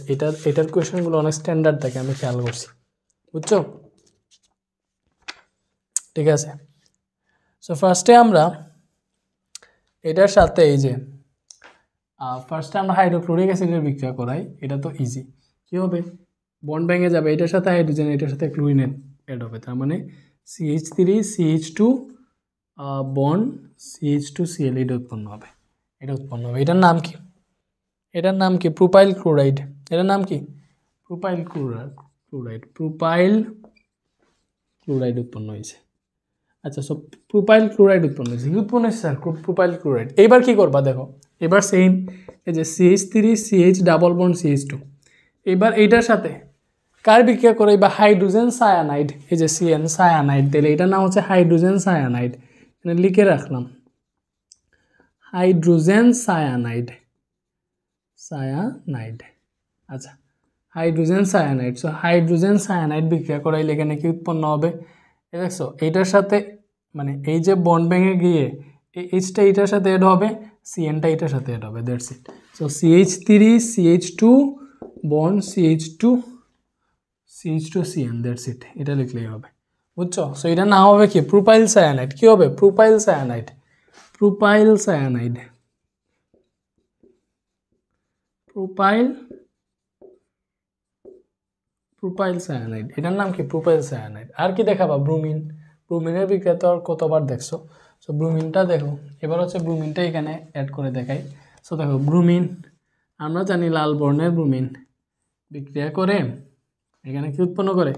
এটার কোয়েশনগুলো অনেক স্ট্যান্ডার্ড থাকে, আমি খেয়াল করছি। বুঝছো? ঠিক আছে, সো ফার্স্টে আমরা এটার সাথে ফার্স্টে আমরা হাইড্রোক্লোরিক অ্যাসিডের বিক্রিয়া করাই। এটা তো ইজি। কী হবে? বন্ড ভেঙে যাবে, এটার সাথে হাইড্রোজেন, এটার সাথে ক্লোরিন অ্যাড হবে, তার মানে CH3 CH2 বন্ড CH2Cl, এটা উৎপন্ন হবে। এটার নাম কি? Propyl chloride. এটার নাম কি? প্রোপাইল ক্লোরাইড উৎপন্ন হয়েছে। আচ্ছা, সো প্রোপাইল ক্লোরাইড উৎপন্ন হয়েছে। Sir propyl chloride. এইবার কি করবা দেখো, এবার সেম এই যে CH3 CH double bond CH2, এবার এইটার সাথে কার বিক্রিয়া করে? বা হাইড্রোজেন সায়ানাইড, এই যে CN সায়ানাইড, তাহলে এটার নাম হচ্ছে হাইড্রোজেন সায়ানাইড। এখানে লিখে রাখলাম হাইড্রোজেন সায়ানাইড। আচ্ছা hydrogen cyanide, so hydrogen cyanide বিক্রিয়া করাইলে এখানে কি উৎপন্ন হবে? দেখছো এইটার সাথে, মানে এই যে বন্ড ভেঙে গিয়ে এইচটা এটার সাথে অ্যাড হবে, CNটা এটার সাথে অ্যাড হবে, that's it. So CH3 CH2 bond CH2CN, that's it. এটা লিখলেই হবে। বুঝছো? সো এটা না হবে কি? Propyl cyanide. কি হবে? Propyl cyanide. এটার নাম কি? Propyl cyanide. আর কি দেখাবা? ব্রোমিনের বিক্রিয়া তো আর কতবার দেখছো। সো ব্রোমিনটা দেখো, এবার হচ্ছে ব্রোমিনটা এখানে অ্যাড করে দেখাই। সো দেখো ব্রোমিন, আমরা জানি লাল বর্ণের ব্রোমিন বিক্রিয়া করে এখানে কি উৎপন্ন করে?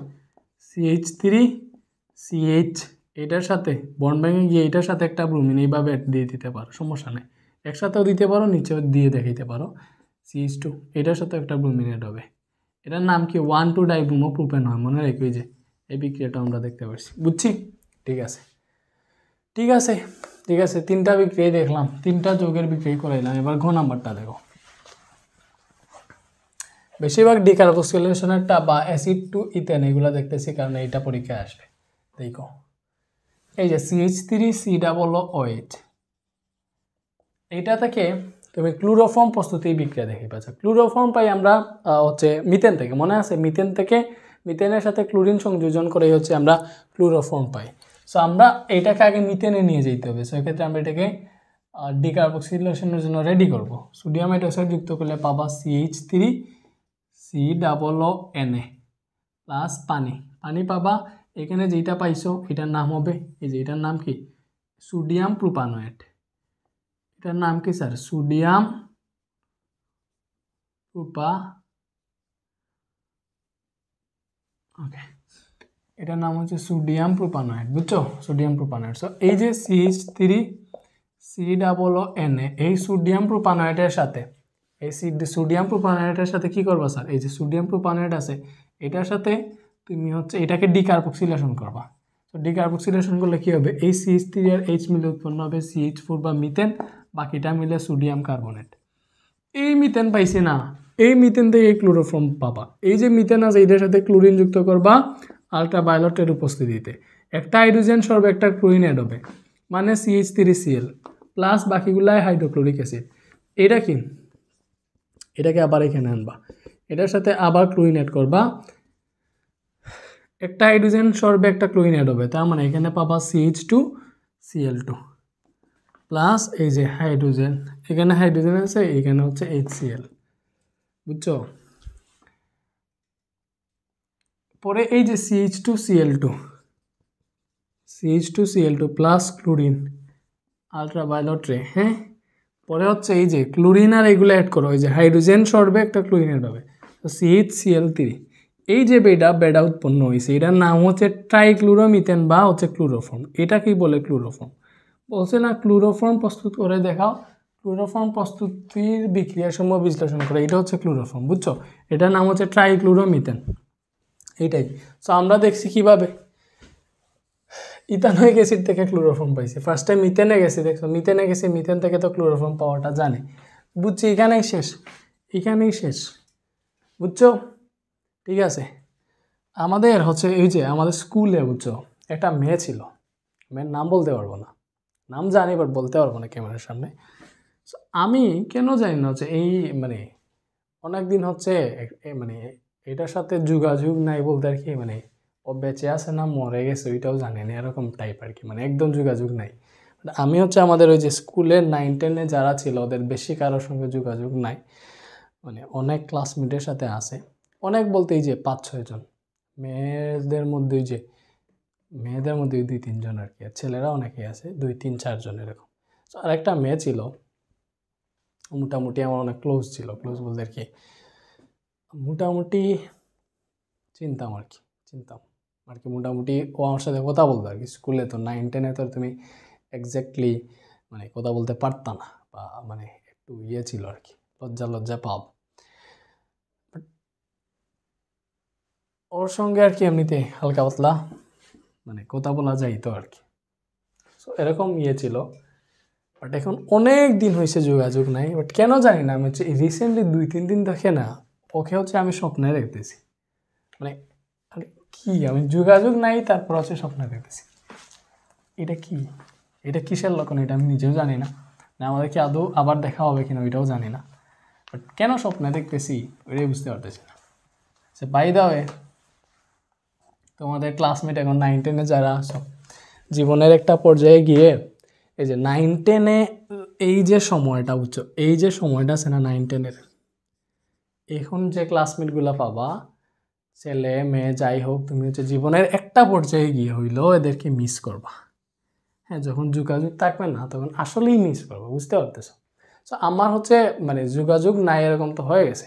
CH3 CH, এটার সাথে বন্ড ভেঙে গিয়ে এটার সাথে একটা ব্রোমিন এইভাবে দিয়ে দিতে পারো, সমস্যা নেই। একসাথেও দিতে পারো, নিচেও দিয়ে দেখাইতে পারো। CH2, এটার সাথে একটা ব্রোমিন অ্যাড হবে। এটার নাম কি? 1,2-ডাইব্রোমো প্রোপেন হয়। মনে রেখো, যে এই বিক্রিয়াটা আমরা দেখতে পাচ্ছি। বুঝছি? ঠিক আছে, 3টা বিক্রিয়া দেখলাম, 3টা যৌগের বিক্রিয়া করাইলাম। এবার ঘ নাম্বারটা দেখো। বেশিরভাগ ডিকার্বক্সিলেশনেরটা বা অ্যাসিড টু ইথেন এগুলো দেখতেছি, কারণ এইটা পরীক্ষায় আসবে। দেখো এই যে CH3COOH, এইটা থেকে তুমি ক্লোরোফর্ম প্রস্তুতি বিক্রিয়া দেখে পাচ্ছ। ক্লোরোফর্ম পাই আমরা হচ্ছে মিথেন থেকে, মনে আছে? মিথেনের সাথে ক্লোরিন সংযোজন করে হচ্ছে আমরা ক্লোরোফর্ম পাই। সো আমরা এটাকে আগে মিথেনে নিয়ে যেতে হবে। সো এক্ষেত্রে আমরা এটাকে ডিকার্বক্সিলেশনের জন্য রেডি করব। সোডিয়াম হাইড্রোক্সাইড যুক্ত করলে পাবা CH3COONA প্লাস পানি পাবা। এখানে যেটা পাইছো এটার নাম হবে, এই যে এটার নাম কি? সোডিয়াম প্রোপানয়েট। এটার নাম কি স্যার? সোডিয়াম প্রোপা, ওকে, এটার নাম হচ্ছে সোডিয়াম প্রোপানয়েড, বুঝছো? Sodium propanoate. সো এই যে CH3COO এই সোডিয়াম প্রোপানয়েডের সাথে, এই সোডিয়াম প্রোপানয়েডের সাথে কি করবা স্যার? এই যে সোডিয়াম প্রোপানয়েড আছে এটার সাথে তুমি হচ্ছে এটাকে ডিকার্বক্সিলেশন করবা। তো ডিকার্বক্সিলেশন করলে কি হবে? এই CH3 আর H মিলে উৎপন্ন হবে CH4 বা মিথেন, বাকিটা মিলে সোডিয়াম কার্বনেট। এই মিথেন পাইছে না, এই মিথেন থেকে ক্লোরোফর্ম পাবা। এই যে মিথেন আছে এটার সাথে ক্লোরিন যুক্ত করবা আলট্রাভায়োলেটের উপস্থিতিতে, একটা হাইড্রোজেন সর্বে একটা ক্লোরিন অ্যাড হবে, মানে CH3Cl প্লাস বাকিগুলাই হাইড্রোক্লোরিক অ্যাসিড। এটা কি? এটাকে আবার এখানে আনবা, এটার সাথে আবার ক্লোরিন অ্যাড করবা, একটা হাইড্রোজেন সর্বে একটা ক্লোরিন অ্যাড হবে, তার মানে এখানে পাবা CH2Cl2 প্লাস এই যে হাইড্রোজেন, এখানে হাইড্রোজেন আছে, এখানে হচ্ছে HCl, বুঝছো? পরে এই যে CH2Cl2 প্লাস ক্লোরিন আলট্রাভায়োলেট রে, হ্যাঁ। পরে হচ্ছে এই যে ক্লোরিন আর এগুলো অ্যাড করো, এই যে হাইড্রোজেন সর্বে একটা ক্লোরিন অ্যাড হবে, তো CHCl3। এই যে বেডা উৎপন্ন হয়েছে এটার নাম হচ্ছে ট্রাইক্লোরোমিথেন বা হচ্ছে ক্লোরোফর্ম। এটা কি বলে? ক্লোরোফর্ম। বলছে না ক্লোরোফর্ম প্রস্তুত করে দেখাও, ক্লোরোফর্ম প্রস্তুতির বিক্রিয়াসমূহ বিশ্লেষণ করে, এটা হচ্ছে ক্লোরোফর্ম, বুঝছো? এটার নাম হচ্ছে ট্রাইক্লোরোমিথেন, এইটাই। সো আমরা দেখছি কিভাবে ইথানোয়িক অ্যাসিড থেকে ক্লোরোফর্ম পাইছে, ফার্স্ট টাইম মিথেনে গেছে, দেখছো মিথেনে গেছে, মিথেন থেকে তো ক্লোরোফর্ম পাওয়াটা জানে, বুঝছি? এখানেই শেষ, বুঝছো? ঠিক আছে, আমাদের হচ্ছে এই যে আমাদের স্কুলে, বুঝছো, একটা মেয়ে ছিল, মেয়ের নাম বলতে পারবো না, নাম জানি বাট বলতে পারবো না ক্যামেরার সামনে। আমি কেন জানি না হচ্ছে এই মানে অনেকদিন হচ্ছে মানে এটার সাথে যোগাযোগ নাই বলতে আর কি, মানে ও বেঁচে আছে না মরে গেছে ওইটাও জানি না, এরকম টাইপ আর কি, মানে একদম যোগাযোগ নাই। আমি হচ্ছে আমাদের ওই যে স্কুলের 9-10-এ যারা ছিল ওদের বেশি কারোর সঙ্গে যোগাযোগ নাই, মানে অনেক ক্লাসমেটের সাথে আছে, অনেক বলতে এই যে 5-6 জন, মেয়েদের মধ্যে যে মেয়েদের মধ্যে 2-3 জন আর কি, আর ছেলেরা অনেকেই আছে 2-3-4 জন এরকম। তো আর একটা মেয়ে ছিল মোটামুটি আমার অনেক ক্লোজ ছিল, ক্লোজ বলতে আর কি মোটামুটি চিনতাম আর কি মোটামুটি ও আমার সাথে কথা বলতো আর কি। স্কুলে তো 9-10-এ তো তুমি এক্স্যাক্টলি মানে কথা বলতে পারতা না, বা মানে একটু ইয়ে ছিল আর কি, লজ্জা পাব। ওর সঙ্গে আর কি এমনিতে হালকা পাতলা মানে কথা বলা যাইতো আর কি, সো এরকম ইয়ে ছিল। বাট এখন অনেক দিন হয়েছে যোগাযোগ নাই, বাট কেন জানি না আমি হচ্ছে রিসেন্টলি 2-3 দিন দেখে না ওকে হচ্ছে আমি স্বপ্নে দেখতেছি, মানে কি আমি যোগাযোগ নাই তারপর হচ্ছে স্বপ্নে দেখতেছি, এটা কিসের লক্ষণ এটা আমি নিজেও জানি না, না আমাদের কি আদৌ আবার দেখা হবে কিনা ওইটাও জানি না, বাট কেন স্বপ্নে দেখতেছি ওইটাই বুঝতে পারতেছি না। সে বাই দা ওয়ে, তোমাদের ক্লাসমেট এখন 9-10-এ যারা আছো, জীবনের একটা পর্যায়ে গিয়ে এই যে 9-10-এ এই যে সময়টা, বুঝছো, এই যে সময়টা আছে না 9-10-এর, এখন যে ক্লাসমেটগুলো পাবা ছেলে মেয়ে যাই হোক, তুমি হচ্ছে জীবনের একটা পর্যায়ে গিয়ে হইলেও এদেরকে মিস করবা, হ্যাঁ। যখন যোগাযোগ থাকবে না তখন আসলেই মিস করবো, বুঝতে পারতেছো? সো আমার হচ্ছে মানে যোগাযোগ নাই এরকম তো হয়ে গেছে,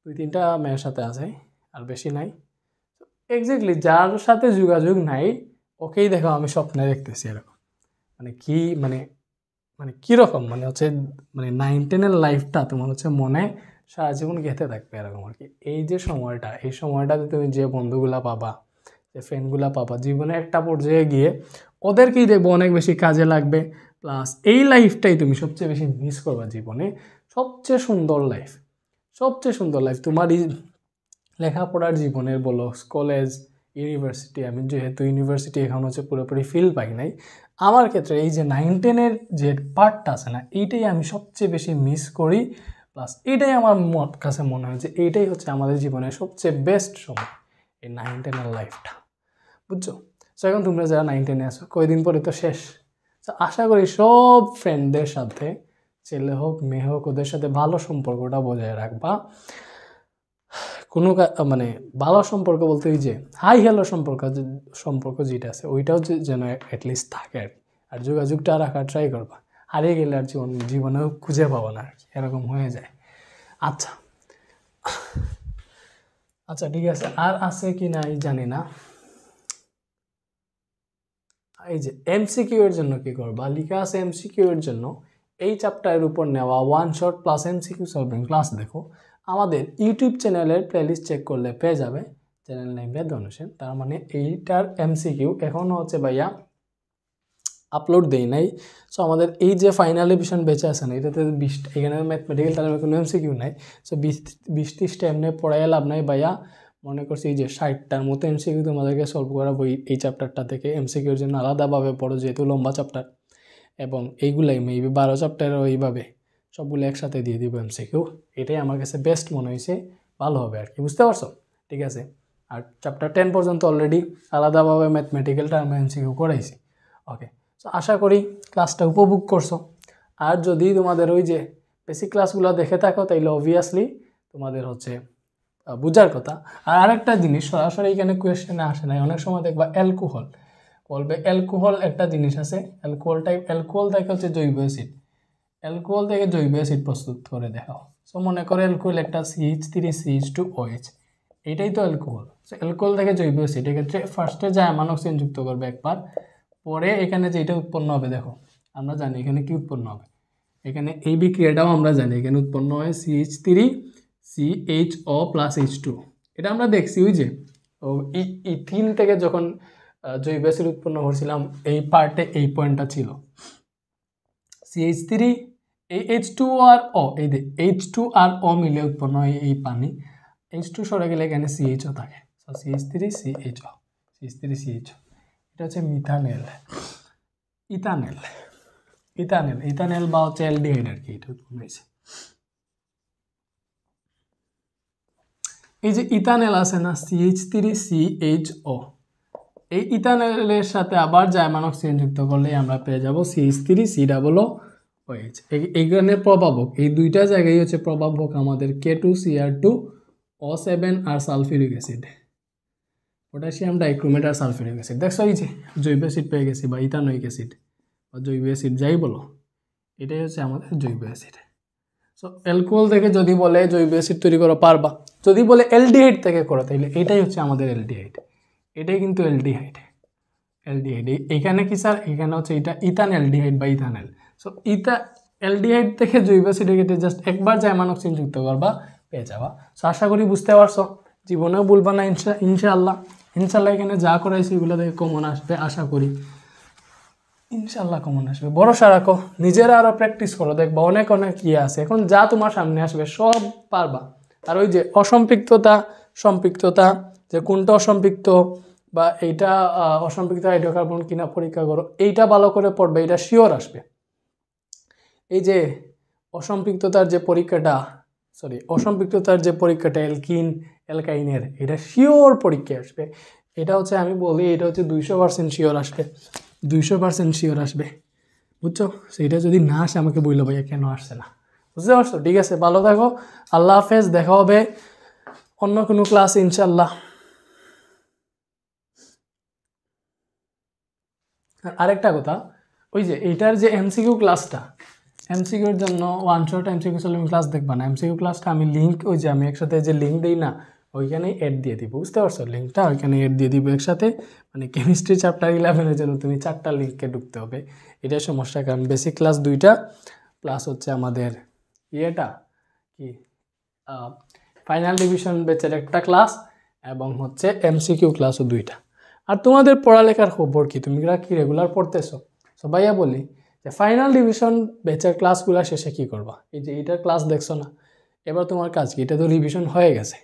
2-3টা মেয়ের সাথে আছে আর বেশি নাই। এক্স্যাক্টলি যার সাথে যোগাযোগ নাই ওকেই দেখো আমি স্বপ্নে দেখতেছি এরকম, মানে কি মানে মানে কীরকম মানে হচ্ছে মানে 9-10-এর লাইফটা তোমার হচ্ছে মনে সারা জীবন গেঁথে থাকবে এরকম আর কি। এই যে সময়টা, এই সময়টাতে তুমি যে বন্ধুগুলা পাবা, যে ফ্রেন্ডগুলা পাবা, জীবনে একটা পর্যায়ে গিয়ে ওদেরকেই দেখবো অনেক বেশি কাজে লাগবে, প্লাস এই লাইফটাই তুমি সবচেয়ে বেশি মিস করবা জীবনে। সবচেয়ে সুন্দর লাইফ তোমার লেখাপড়ার জীবনের বলো, কলেজ, ইউনিভার্সিটি, আমি যেহেতু ইউনিভার্সিটি এখন হচ্ছে পুরোপুরি ফিল পাই নাই, আমার ক্ষেত্রে এই যে 9-10-এর যে পার্টটা আছে না এইটাই আমি সবচেয়ে বেশি মিস করি, প্লাস এইটাই আমার কাছে মনে হয় যে এইটাই হচ্ছে আমাদের জীবনের সবচেয়ে বেস্ট সময়, এই 9-10-এর লাইফটা, বুঝছো? সো এখন তোমরা যারা 9-10-এ আসো কয়েকদিন পরে তো শেষ, তো আশা করি সব ফ্রেন্ডদের সাথে, ছেলে হোক মেয়ে হোক, ওদের সাথে ভালো সম্পর্কটা বজায় রাখবা। কোনো মানে ভালো সম্পর্ক বলতে ওই যে হাই হ্যালো সম্পর্ক যেটা আছে ওইটাও যেন অ্যাটলিস্ট থাকে আর যোগাযোগটা রাখার ট্রাই করবা। হারিয়ে গেলে আর জীবনেও খুঁজে পাবো না আর কি, এরকম হয়ে যায়। আচ্ছা আচ্ছা ঠিক আছে, আর আছে কি না জানি না। এই যে এমসিকিউ এর জন্য কি করবা, লিখা আছে এমসিকিউ এর জন্য এই চ্যাপ্টারের উপর নেওয়া one shot plus MCQ solving class দেখো আমাদের ইউটিউব চ্যানেলের প্লেলিস্ট চেক করলে পেয়ে যাবে, চ্যানেল নেম রেদওয়ান হোসেন। তার মানে এইটার এমসিকিউ এখনও হচ্ছে ভাইয়া আপলোড দেই নাই। সো আমাদের এই যে ফাইনাল রিভিশন বেঁচে আছে না, এটাতে 20টা, এখানে ম্যাথমেটিক্যাল তার কোনো এমসিকিউ নাই। সো 20-30টা এমনি পড়াই লাভ নাই ভাইয়া। মনে করছি এই যে 60টার মতো এমসিকিউ তোমাদেরকে সলভ করাবো এই চ্যাপ্টারটা থেকে। এমসিকিউর জন্য আলাদাভাবে পড়ো যেহেতু লম্বা চ্যাপ্টার, এবং এইগুলাই মেবি 12 চ্যাপ্টারও এইভাবে সবগুলো একসাথে দিয়ে দিব এমসিকিউ। এটাই আমার কাছে বেস্ট মনে হয়েছে, ভালো হবে আর কি, বুঝতে পারছো? ঠিক আছে। আর চ্যাপ্টার 10 পর্যন্ত অলরেডি আলাদাভাবে ম্যাথমেটিক্যাল টার্ম এমসিকিউ করাইছি। ওকে, সো আশা করি ক্লাসটা উপভোগ করছো। আর যদি তোমাদের ওই যে বেসিক ক্লাসগুলো দেখে থাকো তাইলে অবভিয়াসলি তোমাদের হচ্ছে বুঝার কথা। আর আরেকটা জিনিস সরাসরি এখানে কোয়েশ্চেনে আসে নাই, অনেক সময় দেখবা অ্যালকোহল বলবে, অ্যালকোহল একটা জিনিস আছে, অ্যালকোহল থেকে হচ্ছে জৈব অ্যাসিড, অ্যালকোহল থেকে জৈব অ্যাসিড প্রস্তুত করে দেখাও। সো মনে করো অ্যালকোহল একটা CH3CH2OH, এটাই তো অ্যালকোহল। সো অ্যালকোহল থেকে জৈব অ্যাসিড, এক্ষেত্রে ফার্স্টে জায়মান অক্সিজেন যুক্ত করবে একবার, পরে এখানে যেটা উৎপন্ন হবে দেখো, আমরা জানি এখানে কি উৎপন্ন হবে, এখানে এই বিক্রিয়াটাও আমরা জানি, এখানে উৎপন্ন হয় CH3CHO+H2। এটা আমরা দেখছি ওই যে ইথিন থেকে যখন জৈব অ্যাসিড উৎপন্ন করছিলাম, এই পার্টে এই পয়েন্টটা ছিল CH3 এই H2 আর O, এই যে H2 আর O মিলে উৎপন্ন হয় এই পানি, H2 সরে গেলে এখানে CHO থাকে। সো CH3CHO, CH3CHO, এটা হচ্ছে মিথানেল, ইথানেল, ইথানেল ইথানেল বা হচ্ছে অ্যালডিহাইড আর কি, এটা উৎপন্ন হয়েছে। এই যে ইথানেল আছে না CH3CHO, এই ইথানেলের সাথে আবার জার্মান অক্সিজেন যুক্ত করলে আমরা পেয়ে যাব CH3COOH। এইখানে প্রভাবক এই দুইটা জায়গায় হচ্ছে প্রভাবক আমাদের K2Cr2O7 আর সালফিউরিক অ্যাসিড, পটাশিয়াম ডাইক্রোমেট আর সালফিউরিক অ্যাসিড। দেখছো এই যে জৈব অ্যাসিড পেয়ে গেছি বা ইথানোয়িক অ্যাসিড বা জৈব অ্যাসিড যাই বলো, এটাই হচ্ছে আমাদের জৈব অ্যাসিড। সো অ্যালকোহল থেকে যদি বলে জৈব অ্যাসিড তৈরি করো পারবা, যদি বলে অ্যালডিহাইড থেকে করো তাহলে এটাই হচ্ছে আমাদের অ্যালডিহাইড, এটাই কিন্তু অ্যালডিহাইড। এখানে কি স্যার, এখানে হচ্ছে এটা ইথান অ্যালডিহাইড বা ইথানেল। সো অ্যালডিহাইড থেকে জৈব অ্যাসিডের ক্ষেত্রে জাস্ট একবার জার্মান অক্সিজেন যুক্ত করবা, পেয়ে যাবা। সো আশা করি বুঝতে পারছো, জীবনেও বলবা না ইনশাআল্লাহ। ইনশাআল্লাহ এখানে যা করাইছি এগুলো থেকে কমন আসবে আশা করি, ইনশাল্লাহ কমন আসবে, ভরসা রাখো, নিজেরা আরও প্র্যাকটিস করো, দেখবা অনেক অনেক ইয়ে আছে, এখন যা তোমার সামনে আসবে সব পারবা। আর ওই যে সম্পৃক্ততা যে কোনটা অসম্পৃক্ত বা এইটা অসম্পৃক্ত হাইড্রোকার্বন কিনা পরীক্ষা করো, এইটা ভালো করে পড়বে, এটা শিওর আসবে। এই যে অসম্পৃক্ততার যে পরীক্ষাটা অ্যালকাইনের, এটা শিওর পরীক্ষা আসবে। এটা হচ্ছে আমি বলি এটা হচ্ছে 200% শিওর আসবে, 200% শিওর আসবে, বুঝছো? সেইটা যদি না আসে আমাকে বললো ভাইয়া কেন আসছে না, বুঝতে পারছো? ঠিক আছে, ভালো থাকো, আল্লাহ হাফেজ, দেখা হবে অন্য কোনো ক্লাসে ইনশাল্লাহ। আরেকটা কথা, ওই যে এইটার যে এমসিকিউ ক্লাসটা, এমসিকিউর জন্য one shot MCQ solving class দেখবা না, এমসিকিউ ক্লাসটা আমি লিঙ্ক, ওই যে আমি একসাথে যে লিঙ্ক দিই না, ওইখানে এড দিয়ে দিব, বুঝতে পারছো? লিঙ্কটা ওইখানে এড দিয়ে দিব একসাথে, মানে কেমিস্ট্রি চ্যাপ্টার 11-এর জন্য তুমি 4টা লিঙ্কে ঢুকতে হবে, এটাই সমস্যা। কারণ বেসিক ক্লাস 2টা প্লাস হচ্ছে আমাদের ইয়েটা কি ফাইনাল ডিভিশন ব্যাচের একটা ক্লাস, এবং হচ্ছে এমসিকিউ ক্লাসও 2টা। আর তোমাদের পড়ালেখার খবর কি, তুমি কি রেগুলার পড়তেছো? সো ভাইয়া বলি যে ফাইনাল ডিভিশন ব্যাচের ক্লাসগুলো শেষে কী করবা, এই যে এইটার ক্লাস দেখছো না, এবার তোমার কাজ কি, এটা তো রিভিশন হয়ে গেছে,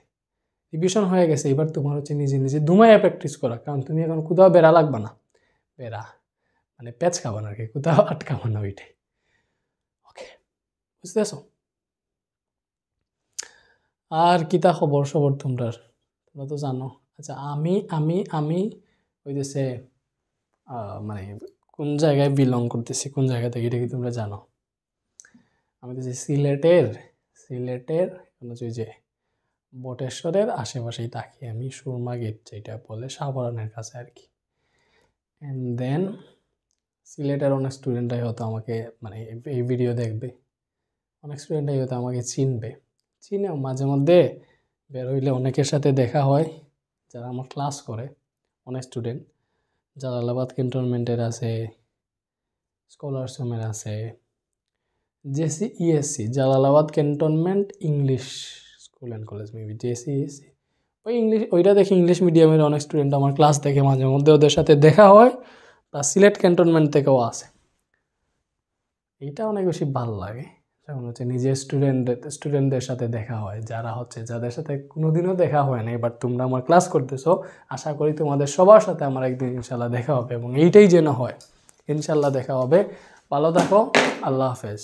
এবার তোমার হচ্ছে নিজে নিজে ধুমাইয়া প্র্যাকটিস করা, কারণ তুমি এখন কোথাও বেড়া লাগবা না, মানে প্যাচ খাবা না আর কি, কোথাও আটকাবা না, ওইটাই। ওকে, বুঝতেছো? আর কিতা খবর তোমরা তো জানো। আচ্ছা, আমি ওই দেশে মানে কোন জায়গায় বিলং করতেছি, কোন জায়গা থেকে, এটা কি তোমরা জানো? আমি তো সিলেটের ওই যে বটেশ্বরের আশেপাশেই থাকি আমি, সুরমা গেট যেটা বলে, সাবরানের কাছে আর কি। অ্যান্ড দেন সিলেটের অনেক স্টুডেন্টরাই হয়তো আমাকে মানে এই ভিডিও দেখবে, অনেক স্টুডেন্টরাই হয়তো আমাকে চিনবে, চিনেও মাঝে মধ্যে বের হইলে অনেকের সাথে দেখা হয় যারা আমার ক্লাস করে, অনেক স্টুডেন্ট জালালাবাদ ক্যান্টনমেন্টের আছে, স্কলারসমের আছে, JC ESC Jalalabad cantonment English school and college maybe JC ESC, ওই ইংলিশ ওইটা দেখে ইংলিশ মিডিয়ামের অনেক স্টুডেন্ট আমার ক্লাস দেখে মাঝে মধ্যে ওদের সাথে দেখা হয়, বা সিলেট ক্যান্টনমেন্ট থেকেও আছে। এইটা অনেক বেশি ভালো লাগে যখন হচ্ছে নিজের স্টুডেন্টদের সাথে দেখা হয়, যারা হচ্ছে যাদের সাথে কোনোদিনও দেখা হয় না, বাট তোমরা আমার ক্লাস করতেছো, আশা করি তোমাদের সবার সাথে আমার একদিন ইনশাল্লাহ দেখা হবে, এবং এইটাই যেন হয়। ইনশাল্লাহ দেখা হবে। ভালো থাকো, আল্লাহ হাফেজ।